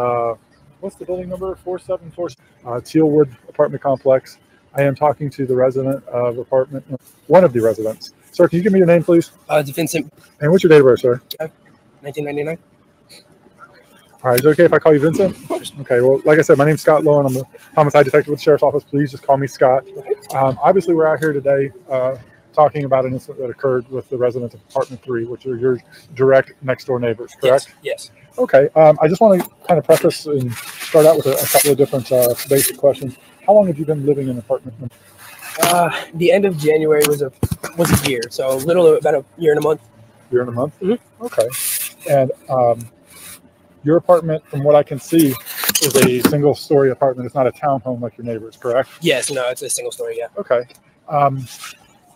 what's the building number? 474. Tealwood apartment complex. I am talking to the resident of apartment, one of the residents. Sir, can you give me your name, please? Vincent. And what's your date of birth, sir? 1999. All right, is it okay if I call you Vincent? Okay, well, like I said, my name's Scott Lowen. I'm a homicide detective with the Sheriff's Office. Please just call me Scott. Obviously, we're out here today talking about an incident that occurred with the residents of apartment 3, which are your direct next-door neighbors, correct? Yes. Okay, I just want to kind of preface and start out with a couple of different basic questions. How long have you been living in apartment? The end of January was a year, so about a year and a month. Year and a month? Mm-hmm. Okay. And your apartment, from what I can see, is a single-story apartment. It's not a townhome like your neighbors, correct? Yes, no, it's a single story, yeah. Okay.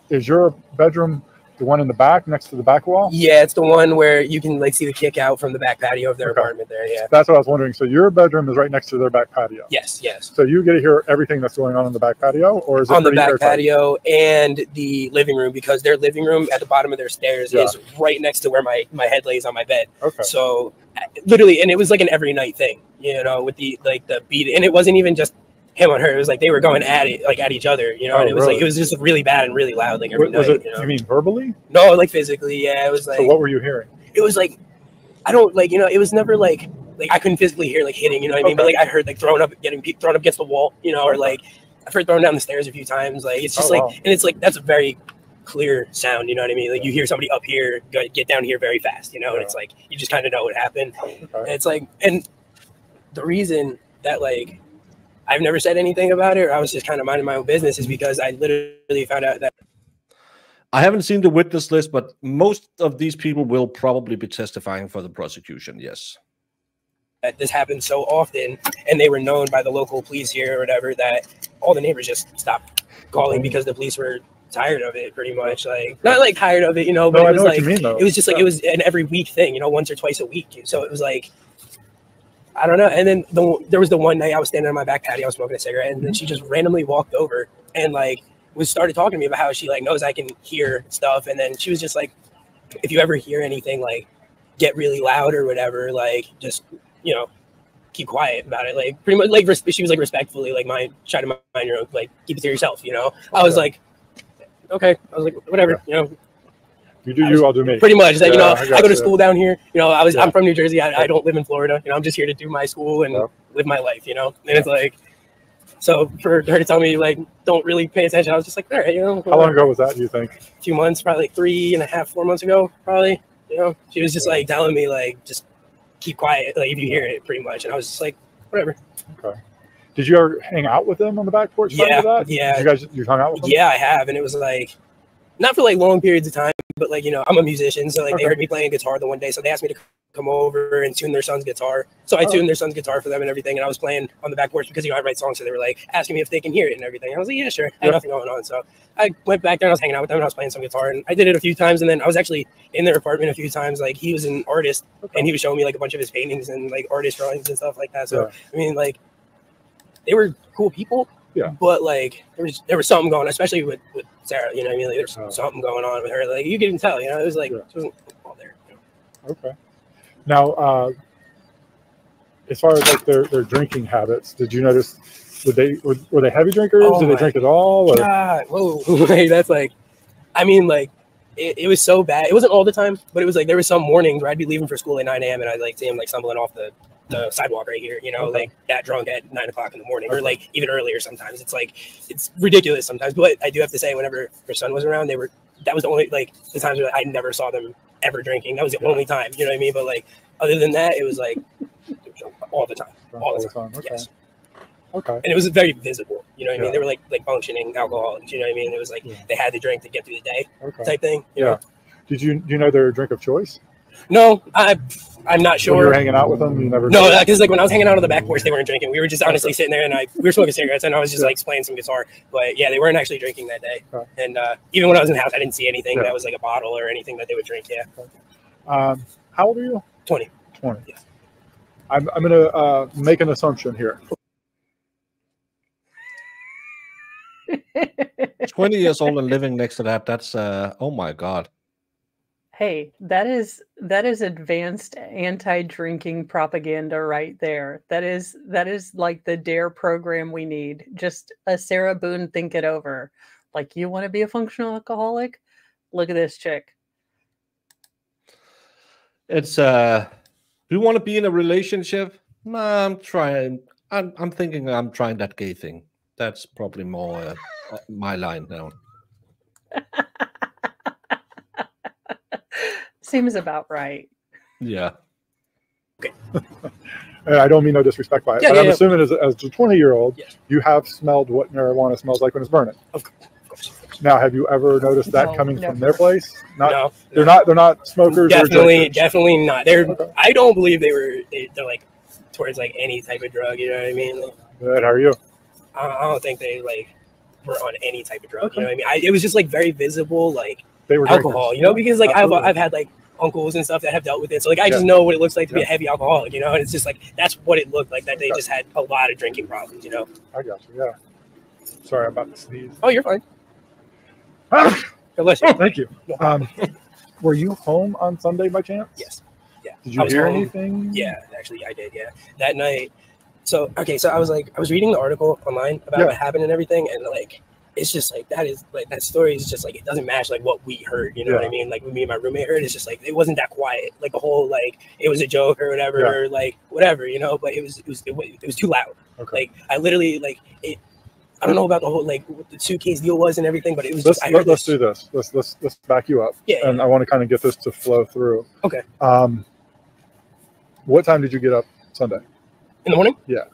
Is your bedroom the one in the back, next to the back wall? Yeah, it's the one where you can see the kick out from the back patio of their apartment there, yeah. That's what I was wondering. So your bedroom is right next to their back patio? Yes, yes. So you get to hear everything that's going on in the back patio, or is it on the back airtight? patio and the living room, because their living room at the bottom of their stairs is right next to where my head lays on my bed. Okay. So literally, and it was an every night thing, with the beat, and it wasn't even just him on her. It was they were going at it, at each other, and it was really? it was just really bad and really loud, every was night. It, you mean verbally? No, physically, yeah. It was So what were you hearing? It was I don't it was never I couldn't physically hear hitting, you know what I mean? But I heard getting thrown up against the wall, or I've heard thrown down the stairs a few times. It's just and it's that's a very clear sound, you know what I mean? You hear somebody up here get down here very fast, and it's you just kind of know what happened. Okay. And it's and the reason that like I've never said anything about it, or I was just kind of minding my own business, is because I literally found out that I haven't seen the witness list, but most of these people will probably be testifying for the prosecution. Yes. that this happened so often, and they were known by the local police here or whatever, that all the neighbors just stopped calling because the police were tired of it, pretty much. Like, not like tired of it, you know, but it was like, it was just like, it was an every week thing, you know, once or twice a week. So it was like, I don't know. And then there was the one night I was standing on my back patio, I was smoking a cigarette, and then she just randomly walked over and like started talking to me about how she like knows I can hear stuff. And then she was just like, if you ever hear anything like get really loud or whatever, like just, you know, keep quiet about it. Like pretty much like she was like respectfully like try to mind your own, like keep it to yourself, you know. I was like, okay. I was like, whatever, you know. You do you, I'll do me. Pretty much. Like, you know, I go to school down here. You know, I'm from New Jersey. I don't live in Florida. You know, I'm just here to do my school and live my life, you know. And it's like, so for her to tell me, like, don't really pay attention, I was just like, all right, you know. How long ago was that, do you think? A few months, probably like 3.5, 4 months ago, probably. You know, she was just like telling me, like, just keep quiet, like, if you hear it, pretty much. And I was just like, whatever. Okay. Did you ever hang out with them on the back porch? Yeah, that? yeah. You hung out with them? Yeah, I have. And it was like, not for like long periods of time, but like, you know, I'm a musician. So like they heard me playing guitar the one day. So they asked me to come over and tune their son's guitar. So I tuned their son's guitar for them and everything. And I was playing on the back porch because, you know, I write songs. So they were like asking me if they can hear it and everything. I was like, yeah, sure. I had nothing going on. So I went back there and I was hanging out with them and I was playing some guitar. And I did it a few times. And then I was actually in their apartment a few times. Like he was an artist and he was showing me like a bunch of his paintings and like artist drawings and stuff like that. So, I mean, like they were cool people. Yeah. But like there was something going on, especially with Sarah, you know what I mean? Like there's something going on with her. Like you can tell, you know, it was like she wasn't all there. You know? Okay. Now as far as like their drinking habits, did you notice were they heavy drinkers? Did they drink at all? Or? God, whoa. Like, that's like I mean like it was so bad. It wasn't all the time, but it was like there was some mornings where I'd be leaving for school at 9 a.m. and I'd like see him like stumbling off the sidewalk right here, you know, like that drunk at 9 o'clock in the morning, or like even earlier sometimes. It's like it's ridiculous sometimes. But I do have to say, whenever her son was around, that was the only like the times where I never saw them ever drinking. That was the only time, you know what I mean? But like other than that, it was like all the time. All the time. Okay. Yes. Okay. And it was very visible, you know what I mean? They were like functioning alcoholics, you know what I mean? It was like they had to drink to get through the day type thing. You know? Do you know their drink of choice? No, I'm not sure. When you were hanging out with them, you never. No, because like when I was hanging out on the back porch, they weren't drinking. We were just honestly sitting there, and we were smoking cigarettes, and I was just like playing some guitar. But yeah, they weren't actually drinking that day. And even when I was in the house, I didn't see anything that was like a bottle or anything that they would drink. Yeah. How old are you? 20. 20. Yeah. I'm gonna make an assumption here. 20 years old and living next to that. That's oh my God. Hey, that is advanced anti-drinking propaganda right there. That is like the DARE program we need. Just a Sarah Boone think it over. Like, you want to be a functional alcoholic? Look at this chick. It's do you want to be in a relationship? Nah, I'm trying. I'm thinking I'm trying that gay thing. That's probably more my line now. Seems about right. Yeah. Okay. I don't mean no disrespect by it, but I'm assuming as a 20-year-old, you have smelled what marijuana smells like when it's burning. Of course. Now, have you ever noticed that coming from their place? No. They're not smokers. Definitely not. I don't believe they're like towards like any type of drug. You know what I mean? Like, good. How are you? I don't think they like were on any type of drug. You know what I mean? It was just like very visible, like they were alcohol. You know, because like I've had like uncles and stuff that have dealt with it, so like I just know what it looks like to be a heavy alcoholic. You know, and it's just like that's what it looked like, that they just had a lot of drinking problems. You know. I got you. Yeah. Sorry, I'm about to sneeze. Oh, you're fine. God bless you. Thank you. Were you home on Sunday by chance? Yes. Yeah. Did you hear anything? Yeah, actually, I did. Yeah, that night. So I was reading the article online about what happened and everything, and like it's just like that story is just like it doesn't match like what we heard. You know what I mean? Like when me and my roommate heard, it's just like it wasn't that quiet. Like the whole like it was a joke or whatever, or like whatever, you know. But it was too loud. Okay. Like I literally like it. I don't know about the whole like what the suitcase deal was and everything, but it was. Let's do this. Let's back you up. Yeah. And I want to kind of get this to flow through. Okay. What time did you get up Sunday? In the morning? Yeah.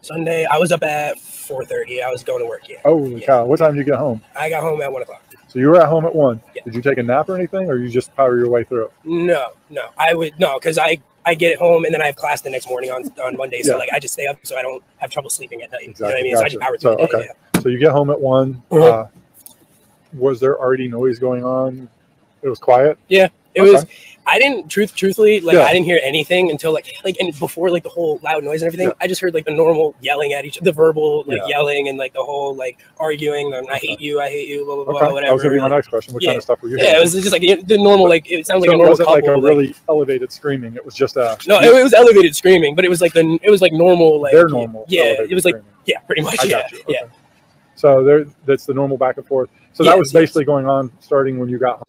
Sunday, I was up at 4:30. I was going to work. Yeah. Holy cow! What time did you get home? I got home at 1 o'clock. So you were at home at 1. Yeah. Did you take a nap or anything, or you just power your way through it? No. Because I get home and then I have class the next morning on Monday. So like I just stay up so I don't have trouble sleeping at night. Exactly. You know what I mean? Gotcha. So I just power through the day. Okay. So you get home at 1. Was there already noise going on? It was quiet? Yeah. It was. I didn't truthfully I didn't hear anything until and before the whole loud noise and everything. I just heard the normal yelling at the verbal yelling and the whole arguing and I hate you, blah blah blah, whatever. That was gonna be my next question. What kind of stuff were you hearing? Yeah, it was just the normal it sounds like a normal. It wasn't couple, like a really elevated screaming. It was just a it was elevated screaming, but it was normal their normal. Yeah, it was screaming. Pretty much. Yeah. So that's the normal back and forth. So that was basically going on starting when you got home.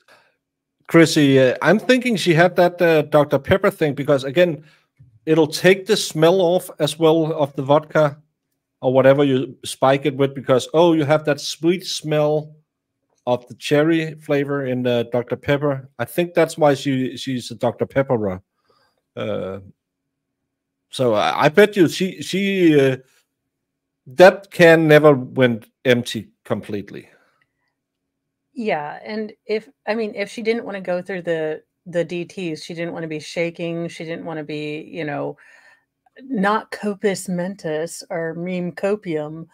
Chrissy, I'm thinking she had that Dr. Pepper thing because, again, it'll take the smell off as well of the vodka or whatever you spike it with because, you have that sweet smell of the cherry flavor in the Dr. Pepper. I think that's why she's a Dr. Pepperer. So I bet you she that can never went empty completely. Yeah, and if she didn't want to go through the DTs, she didn't want to be shaking, she didn't want to be, not copus mentis or meme copium,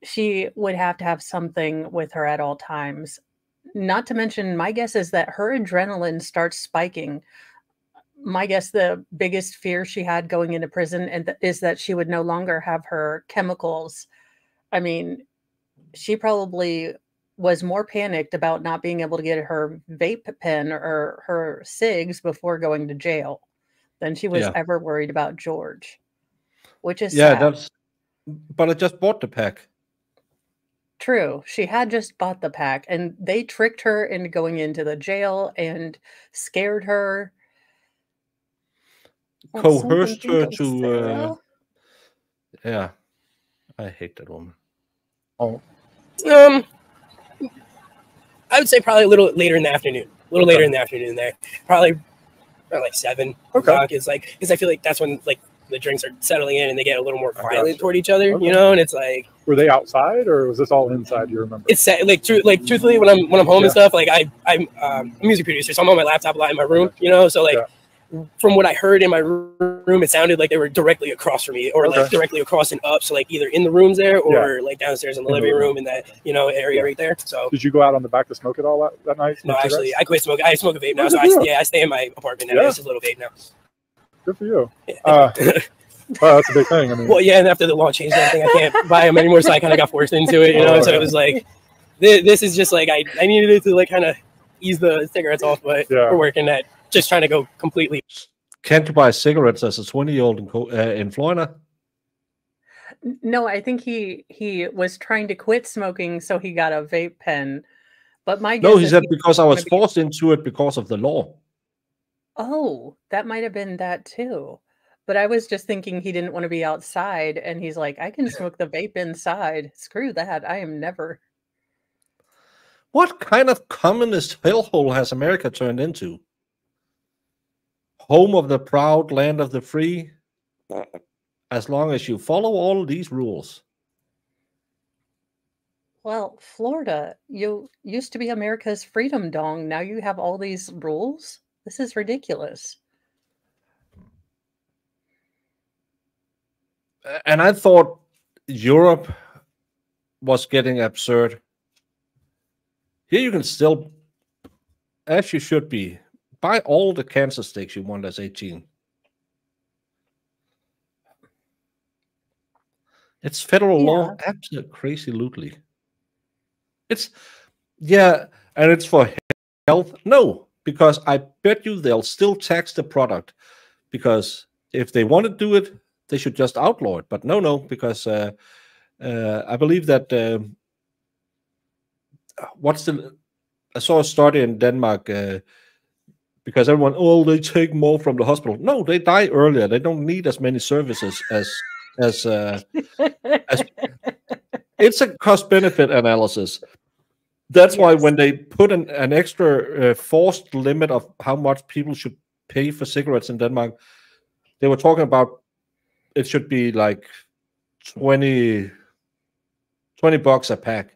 she would have to have something with her at all times. Not to mention, my guess is that her adrenaline starts spiking. My guess the biggest fear she had going into prison is that she would no longer have her chemicals. I mean, she probably was more panicked about not being able to get her vape pen or her cigs before going to jail than she was ever worried about George, which is sad. But I just bought the pack. True. She had just bought the pack and they tricked her into going into the jail and scared her. Coerced her to I hate that woman. I would say probably a little later in the afternoon. Later in the afternoon there. Probably around 7 o'clock is because I feel like that's when the drinks are settling in and they get a little more violent toward each other, and it's were they outside or was this all inside? You remember? It's truthfully when I'm home and stuff, I'm a music producer, so I'm on my laptop a lot in my room, so from what I heard in my room, it sounded like they were directly across from me or directly across and up. So either in the rooms there or downstairs in the living room in that, area right there. So did you go out on the back to smoke it all that night? No, actually I quit smoking. I smoke a vape now. So I stay in my apartment now. It's just a little vape now. Good for you. Wow, that's a big thing. I mean, well, and after the law changed everything, I can't buy them anymore. So I kind of got forced into it, so it was this is just I needed it to kind of ease the cigarettes off, but we're working at just trying to go completely. Can't you buy cigarettes as a 20-year-old in Florida? No, I think he was trying to quit smoking, so he got a vape pen. But my guess he said because I was forced into it because of the law. Oh, that might have been that too. But I was just thinking he didn't want to be outside, and he's like, I can smoke the vape inside. Screw that. I am never. What kind of communist hellhole has America turned into? Home of the proud, land of the free. As long as you follow all these rules. Well, Florida, you used to be America's freedom dong. Now you have all these rules. This is ridiculous. And I thought Europe was getting absurd. Here you can still, as you should be, buy all the cancer sticks you want as 18. It's federal law, absolutely crazy lootly. It's, and it's for health. No, because I bet you they'll still tax the product. Because if they want to do it, they should just outlaw it. But no, because I believe that I saw a study in Denmark because everyone, they take more from the hospital. No, they die earlier. They don't need as many services as it's a cost-benefit analysis. That's why when they put an extra forced limit of how much people should pay for cigarettes in Denmark, they were talking about it should be like 20 bucks a pack.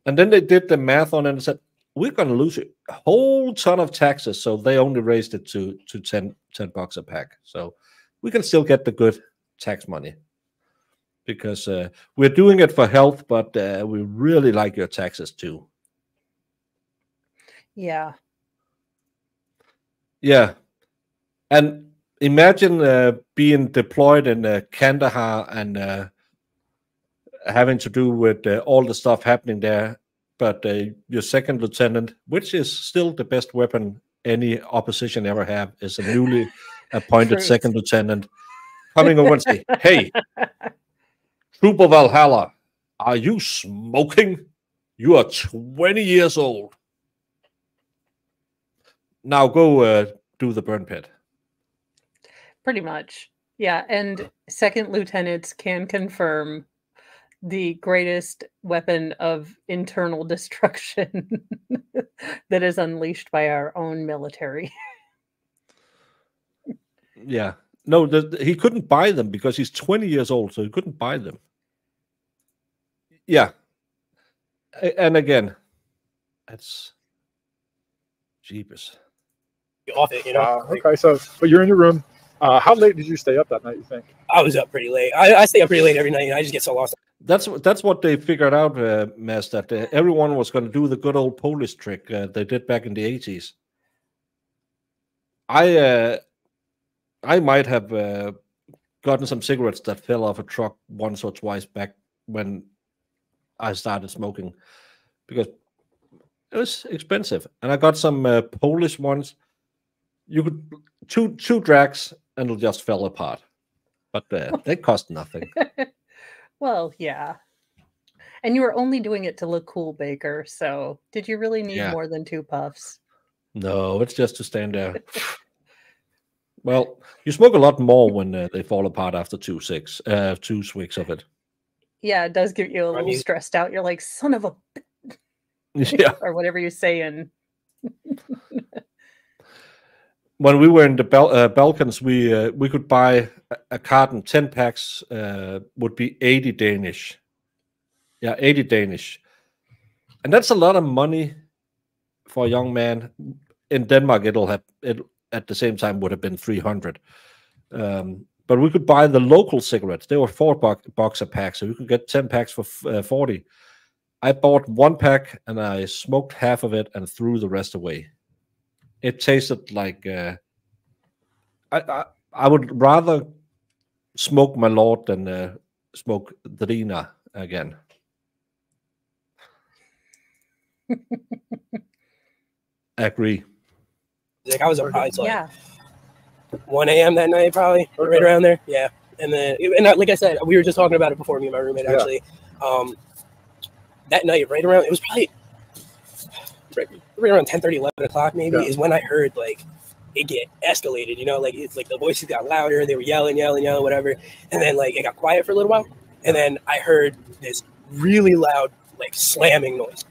And then they did the math on it and said, we're going to lose a whole ton of taxes. So they only raised it to 10 bucks a pack. So we can still get the good tax money because we're doing it for health, but we really like your taxes too. Yeah. Yeah. And imagine being deployed in Kandahar and having to do with all the stuff happening there. But your second lieutenant, which is still the best weapon any opposition ever have, is a newly appointed Truth. second lieutenant coming over and say, hey, Trooper Valhalla, are you smoking? You are 20 years old. Now go do the burn pit. Pretty much. Yeah. And second lieutenants can confirm the greatest weapon of internal destruction that is unleashed by our own military. Yeah. No, he couldn't buy them because he's 20 years old, so he couldn't buy them. Yeah. And again, that's jeepers. Off it, you know. Okay, so but you're in your room. How late did you stay up that night, you think? I was up pretty late. I stay up pretty late every night. And I just get so lost. That's what they figured out, Mass, that everyone was going to do the good old Polish trick they did back in the 80s. I might have gotten some cigarettes that fell off a truck once or twice back when I started smoking because it was expensive. And I got some Polish ones. You could two drags and it just fell apart. But they cost nothing. Well, yeah. And you were only doing it to look cool, Baker. So did you really need more than 2 puffs? No, it's just to stand there. Well, you smoke a lot more when they fall apart after 2 swigs of it. Yeah, it does get you a little stressed out. You're like, son of a... Yeah. Or whatever you're saying. When we were in the Balkans, we could buy a carton, 10 packs would be 80 Danish. Yeah, 80 Danish. And that's a lot of money for a young man. In Denmark, it at the same time would have been 300. But we could buy the local cigarettes. They were $4 a pack, so you could get 10 packs for 40. I bought 1 pack and I smoked half of it and threw the rest away. It tasted like I would rather smoke my Lord than smoke Drina again. I agree. Like I was up probably till 1 a.m. that night, probably right around there. Yeah, and then like I said, we were just talking about it before, me and my roommate actually. That night, right around, it was probably right around 10:30, 11 o'clock maybe, is when I heard like it get escalated. You know, like it's like the voices got louder, they were yelling, whatever, and then like it got quiet for a little while, and then I heard this really loud like slamming noise.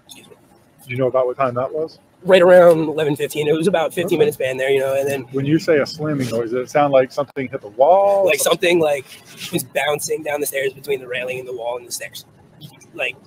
Excuse me. Do you know about what time that was? Right around 11:15. It was about 15 minutes span there, you know. And then when you say a slamming noise, does it sound like something hit the wall? Like something like was bouncing down the stairs between the railing and the wall and the stairs, like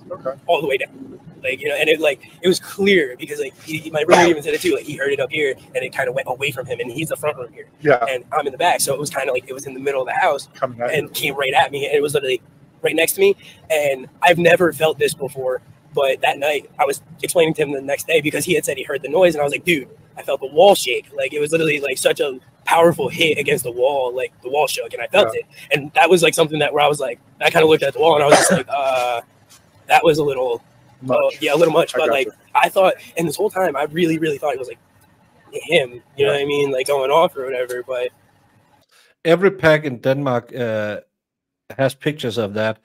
all the way down. Like, you know, and it was clear because like my roommate even said it too. Like he heard it up here and it kind of went away from him, and he's the front room here. Yeah. And I'm in the back, so it was kind of like it was in the middle of the house and came right at me, and it was literally right next to me. And I've never felt this before. But that night, I was explaining to him the next day because he had said he heard the noise, and I was like, dude, I felt the wall shake. Like, it was literally like such a powerful hit against the wall, like the wall shook, and I felt it. And that was like something that where I was like, I kind of looked at the wall, and I was just like, that was a little much. A little much. But like, I thought, and this whole time, I really, really thought it was like him, you know what I mean? Like going off or whatever. But every pack in Denmark has pictures of that.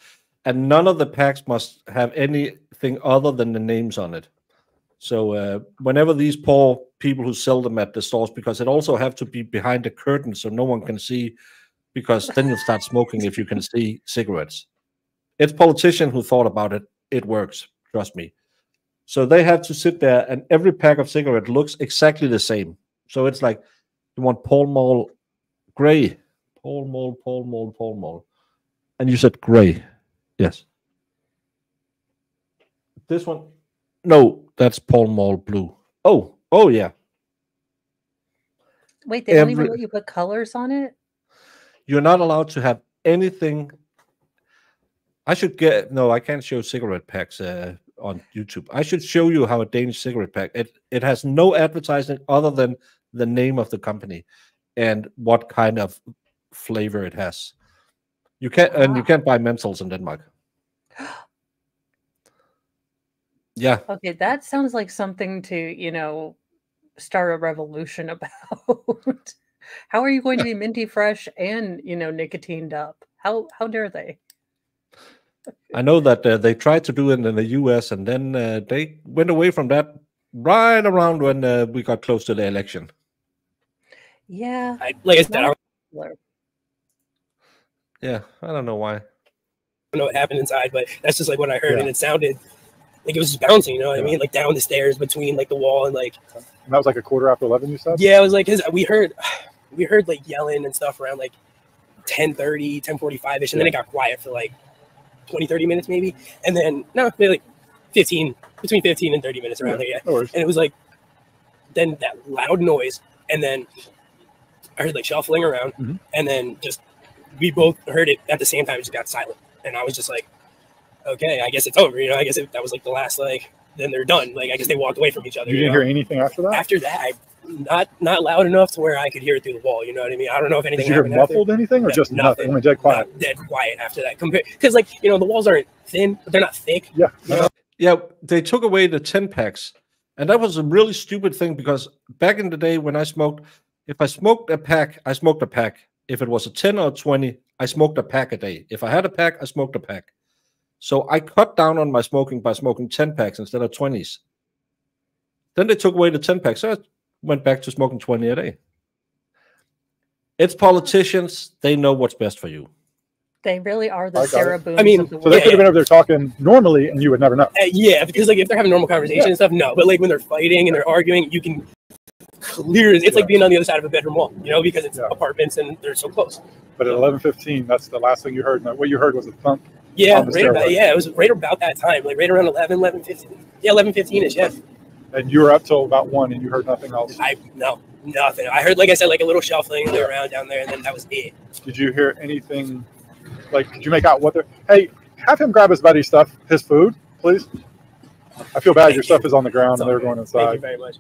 And none of the packs must have anything other than the names on it. So whenever these poor people who sell them at the stores, because it also have to be behind the curtain so no one can see, because then you'll start smoking if you can see cigarettes. It's politicians who thought about it. It works, trust me. So they have to sit there, and every pack of cigarette looks exactly the same. So it's like, you want Pall Mall gray, Pall Mall, Pall Mall, Pall Mall. And you said gray. Yes. This one? No, that's Pall Mall blue. Oh yeah. Wait, they don't even let you put colors on it? You're not allowed to have anything. I can't show cigarette packs on YouTube. I should show you how a Danish cigarette pack. It has no advertising other than the name of the company and what kind of flavor it has. You can't and you can't buy menthols in Denmark. Yeah. Okay, that sounds like something to, start a revolution about. How are you going to be minty fresh and, nicotined up? How dare they? I know that they tried to do it in the US, and then they went away from that right around when we got close to the election. Yeah. Like I said, yeah, I don't know why. I don't know what happened inside, but that's just like what I heard, and it sounded like it was just bouncing, you know what I mean? Like down the stairs between like the wall and like. And that was like a 11:15, you said? Yeah, it was like we heard like yelling and stuff around like 10:30, 10:45ish, and then it got quiet for like 20-30 minutes maybe, and then maybe like between 15 and 30 minutes around there. No and it was like then that loud noise, and then I heard like shuffling around, and then just we both heard it at the same time. It just got silent, and I was just like, okay, I guess it's over. I guess that was like the last then they're done. Like I guess they walked away from each other. You didn't hear anything after that? After that, not loud enough to where I could hear it through the wall. You know what I mean? I don't know if anything. Did you hear muffled anything, or just nothing? Only dead quiet. Dead quiet after that. Because the walls aren't thin, but they're not thick. Yeah. Yeah, they took away the 10 packs, and that was a really stupid thing because back in the day when I smoked, if I smoked a pack, I smoked a pack. If it was a 10 or 20, I smoked a pack a day. If I had a pack, I smoked a pack. So I cut down on my smoking by smoking 10 packs instead of 20s. Then they took away the 10 packs, so I went back to smoking 20 a day. It's politicians. They know what's best for you. They really are the Sarah Boone. I mean, so they could have been over there talking normally, and you would never know. Yeah, because if they're having normal conversation and stuff, no. But when they're fighting and they're arguing, you can clear. It's like being on the other side of a bedroom wall, because it's apartments and they're so close. But at 11:15, that's the last thing you heard. And what you heard was a thump. Yeah, it was right about that time, like right around 11:15. Yeah, 11:15ish. Yeah. And you were up till about 1, and you heard nothing else. Nothing. I heard, like I said, like a little shuffling around down there, and then that was it. Did you hear anything? Like, did you make out what they're? Hey, have him grab his buddy's stuff, his food, please. I feel bad. Your stuff is on the ground, and they're going inside. Thank you very much.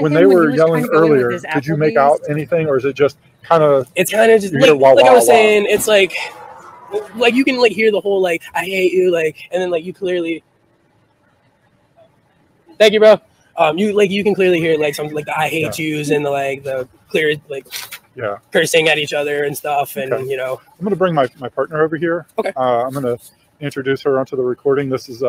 When they were yelling earlier, did you make out anything, or is it just kind of? It's kind of just like I was saying. It's like you can hear the whole I hate you, and then you clearly. Thank you, bro. You can clearly hear something like the I hate yous and the clear cursing at each other and stuff, and I'm going to bring my partner over here. Okay. I'm going to introduce her onto the recording. This is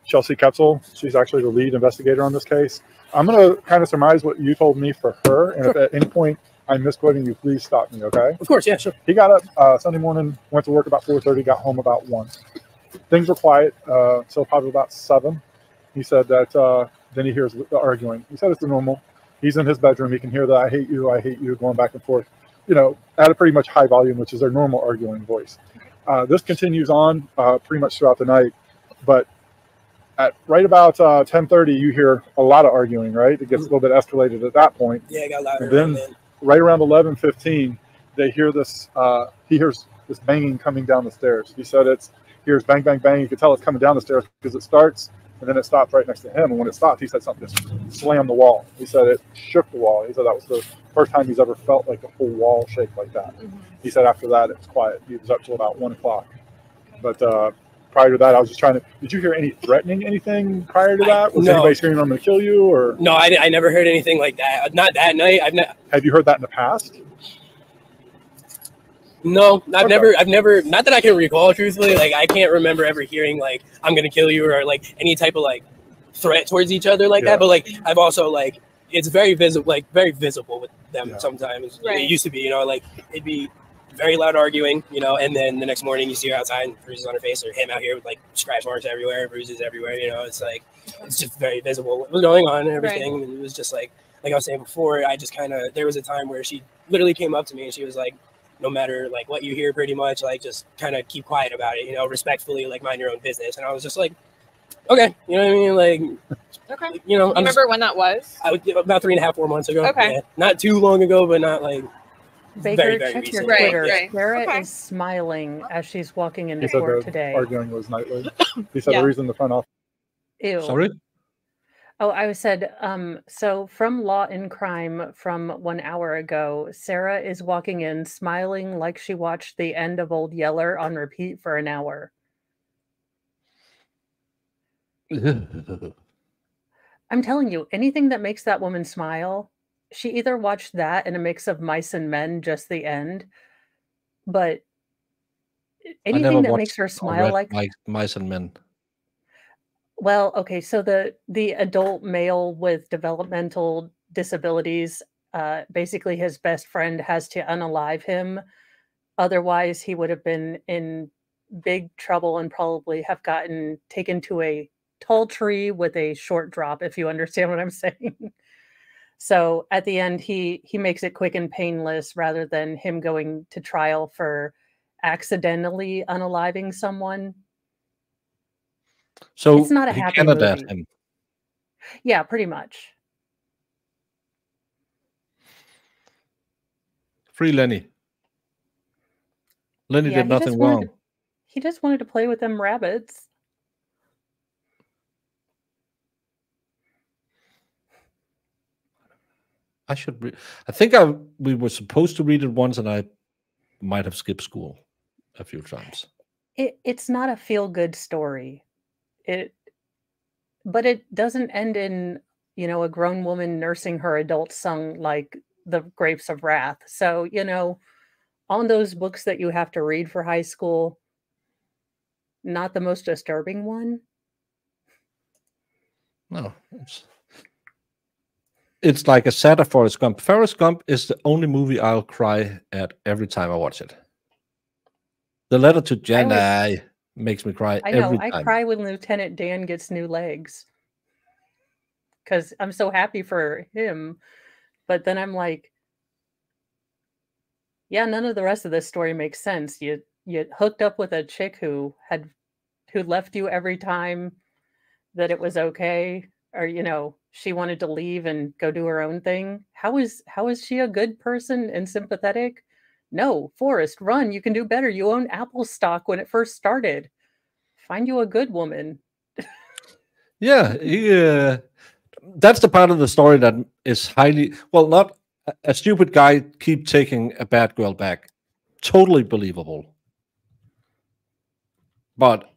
Chelsea Ketzel. She's actually the lead investigator on this case. I'm going to kind of surmise what you told me for her, and if at any point I'm misquoting you, please stop me, okay? Of course, yeah, sure. He got up Sunday morning, went to work about 4:30, got home about 1. Things were quiet, so probably about 7. He said that then he hears the arguing. He said it's the normal. He's in his bedroom. He can hear the I hate you going back and forth, at a pretty much high volume, which is their normal arguing voice. This continues on pretty much throughout the night, but at right about 10:30, you hear a lot of arguing, right? It gets a little bit escalated at that point. Yeah, it got louder. And then right around 11:15, they hear this, he hears this banging coming down the stairs. He said hears bang, bang, bang. You can tell it's coming down the stairs because it starts and then it stops right next to him. And when it stopped, he said something just slammed the wall. He said it shook the wall. He said that was the first time he's ever felt like the whole wall shake like that. He said after that, it was quiet. He was up till about 1 o'clock. But prior to that, I was just trying to, did you hear any threatening anything prior to that? Was anybody screaming, I'm going to kill you? Or no, I never heard anything like that. Not that night. Have you heard that in the past? No, I've never, not that I can recall, truthfully. I can't remember ever hearing I'm gonna kill you or any type of threat towards each other that. But I've also it's very visible, with them sometimes. Right. It used to be, it'd be very loud arguing, and then the next morning you see her outside and bruises on her face, or him out here with scratch marks everywhere, bruises everywhere. It's it's just very visible what was going on and everything. Right. And it was just like I was saying before, I just kind of, there was a time where she literally came up to me and she was like, no matter like what you hear, pretty much, like just kind of keep quiet about it, you know, respectfully, like mind your own business. And I was just like, okay, you know what I mean? Like, okay, you know, remember when that was? About 3.5, 4 months ago. Okay, yeah. Not too long ago, but not like Baker, very, very check recent. your Twitter. Right. Sarah is smiling as she's walking into He said court the today. arguing was nightly. He said the reason the front office. Ew. Sorry? Oh, I said, so from Law and Crime from 1 hour ago, Sarah is walking in smiling like she watched the end of Old Yeller on repeat for an hour. I'm telling you, anything that makes that woman smile, she either watched that in a mix of Mice and Men, just the end, but anything that makes her smile like Mice and Men. Well, okay, so the adult male with developmental disabilities, basically his best friend has to unalive him. Otherwise, he would have been in big trouble and probably have gotten taken to a tall tree with a short drop, if you understand what I'm saying. So at the end, he makes it quick and painless rather than him going to trial for accidentally unaliving someone. So it's not a happy movie. Him. Yeah, pretty much. Free Lenny. Lenny did nothing wrong. He just wanted to play with them rabbits. I should read. I think we were supposed to read it once, and I might have skipped school a few times. It's not a feel-good story. But it doesn't end in, you know, a grown woman nursing her adult son like The Grapes of Wrath. So, you know, on those books that you have to read for high school, not the most disturbing one. No. It's like a sad Forrest Gump. Forrest Gump is the only movie I'll cry at every time I watch it. The Letter to Jenna makes me cry every time. I cry when Lieutenant Dan gets new legs because I'm so happy for him. But then I'm like, yeah, none of the rest of this story makes sense. You hooked up with a chick who left you every time that it was okay, or you know, she wanted to leave and go do her own thing. How is she a good person and sympathetic? No, Forrest, run. You can do better. You own Apple stock when it first started. Find you a good woman. Yeah, that's the part of the story that is highly, well, not a stupid guy keep taking a bad girl back. Totally believable. But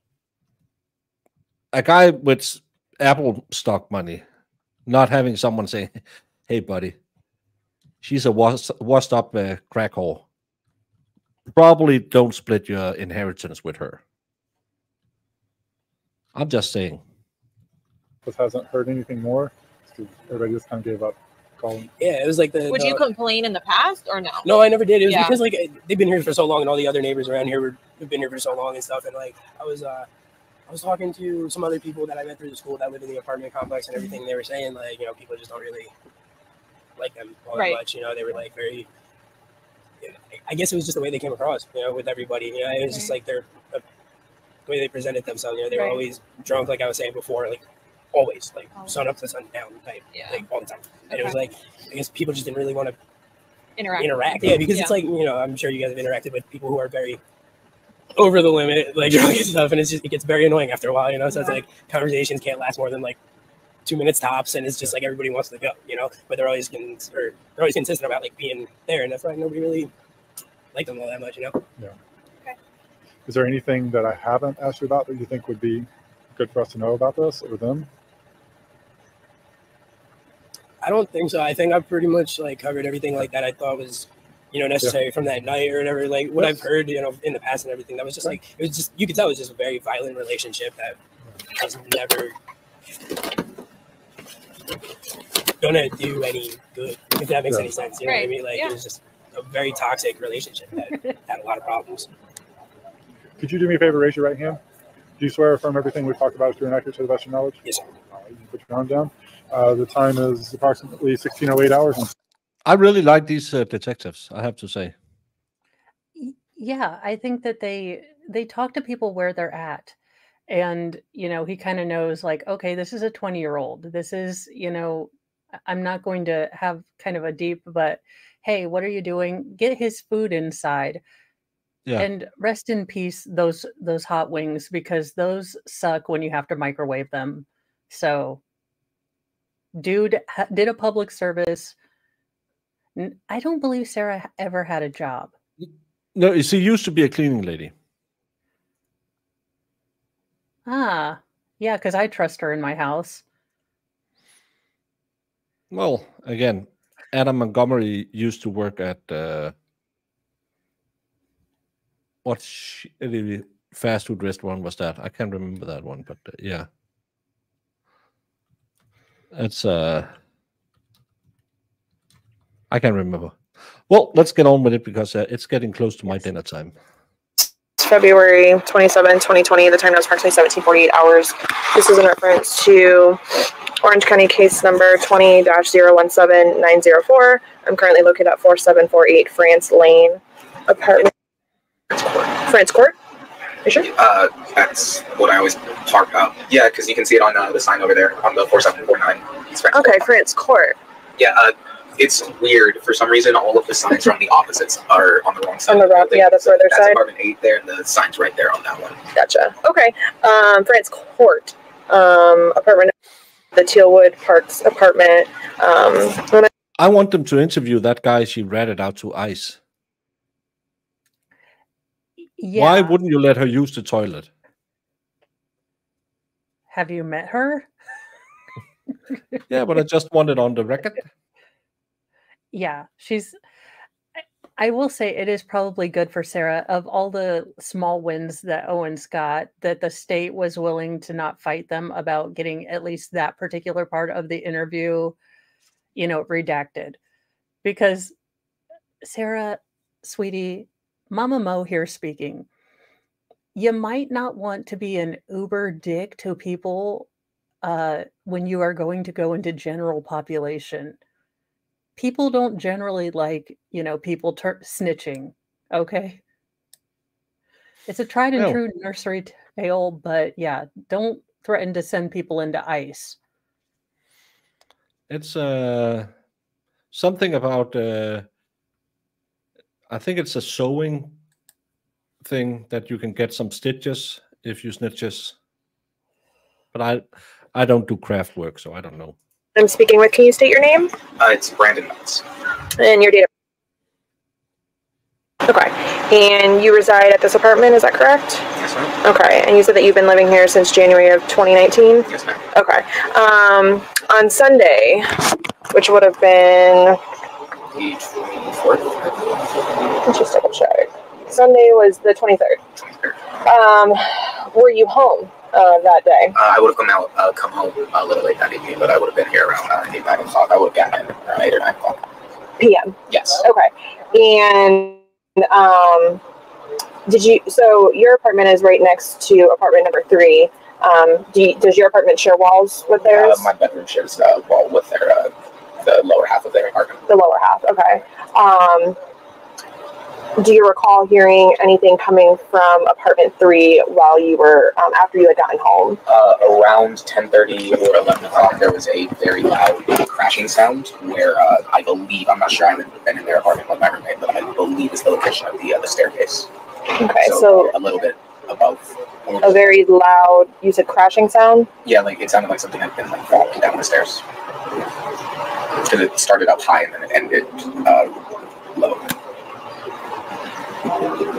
a guy with Apple stock money, not having someone say, hey, buddy, she's a washed up crack whore. Probably don't split your inheritance with her. I'm just saying. Just hasn't heard anything more. Everybody just kind of gave up calling. Yeah, it was like Would you complain in the past or no? No, I never did. It was because like they've been here for so long, and all the other neighbors around here have been here for so long and stuff. And like I was talking to some other people that I met through the school that live in the apartment complex and everything. They were saying like, you know, people just don't really like them all that much. You know, they were like very. I guess it was just the way they came across, you know, with everybody. You know, it was just like the way they presented themselves. You know, they were always drunk, like I was saying before, like always, like sun up to sun down type, like all the time. And it was like, I guess people just didn't really want to interact. Yeah, because it's like, you know, I'm sure you guys have interacted with people who are very over the limit, like drunk and stuff, and it gets very annoying after a while, you know. So it's like conversations can't last more than like 2 minutes tops, and it's just like everybody wants to go, you know. But they're always consistent about like being there, and that's why nobody really liked them all that much, you know. Yeah. Okay. Is there anything that I haven't asked you about that you think would be good for us to know about this or them? I don't think so. I think I've pretty much like covered everything like that I thought was, you know, necessary from that night or whatever. Like what I've heard, you know, in the past and everything. That was just like, it was just, you could tell it was just a very violent relationship that was never gonna do any good, if that makes any sense. You know what I mean? Like it was just a very toxic relationship that had a lot of problems. Could you do me a favor, raise your right hand? Do you swear or affirm everything we've talked about is true and accurate to the best of your knowledge? Yes, sir. You can put your arm down. The time is approximately 16:08 hours. I really like these detectives, I have to say. Yeah, I think that they talk to people where they're at. And, you know, he kind of knows like, okay, this is a 20-year-old. This is, you know, I'm not going to have kind of a deep, but hey, what are you doing? Get his food inside. Yeah. And rest in peace, those hot wings, because those suck when you have to microwave them. So, dude did a public service. I don't believe Sarah ever had a job. No, she used to be a cleaning lady. Ah, yeah, because I trust her in my house. Well, again, Adam Montgomery used to work at what fast food restaurant was that? I can't remember that one, but yeah. It's I can't remember. Well, let's get on with it because it's getting close to my dinner time. February 27, 2020. The time now is approximately 17:48 hours. This is in reference to Orange County case number 20-017904. I'm currently located at 4748 France Lane, apartment. France Court? You sure? That's what I always park up. Yeah, because you can see it on the sign over there on the 4749. Okay, France Court. Yeah, it's weird. For some reason, all of the signs from the opposites are on the wrong side. On the wrong, yeah, the further that's side. apartment 8 there, and the sign's right there on that one. Gotcha. Okay. France Court. Apartment. The Tealwood Parks apartment. I want them to interview that guy she ratted out to ICE. Yeah. Why wouldn't you let her use the toilet? Have you met her? Yeah, but I just want it on the record. Yeah, I will say it is probably good for Sarah, of all the small wins that Owens got, that the state was willing to not fight them about getting at least that particular part of the interview, you know, redacted. Because Sarah, sweetie, Mama Mo here speaking, you might not want to be an uber dick to people when you are going to go into general population. People don't generally like, you know, people snitching. Okay. It's a tried and true nursery tale, but yeah, don't threaten to send people into ICE. It's something about I think it's a sewing thing that you can get some stitches if you snitches. But I don't do craft work, so I don't know. I'm speaking with. Can you state your name? It's Brandon Knowles. And your date of... Okay. And you reside at this apartment, is that correct? Yes, ma'am. Okay. And you said that you've been living here since January of 2019? Yes, ma'am. Okay. On Sunday, which would have been... The 24th? Let's just double check. Sunday was the 23rd. 23rd. Were you home that day? I would have come home a little late that evening, but I would have been here around 8, 9 o'clock. I would have gotten in around 8 or 9 o'clock. PM? Yes. Okay. And so your apartment is right next to apartment number 3. Does your apartment share walls with theirs? My bedroom shares a wall with the lower half of their apartment. The lower half, okay. Do you recall hearing anything coming from apartment 3 while you were, after you had gotten home? Around 10:30 or 11 o'clock, there was a very loud crashing sound where I believe, I'm not sure, I haven't been in their apartment with my roommate, but I believe is the location of the staircase. Okay, so a little bit above. A very loud, you said crashing sound? Yeah, like it sounded like something had been like falling down the stairs. Because it started up high and then it ended low.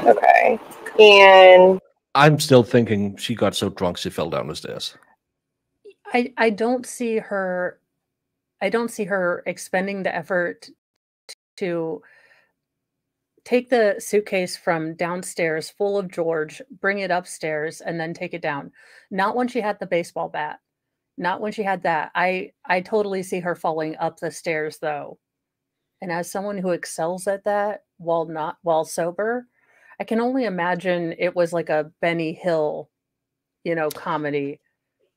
Okay. And I'm still thinking she got so drunk she fell down the stairs. I don't see her expending the effort to take the suitcase from downstairs full of George, bring it upstairs, and then take it down. Not when she had the baseball bat. Not when she had that. I totally see her falling up the stairs though. And as someone who excels at that while sober, I can only imagine it was like a Benny Hill, comedy.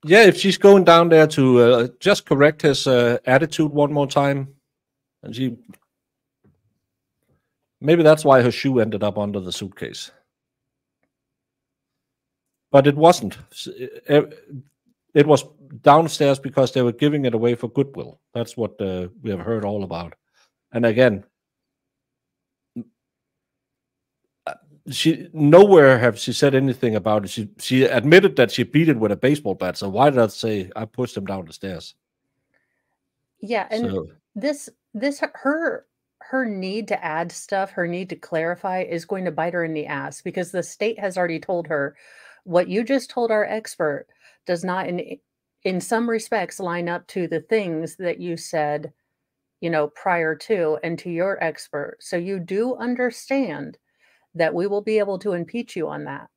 Yeah, if she's going down there to just correct his attitude one more time, and maybe that's why her shoe ended up under the suitcase. But it wasn't. It was downstairs because they were giving it away for goodwill. That's what we have heard all about. And again, she nowhere have she said anything about it. She admitted that she beat it with a baseball bat. So why did I say I pushed him down the stairs? Yeah, and her need to add stuff, her need to clarify is going to bite her in the ass, because the state has already told her what you just told our expert does not in some respects line up to the things that you said, prior to and to your expert. So you do understand that we will be able to impeach you on that.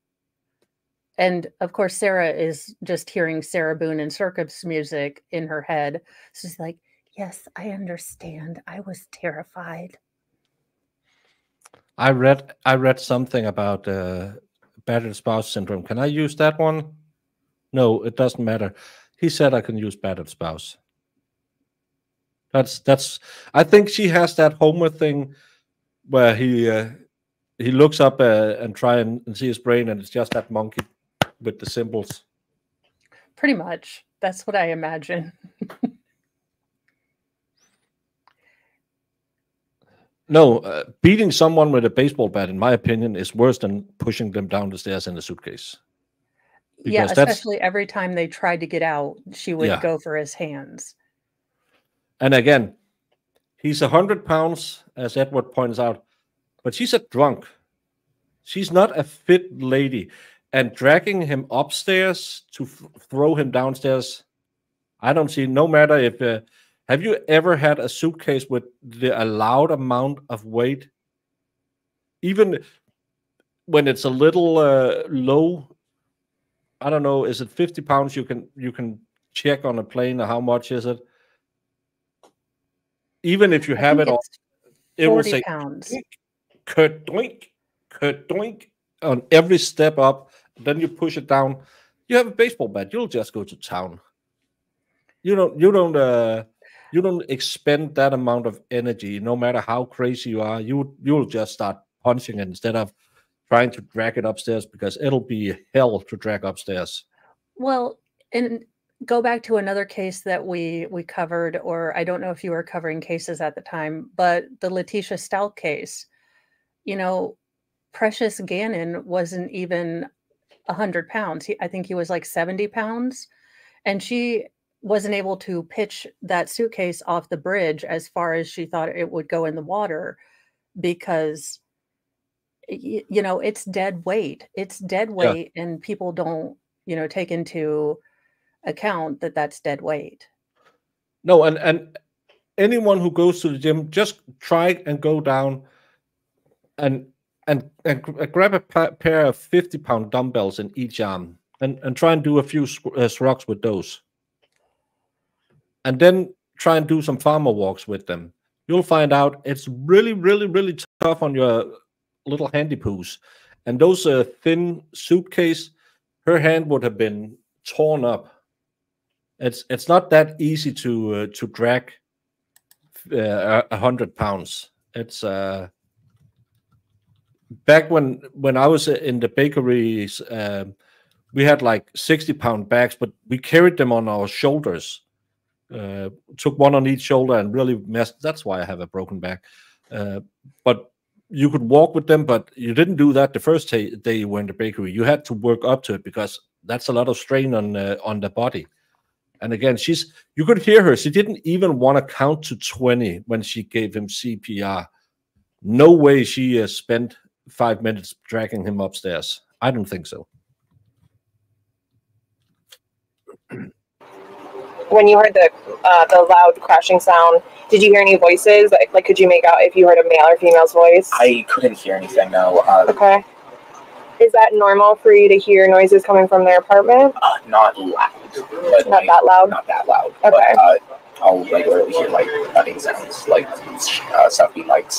And of course, Sarah is just hearing Sarah Boone and circus music in her head. So she's like, yes, I understand. I was terrified. I read something about battered spouse syndrome. Can I use that one? No, it doesn't matter. He said I can use battered spouse. That's. I think she has that Homer thing where he looks up and try and see his brain, and it's just that monkey with the symbols. Pretty much. That's what I imagine. No, beating someone with a baseball bat, in my opinion, is worse than pushing them down the stairs in a suitcase. Yeah, especially every time they tried to get out, she would go for his hands. And again, he's 100 pounds, as Edward points out, but she's a drunk. She's not a fit lady. And dragging him upstairs to throw him downstairs, I don't see, no matter if... have you ever had a suitcase with the allowed amount of weight? Even when it's a little low, I don't know, is it 50 pounds? You can check on a plane, or how much is it? Even if you have it on, it will say pounds. Doink, doink on every step up. Then you push it down. You have a baseball bat. You'll just go to town. You don't expend that amount of energy, no matter how crazy you are. You'll just start punching it instead of trying to drag it upstairs, because it'll be hell to drag upstairs. Well, and go back to another case that we covered, or I don't know if you were covering cases at the time, but the Letitia Stout case. Precious Gannon wasn't even 100 pounds. I think he was like 70 pounds, and she wasn't able to pitch that suitcase off the bridge as far as she thought it would go in the water, because it's dead weight. It's dead weight, and people don't take into account that that's dead weight. No, and anyone who goes to the gym, just try and go down and grab a pair of 50-pound dumbbells in each arm, and try and do a few shrugs with those. And then try and do some farmer walks with them. You'll find out it's really, really, really tough on your little handy poos. And those thin suitcase, her hand would have been torn up. It's not that easy to drag 100 pounds. It's back when I was in the bakeries, we had like 60-pound bags, but we carried them on our shoulders. Took one on each shoulder and really messed. That's why I have a broken back. But you could walk with them, but you didn't do that the first day you were in the bakery. You had to work up to it, because that's a lot of strain on the body. And again, you could hear her. She didn't even want to count to 20 when she gave him CPR. No way she spent 5 minutes dragging him upstairs. I don't think so. When you heard the loud crashing sound, did you hear any voices? Like, could you make out if you heard a male or female's voice? I couldn't hear anything, no. Okay. Is that normal for you to hear noises coming from their apartment? Not loud. But not that loud? Not that loud. Okay. But I'll regularly hear, like, thudding sounds, like stuff being, like,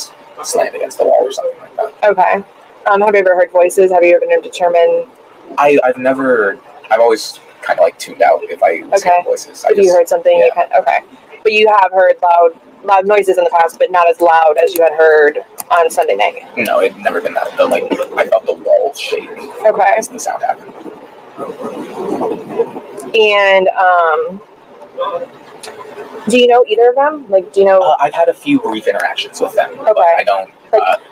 slammed against the wall or something like that. Okay. Have you ever heard voices? Have you ever been determined? I've always kind of like tuned out if I was hearing voices. If you heard something, you okay. But you have heard loud noises in the past, but not as loud as you had heard on Sunday night. No, it never been that. Like I felt the walls shake. Okay. As the sound happened. And do you know either of them? Like, do you know? I've had a few brief interactions with them. Okay. But I don't.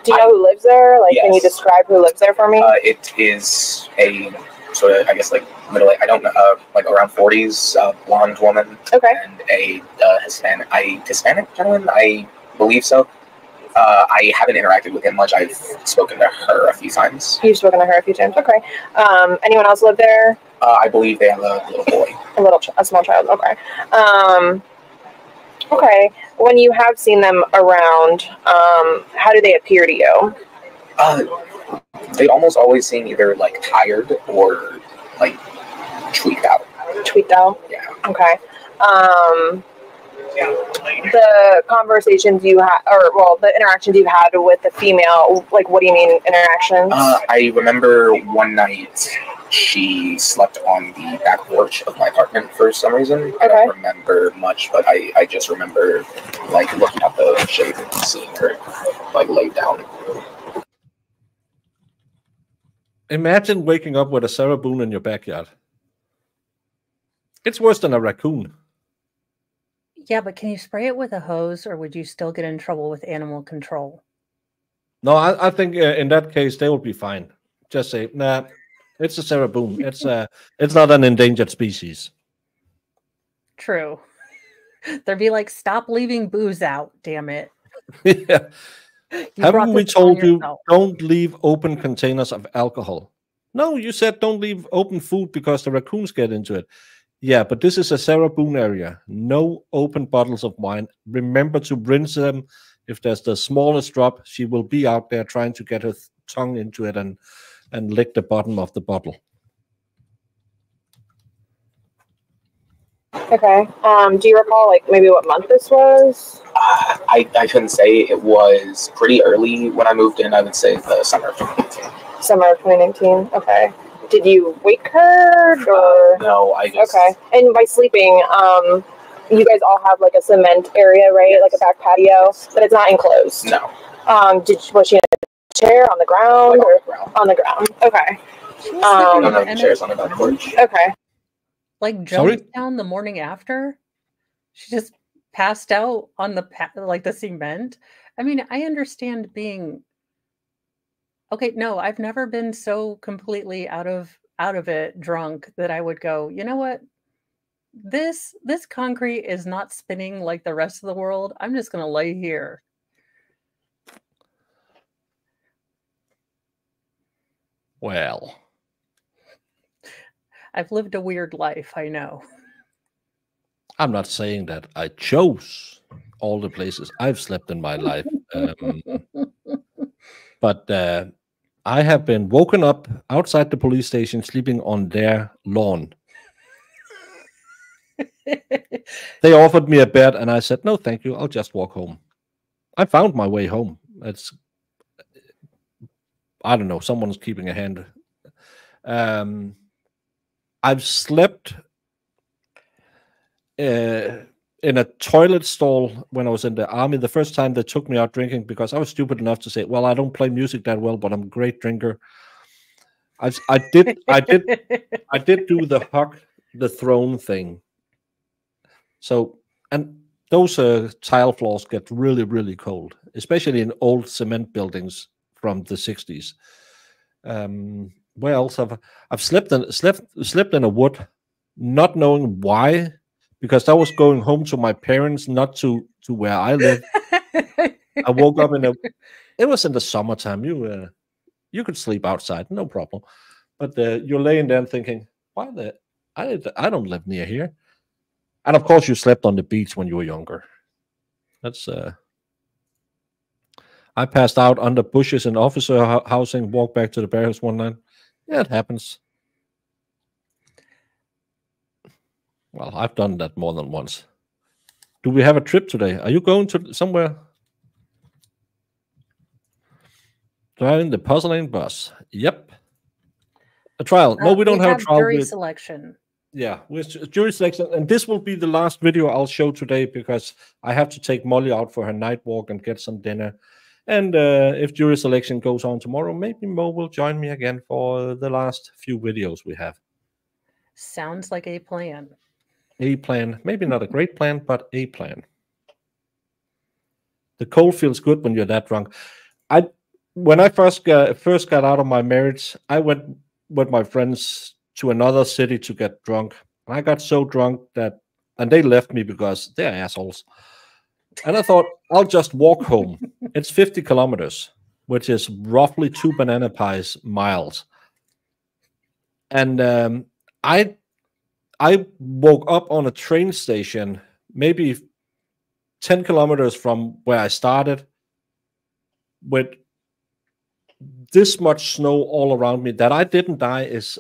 Do you know who lives there? Like, can you Yes. describe who lives there for me? It is a sort of, I guess, like middle. I don't know, like around 40s, blonde woman. Okay. And a Hispanic gentleman, I believe so. I haven't interacted with him much. I've spoken to her a few times. You've spoken to her a few times. Okay. Anyone else live there? I believe they have a little boy. A small child. Okay. Okay. When you have seen them around, how do they appear to you? They almost always seem either like tired or like tweaked out. Tweaked out? Yeah. Okay. The conversations you had, the interactions you had with the female, like, what do you mean interactions? I remember one night she slept on the back porch of my apartment for some reason. I don't remember much, but I just remember like looking at the shape and seeing her like laid down. Imagine waking up with a Sarah Boone in your backyard. It's worse than a raccoon. Yeah, but can you spray it with a hose, or would you still get in trouble with animal control? No, I think in that case they will be fine. Just say, nah, it's a Sarah Boone. It's not an endangered species. True. They'd be like, stop leaving booze out, damn it. Yeah. You Haven't brought we this on told you yourself. don't leave open containers of alcohol? No, you said don't leave open food because the raccoons get into it. Yeah, but this is a Sarah Boone area. No open bottles of wine. Remember to rinse them. If there's the smallest drop, she will be out there trying to get her tongue into it and lick the bottom of the bottle. Okay. Do you recall, like, maybe what month this was? I couldn't say. It was pretty early when I moved in. I would say the summer of 2019. Summer of 2019. Okay. Did you wake her, or? No, I just... Okay. And by sleeping, you guys all have, like, a cement area, right? Like a back patio, but it's not enclosed. No. Was she in a chair on the ground, on the ground? Okay. The chairs on the back porch. Okay. Like Jonestown the morning after? She just passed out on the the cement. I mean, I understand being okay. No, I've never been so completely out of it drunk that I would go, you know what? This concrete is not spinning like the rest of the world. I'm just gonna lay here. Well, I've lived a weird life, I know. I'm not saying that I chose all the places I've slept in my life. But I have been woken up outside the police station sleeping on their lawn. They offered me a bed and I said, no, thank you. I'll just walk home. I found my way home. I don't know. Someone's keeping a hand. I've slept in a toilet stall when I was in the army. The first time they took me out drinking because I was stupid enough to say, well, I don't play music that well, but I'm a great drinker. I did do the hug the throne thing. So, and those tile floors get really, really cold, especially in old cement buildings from the 60s. Where else I've slept in a wood, not knowing why, because I was going home to my parents, not to where I live. I woke up it was in the summertime. You could sleep outside, no problem. But you're laying there and thinking, why I don't live near here. And of course you slept on the beach when you were younger. That's I passed out under bushes in officer housing, walked back to the barracks one night. Yeah, it happens. Well, I've done that more than once. Do we have a trip today? Are you going to somewhere? Driving the puzzling bus. Yep. A trial. No, we don't have a trial. Jury selection. Yeah, with jury selection, and this will be the last video I'll show today because I have to take Molly out for her night walk and get some dinner. And if jury selection goes on tomorrow, maybe Mo will join me again for the last few videos we have. Sounds like a plan. A plan, maybe not a great plan, but a plan. The cold feels good when you're that drunk. When I first got out of my marriage, I went with my friends to another city to get drunk. And I got so drunk and they left me because they're assholes. And I thought, I'll just walk home. It's 50 kilometers, which is roughly 2 banana pies miles. And I woke up on a train station, maybe 10 kilometers from where I started, with this much snow all around me. That I didn't die is,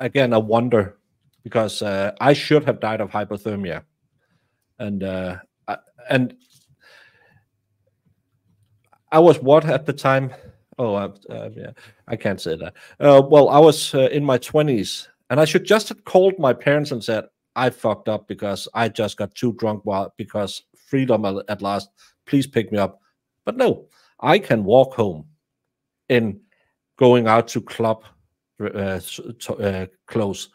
again, a wonder, because I should have died of hypothermia. And I was what at the time? Oh, yeah, I can't say that. Well, I was in my 20s, and I should just have called my parents and said, I fucked up because I just got too drunk because freedom at last, please pick me up. But no, I can walk home in going out to club close.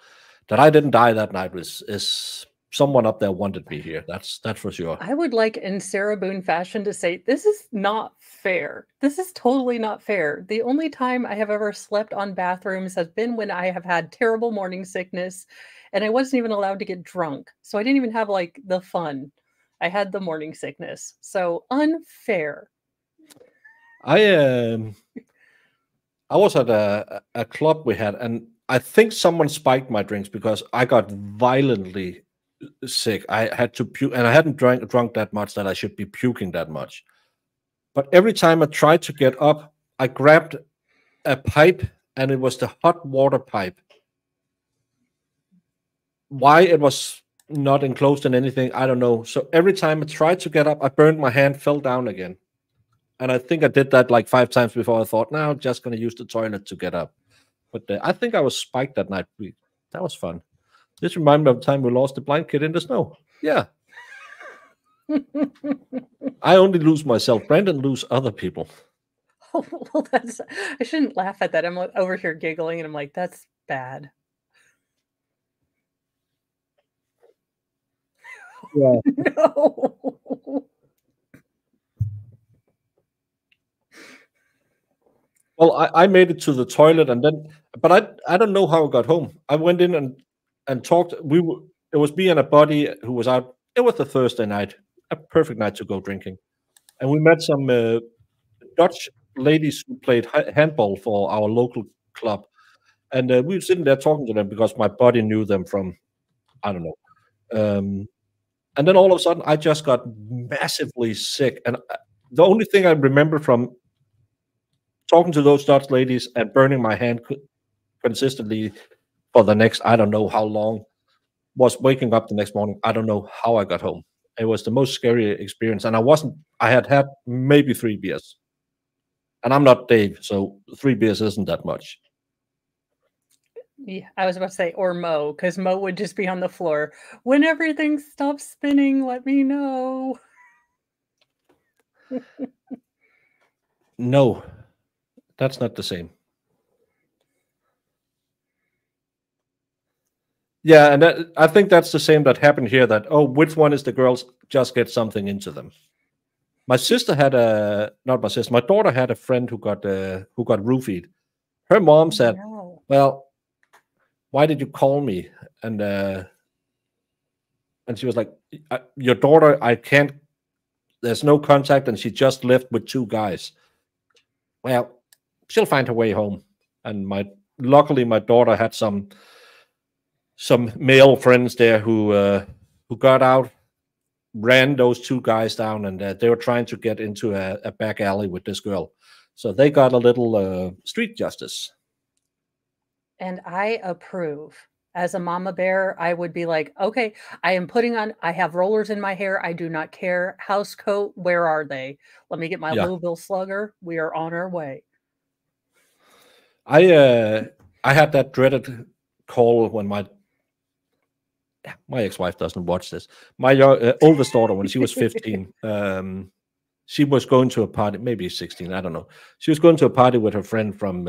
That I didn't die that night is someone up there wanted me here. That's for sure. I would like, in Sarah Boone fashion, to say this is not fair. This is totally not fair. The only time I have ever slept on bathrooms has been when I have had terrible morning sickness, and I wasn't even allowed to get drunk. So I didn't even have like the fun. I had the morning sickness. So unfair. I was at a club we had, and I think someone spiked my drinks because I got violently sick. I had to puke, and I hadn't drunk that much that I should be puking that much. But every time I tried to get up, I grabbed a pipe, and it was the hot water pipe. Why it was not enclosed in anything, I don't know. So every time I tried to get up, I burned my hand, fell down again. And I think I did that like 5 times before I thought, now I'm just going to use the toilet to get up. But I think I was spiked that night. That was fun. This reminded me of the time we lost the blind kid in the snow. Yeah. I only lose myself. Brandon lose other people. Oh, well, I shouldn't laugh at that. I'm over here giggling, and I'm like, that's bad. Yeah. No. Well, I made it to the toilet, and then, but I don't know how I got home. I went in and talked. It was me and a buddy who was out. It was a Thursday night, a perfect night to go drinking, and we met some Dutch ladies who played handball for our local club, and we were sitting there talking to them because my buddy knew them from, I don't know. And then all of a sudden, I just got massively sick, and the only thing I remember from talking to those Dutch ladies and burning my hand consistently for the next, I don't know how long, was waking up the next morning. I don't know how I got home. It was the most scary experience. And I had maybe 3 beers. And I'm not Dave, so 3 beers isn't that much. Yeah, I was about to say, or Mo, because Mo would just be on the floor. When everything stops spinning, let me know. No, that's not the same. Yeah, and I think that's the same that happened here, that, oh, which one is the girls? Just get something into them. My sister had my daughter had a friend who got roofied. Her mom said, well, why did you call me? And she was like, your daughter, I can't, there's no contact, and she just left with 2 guys. Well, she'll find her way home. And luckily my daughter had some male friends there who got out, ran those 2 guys down, and they were trying to get into a back alley with this girl. So they got a little street justice. And I approve. As a mama bear, I would be like, okay, I have rollers in my hair. I do not care. House coat, where are they? Let me get my Louisville Slugger. We are on our way. I had that dreaded call when my my ex-wife doesn't watch this. My oldest daughter, when she was 15, she was going to a party, maybe 16, I don't know. She was going to a party with her friend from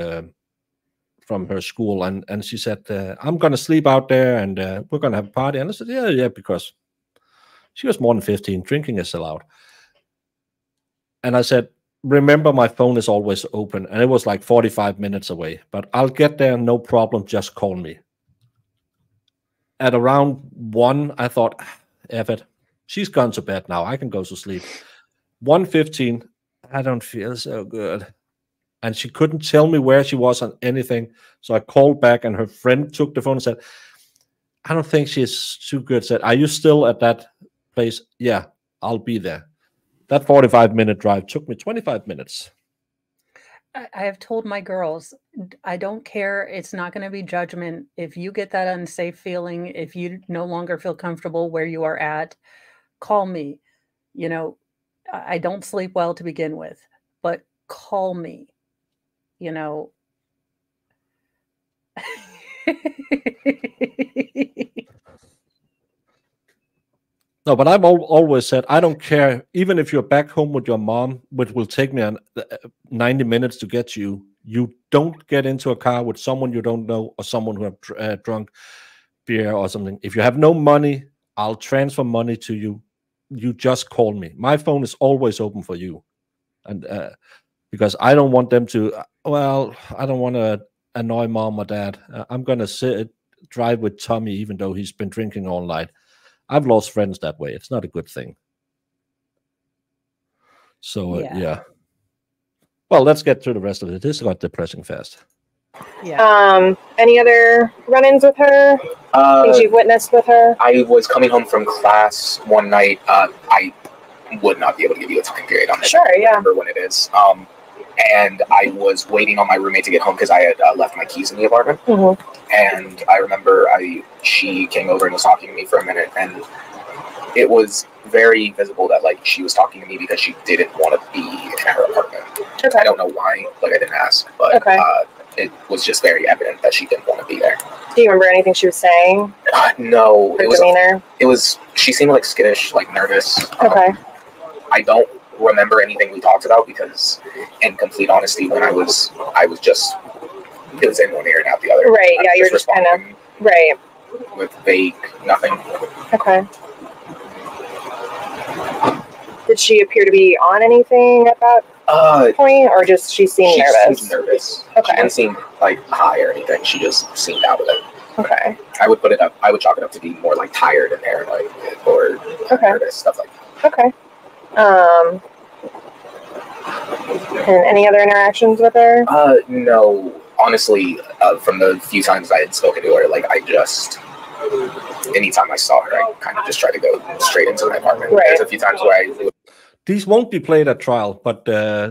her school, and she said, I'm going to sleep out there, and we're going to have a party. And I said, yeah, because she was more than 15. Drinking is allowed. And I said, remember, my phone is always open. And it was like 45 minutes away. But I'll get there, no problem. Just call me. At around 1, I thought, F it. She's gone to bed now. I can go to sleep. 1:15, I don't feel so good. And she couldn't tell me where she was on anything. So I called back, and her friend took the phone and said, I don't think she's too good. Said, are you still at that place? Yeah, I'll be there. That 45-minute drive took me 25 minutes. I have told my girls, I don't care. It's not going to be judgment. If you get that unsafe feeling, if you no longer feel comfortable where you are at, call me. You know, I don't sleep well to begin with, but call me. You know. No, but I've always said, I don't care, even if you're back home with your mom, which will take me 90 minutes to get you, you don't get into a car with someone you don't know or someone who have drunk beer or something. If you have no money, I'll transfer money to you. You just call me. My phone is always open for you. And because I don't want them to, I don't want to annoy mom or dad. I'm going to drive with Tommy, even though he's been drinking all night. I've lost friends that way. It's not a good thing. So, yeah. Well, let's get through the rest of it. This got depressing fast. Yeah. Any other run-ins with her? Things you've witnessed with her? I was coming home from class one night. I would not be able to give you a time period on this. Sure, yeah. I remember when it is. And I was waiting on my roommate to get home because I had left my keys in the apartment. Mm-hmm. And I remember she came over and was talking to me for a minute, and it was very visible that like she was talking to me because she didn't want to be in her apartment. Okay. I don't know why, like I didn't ask, but it was just very evident that she didn't want to be there. Do you remember anything she was saying? No, Her demeanor? She seemed like skittish, like nervous. Okay. I don't remember anything we talked about because, in complete honesty, when I was just, it was in one ear and out the other. Right, yeah, you were just kind of, right. With vague nothing. Okay. Did she appear to be on anything at that point, or just she seemed nervous? She seemed nervous. Okay. She didn't seem like high or anything. She just seemed out of it. Okay. I would chalk it up to being more like tired and paranoid or nervous, stuff like that. Okay. And any other interactions with her? No. Honestly, from the few times I had spoken to her, like anytime I saw her, I kind of just tried to go straight into my apartment. Right. There's a few times where These won't be played at trial, but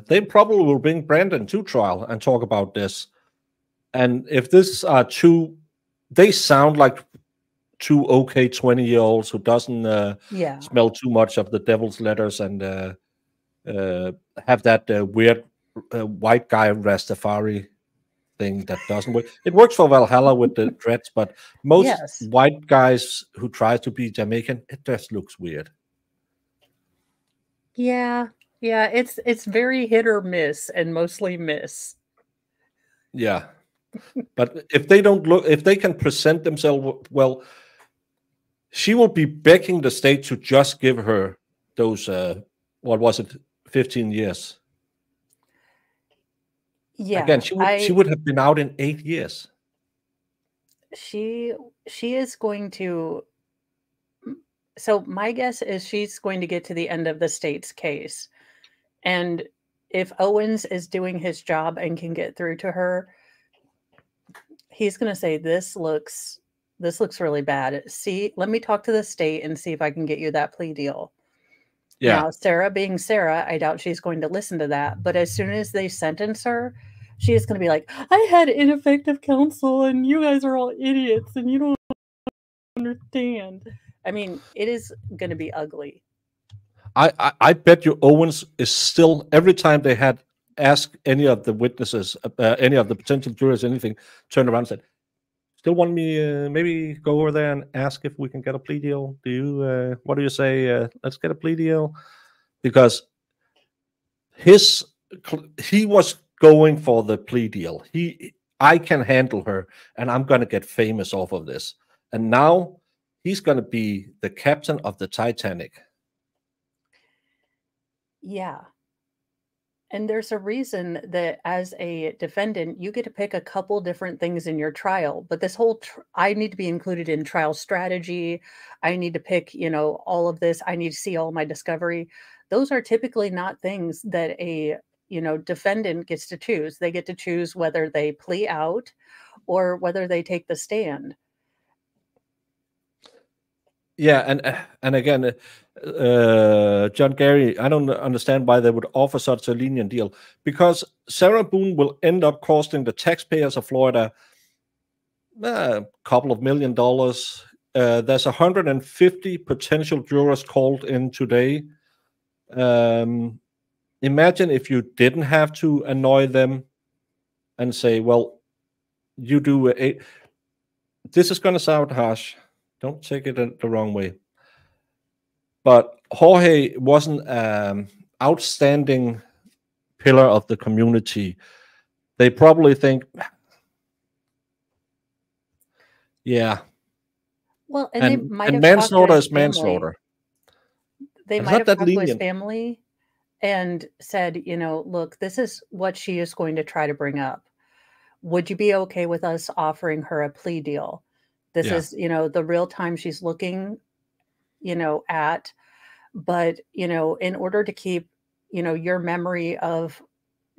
they probably will bring Brandon to trial and talk about this. And if this are they sound like two okay 20-year-olds who doesn't smell too much of the devil's letters and have that weird white guy Rastafari thing that doesn't work. It works for Valhalla with the dreads, but most white guys who try to be Jamaican, it just looks weird. Yeah, it's very hit or miss, and mostly miss. Yeah, but if they can present themselves well, she will be begging the state to just give her those 15 years. Yeah, again, she would have been out in 8 years. She is going to. So my guess is she's going to get to the end of the state's case. And if Owens is doing his job and can get through to her, he's going to say, this looks really bad. See, let me talk to the state and see if I can get you that plea deal. Yeah. Now, Sarah being Sarah, I doubt she's going to listen to that. But as soon as they sentence her, she is going to be like, I had ineffective counsel and you guys are all idiots and you don't understand. I mean, it is going to be ugly. I bet you Owens is still, every time they had asked any of the witnesses, any of the potential jurors, anything, turned around and said, still want me maybe go over there and ask if we can get a plea deal? Do you? What do you say? Let's get a plea deal, because he was going for the plea deal. I can handle her, and I'm going to get famous off of this. And now he's going to be the captain of the Titanic. Yeah. And there's a reason that as a defendant, you get to pick a couple different things in your trial. But this whole, I need to be included in trial strategy. I need to pick, all of this. I need to see all my discovery. Those are typically not things that a, defendant gets to choose. They get to choose whether they plea out or whether they take the stand. Yeah, and again, John Gary, I don't understand why they would offer such a lenient deal, because Sarah Boone will end up costing the taxpayers of Florida a couple of $1 million. There's 150 potential jurors called in today. Imagine if you didn't have to annoy them and say, well, you do this is going to sound harsh. Don't take it the wrong way. But Jorge wasn't an outstanding pillar of the community. They probably think, yeah. Well, and they might have manslaughter is manslaughter. They might have talked to his family and said, look, this is what she is going to try to bring up. Would you be okay with us offering her a plea deal? This is, the real time she's looking, at. But, in order to keep, your memory of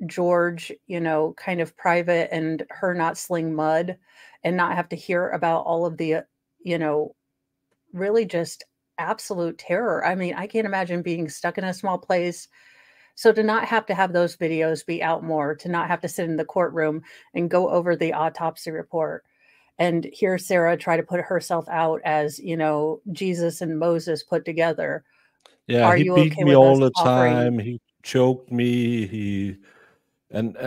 George, kind of private and her not sling mud and not have to hear about all of the, really just absolute terror. I mean, I can't imagine being stuck in a small place. So to not have to have those videos be out more, to not have to sit in the courtroom and go over the autopsy report and hear Sarah try to put herself out as, Jesus and Moses put together. Yeah, he beat me all the time. He choked me. And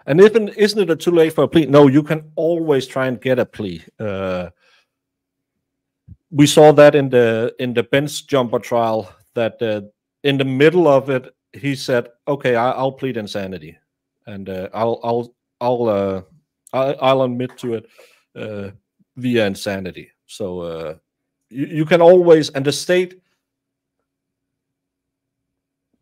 even isn't it too late for a plea? No, you can always try and get a plea. We saw that in the bench jumper trial, that in the middle of it, he said, "Okay, I'll plead insanity, and I'll admit to it via insanity." So you can always, and the state,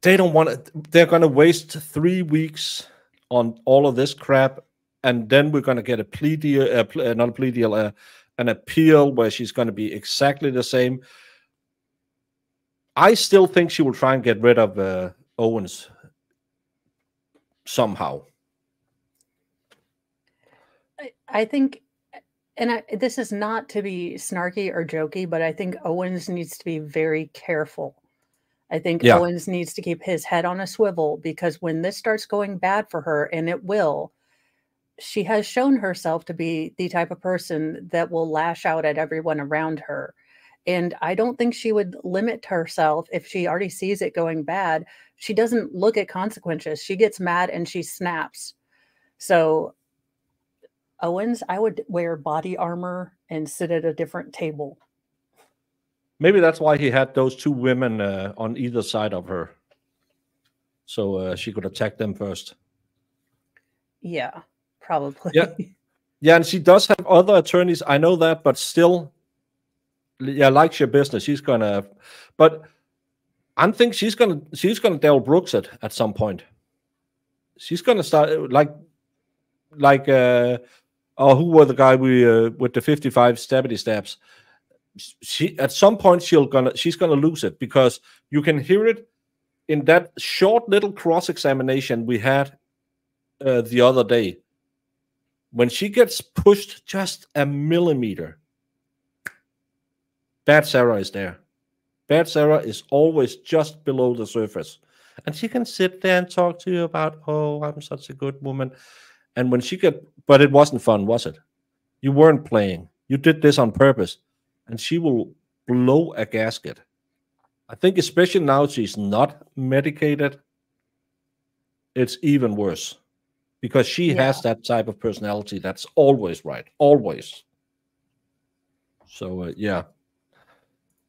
they don't want it. They're going to waste 3 weeks on all of this crap, and then we're going to get a plea deal, not a plea deal, an appeal where she's going to be exactly the same. I still think she will try and get rid of Owens somehow. I think, and this is not to be snarky or jokey, but I think Owens needs to be very careful. I think Owens needs to keep his head on a swivel, because when this starts going bad for her, and it will, she has shown herself to be the type of person that will lash out at everyone around her. And I don't think she would limit herself if she already sees it going bad. She doesn't look at consequences. She gets mad and she snaps. So Owens, I would wear body armor and sit at a different table. Maybe that's why he had those two women on either side of her, so she could attack them first. Yeah, probably. Yeah, and she does have other attorneys. I know that, but still, yeah, likes your business. She's gonna, but I think she's gonna Del Brooks it at some point. She's gonna start like who were the guy with the 55 stabby stabs? She at some point she's gonna lose it, because you can hear it in that short little cross-examination we had the other day. When she gets pushed just a millimeter, bad Sarah is there. Bad Sarah is always just below the surface, and she can sit there and talk to you about, oh, I'm such a good woman. And when but it wasn't fun, was it? You weren't playing. You did this on purpose. And she will blow a gasket. I think especially now she's not medicated, it's even worse. Because she has that type of personality that's always right. Always. So yeah,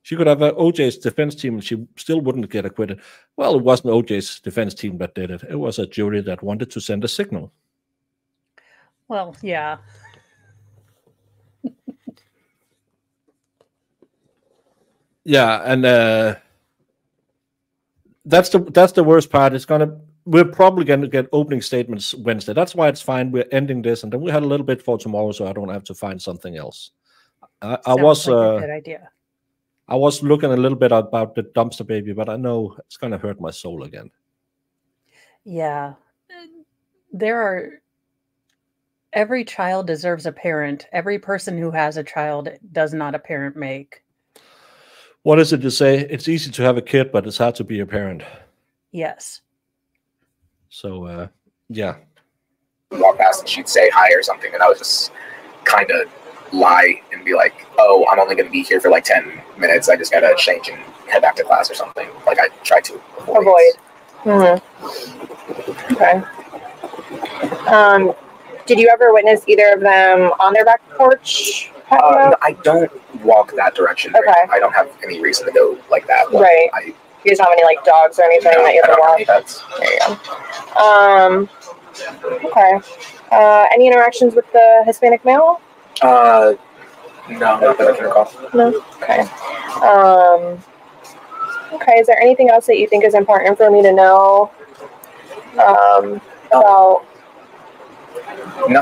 she could have OJ's defense team, and she still wouldn't get acquitted. Well, it wasn't OJ's defense team that did it. It was a jury that wanted to send a signal. Well, yeah. Yeah, and that's the worst part. We're probably going to get opening statements Wednesday. That's why it's fine. We're ending this, and then we had a little bit for tomorrow, so I don't have to find something else. I was like a good idea. I was looking a little bit about the dumpster baby, but I know it's going to hurt my soul again. Yeah, every child deserves a parent. Every person who has a child does not a parent make. What is it to say? It's easy to have a kid, but it's hard to be a parent. Yes. So, yeah. Walk past and she'd say hi or something, and I was just kind of lie and be like, oh, I'm only going to be here for like 10 minutes. I just got to change and head back to class or something. Like, I try to avoid. Mm-hmm. Okay. Did you ever witness either of them on their back porch? No, I don't walk that direction. Okay. I don't have any reason to go like that. Right. You guys don't have any like dogs or anything that you ever walk? There you go. Okay. Any interactions with the Hispanic male? No, not that I can recall. No. Okay. Okay. Is there anything else that you think is important for me to know about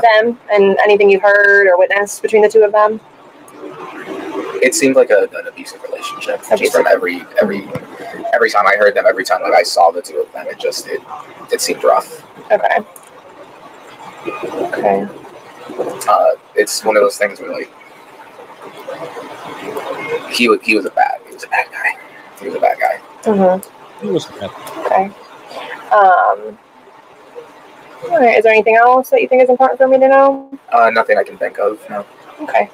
them and anything you've heard or witnessed between the two of them? It seemed like an abusive relationship. Just from every time I heard them, every time like I saw the two of them, it seemed rough. Okay. Okay. It's one of those things where like he was a bad guy. He was a bad guy. Mm-hmm. He was bad. Okay. All right. Is there anything else that you think is important for me to know? Nothing I can think of. No. Okay.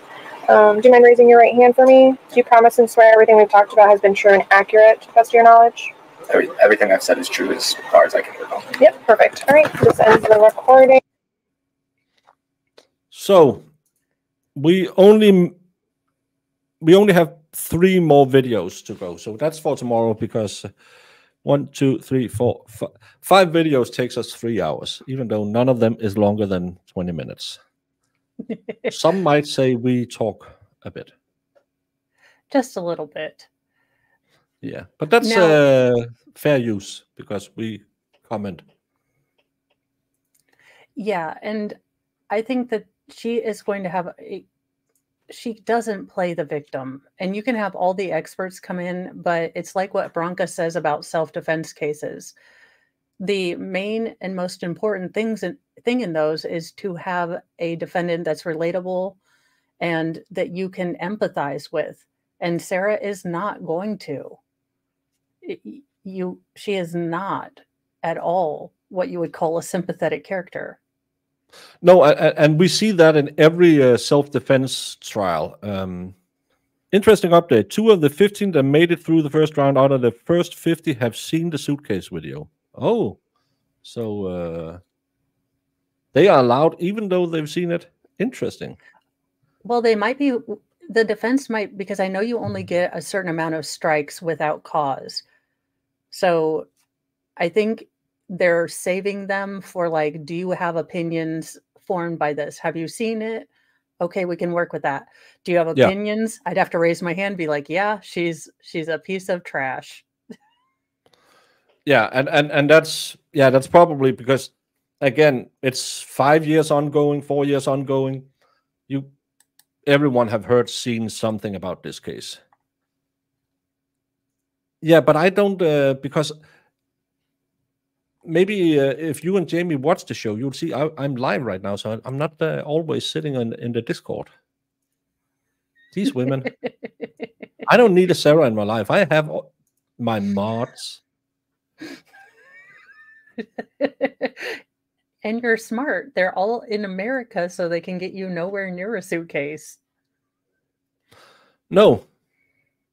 Do you mind raising your right hand for me? Do you promise and swear everything we've talked about has been true and accurate to the best of your knowledge? Everything I've said is true as far as I can recall. Yep. Perfect. All right. This ends the recording. So we only have 3 more videos to go. So that's for tomorrow because 1, 2, 3, 4, 5 videos takes us 3 hours, even though none of them is longer than 20 minutes. Some might say we talk a bit. Just a little bit. Yeah, but that's fair use because we comment. Yeah, and I think that she is going to have she doesn't play the victim. And you can have all the experts come in, but it's like what Branka says about self-defense cases. The main and most important thing in those is to have a defendant that's relatable and that you can empathize with. And Sarah is not going to. She is not at all what you would call a sympathetic character. No, and we see that in every self-defense trial. Interesting update. 2 of the 15 that made it through the first round out of the first 50 have seen the suitcase video. Oh, so they are allowed even though they've seen it? Interesting. Well, they might be, the defense might, because I know you only get a certain amount of strikes without cause. So I think they're saving them for like, do you have opinions formed by this? Have you seen it? Okay, we can work with that. Do you have opinions? Yeah. I'd have to raise my hand and be like, yeah, she's a piece of trash. Yeah, and that's probably because again, it's 5 years ongoing, 4 years ongoing. Everyone have seen something about this case. Yeah, but I don't because maybe if you and Jamie watch the show, you'll see I'm live right now, so I'm not always sitting in the Discord. These women, I don't need a Sarah in my life. I have my mods. And you're smart. They're all in America, so they can get you nowhere near a suitcase. No,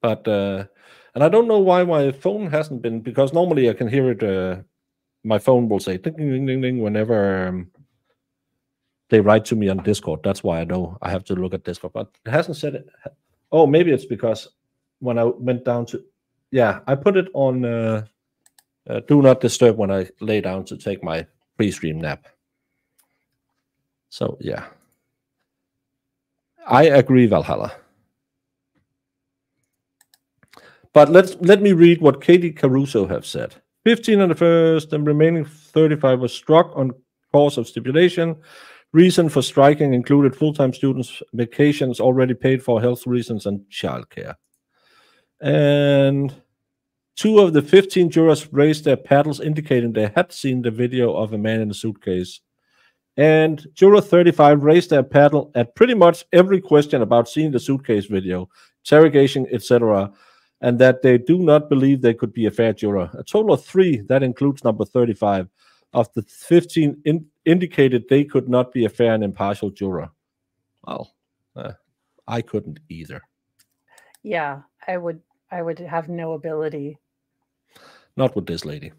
but and I don't know why my phone hasn't been, because normally I can hear it. My phone will say ding ding ding ding whenever they write to me on Discord. That's why I know I have to look at Discord, but it hasn't said it. Oh, maybe it's because when I went down to, yeah, I put it on do not disturb when I lay down to take my pre-stream nap. So yeah, I agree, Valhalla. But let me read what Katie Caruso have said. 15 on the first, and remaining 35 was struck on cause of stipulation. Reason for striking included full-time students, vacations already paid for, health reasons, and childcare. And 2 of the 15 jurors raised their paddles, indicating they had seen the video of a man in a suitcase. And juror 35 raised their paddle at pretty much every question about seeing the suitcase video, interrogation, etc., and that they do not believe they could be a fair juror. A total of 3, that includes number 35, of the 15 indicated they could not be a fair and impartial juror. Well, I couldn't either. Yeah, I would have no ability. Not with this lady.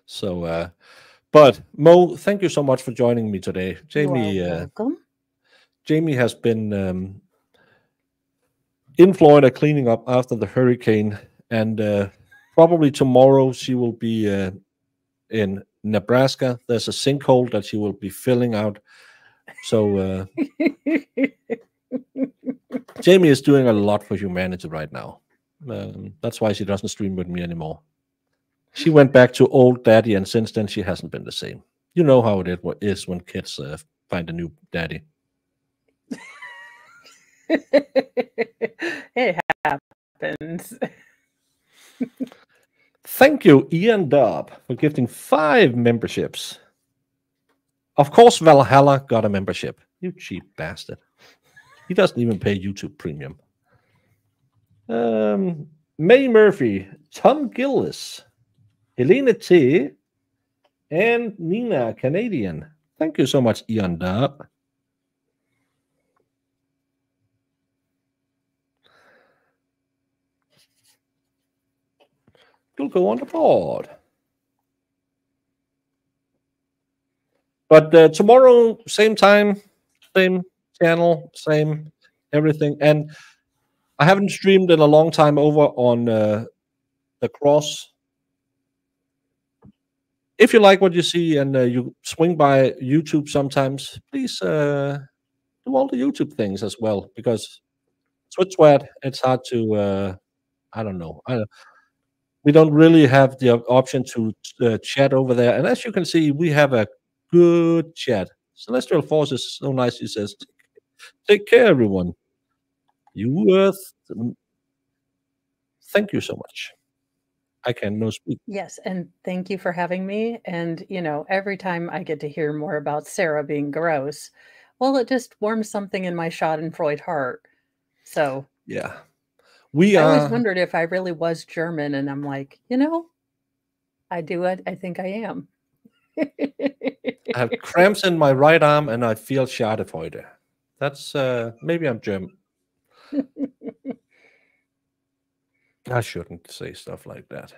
So, but Mo, thank you so much for joining me today. Jamie, You are welcome. Jamie has been in Florida cleaning up after the hurricane, and probably tomorrow she will be in Nebraska. There's a sinkhole that she will be filling out. So Jamie is doing a lot for humanity right now. That's why she doesn't stream with me anymore. She went back to old daddy, and since then she hasn't been the same. You know how it is when kids find a new daddy. It happens. Thank you, Ian Dubb, for gifting 5 memberships. Of course, Valhalla got a membership. You cheap bastard. He doesn't even pay YouTube Premium. May Murphy, Tom Gillis, Helena T, and Nina Canadian. Thank you so much, Ian Dubb. You'll go on the board. But tomorrow, same time, same channel, same everything. And I haven't streamed in a long time over on the Cross. If you like what you see and you swing by YouTube sometimes, please do all the YouTube things as well, because Twitch, it's hard to, I don't know. We don't really have the option to chat over there. And as you can see, we have a good chat. Celestial Force is so nice. He says, take care, everyone. Thank you so much. I can no speak. Yes, and thank you for having me. And, you know, every time I get to hear more about Sarah being gross, well, it just warms something in my Schadenfreude heart. So, yeah. I always wondered if I really was German, and I'm like, you know, I do it. I think I am. I have cramps in my right arm, and I feel Schadenfreude. That's maybe I'm German. I shouldn't say stuff like that.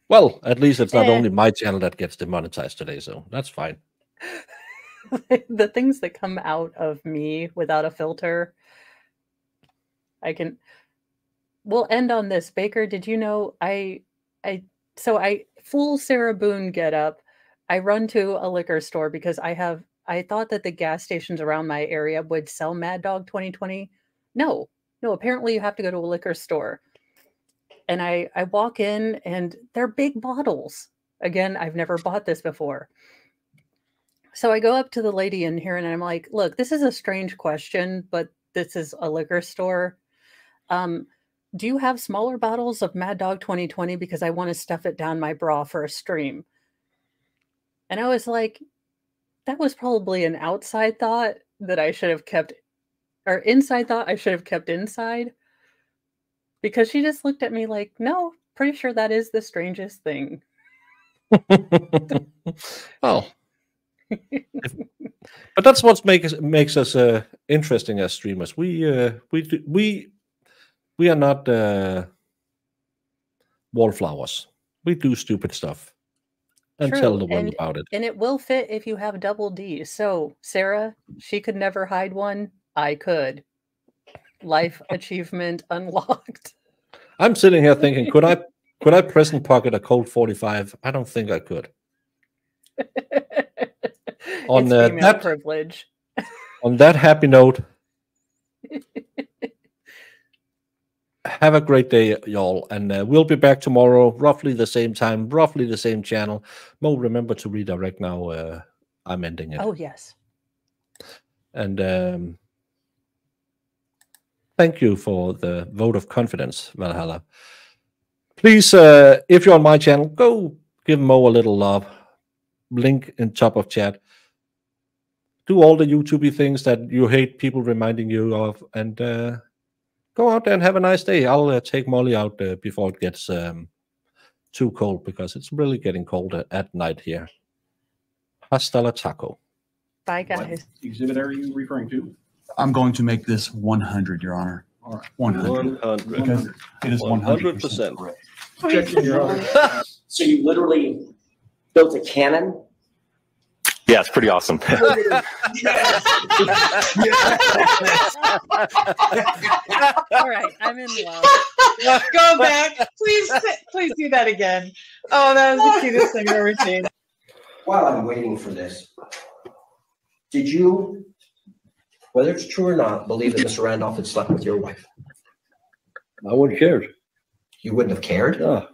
Well, at least it's not only my channel that gets demonetized today, so that's fine. The things that come out of me without a filter, we'll end on this. Baker, did you know I full Sarah Boone get up. I run to a liquor store because I thought that the gas stations around my area would sell Mad Dog 2020. No, apparently you have to go to a liquor store. And I walk in, and they're big bottles. Again, I've never bought this before. So I go up to the lady in here, and I'm like, look, this is a strange question, but this is a liquor store. Do you have smaller bottles of Mad Dog 2020? Because I want to stuff it down my bra for a stream. And I was like, that was probably an outside thought that I should have kept, or inside thought I should have kept inside. Because she just looked at me like, no, pretty sure that is the strangest thing. Well, but that's what makes us interesting as streamers. We are not wallflowers. We do stupid stuff and tell the world about it. And it will fit if you have double D. So Sarah, she could never hide one. I could. Life achievement unlocked. I'm sitting here thinking, could I present pocket a Colt 45? I don't think I could. On It's female that privilege. On that happy note, have a great day, y'all, and we'll be back tomorrow, roughly the same time, roughly the same channel. Mo, remember to redirect now. I'm ending it. Oh, yes. And thank you for the vote of confidence, Valhalla. Please, if you're on my channel, go give Mo a little love. Link in top of chat. Do all the YouTubey things that you hate people reminding you of, and go out there and have a nice day. I'll take Molly out before it gets too cold, because it's really getting cold at night here. Hasta la taco. Bye, guys. What exhibit are you referring to? I'm going to make this 100, Your Honor. All right. 100. Because it is 100% correct. So you literally built a cannon? Yeah, it's pretty awesome. All right, I'm in love. Go back. Please do that again. Oh, that was the cutest thing I've ever seen. While I'm waiting for this, did you, whether it's true or not, believe that Mr. Randolph had slept with your wife? I wouldn't have cared. You wouldn't have cared? No.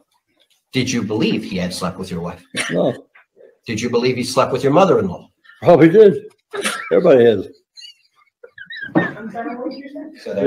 Did you believe he had slept with your wife? No. Did you believe he slept with your mother-in-law? Probably did. Everybody has. So there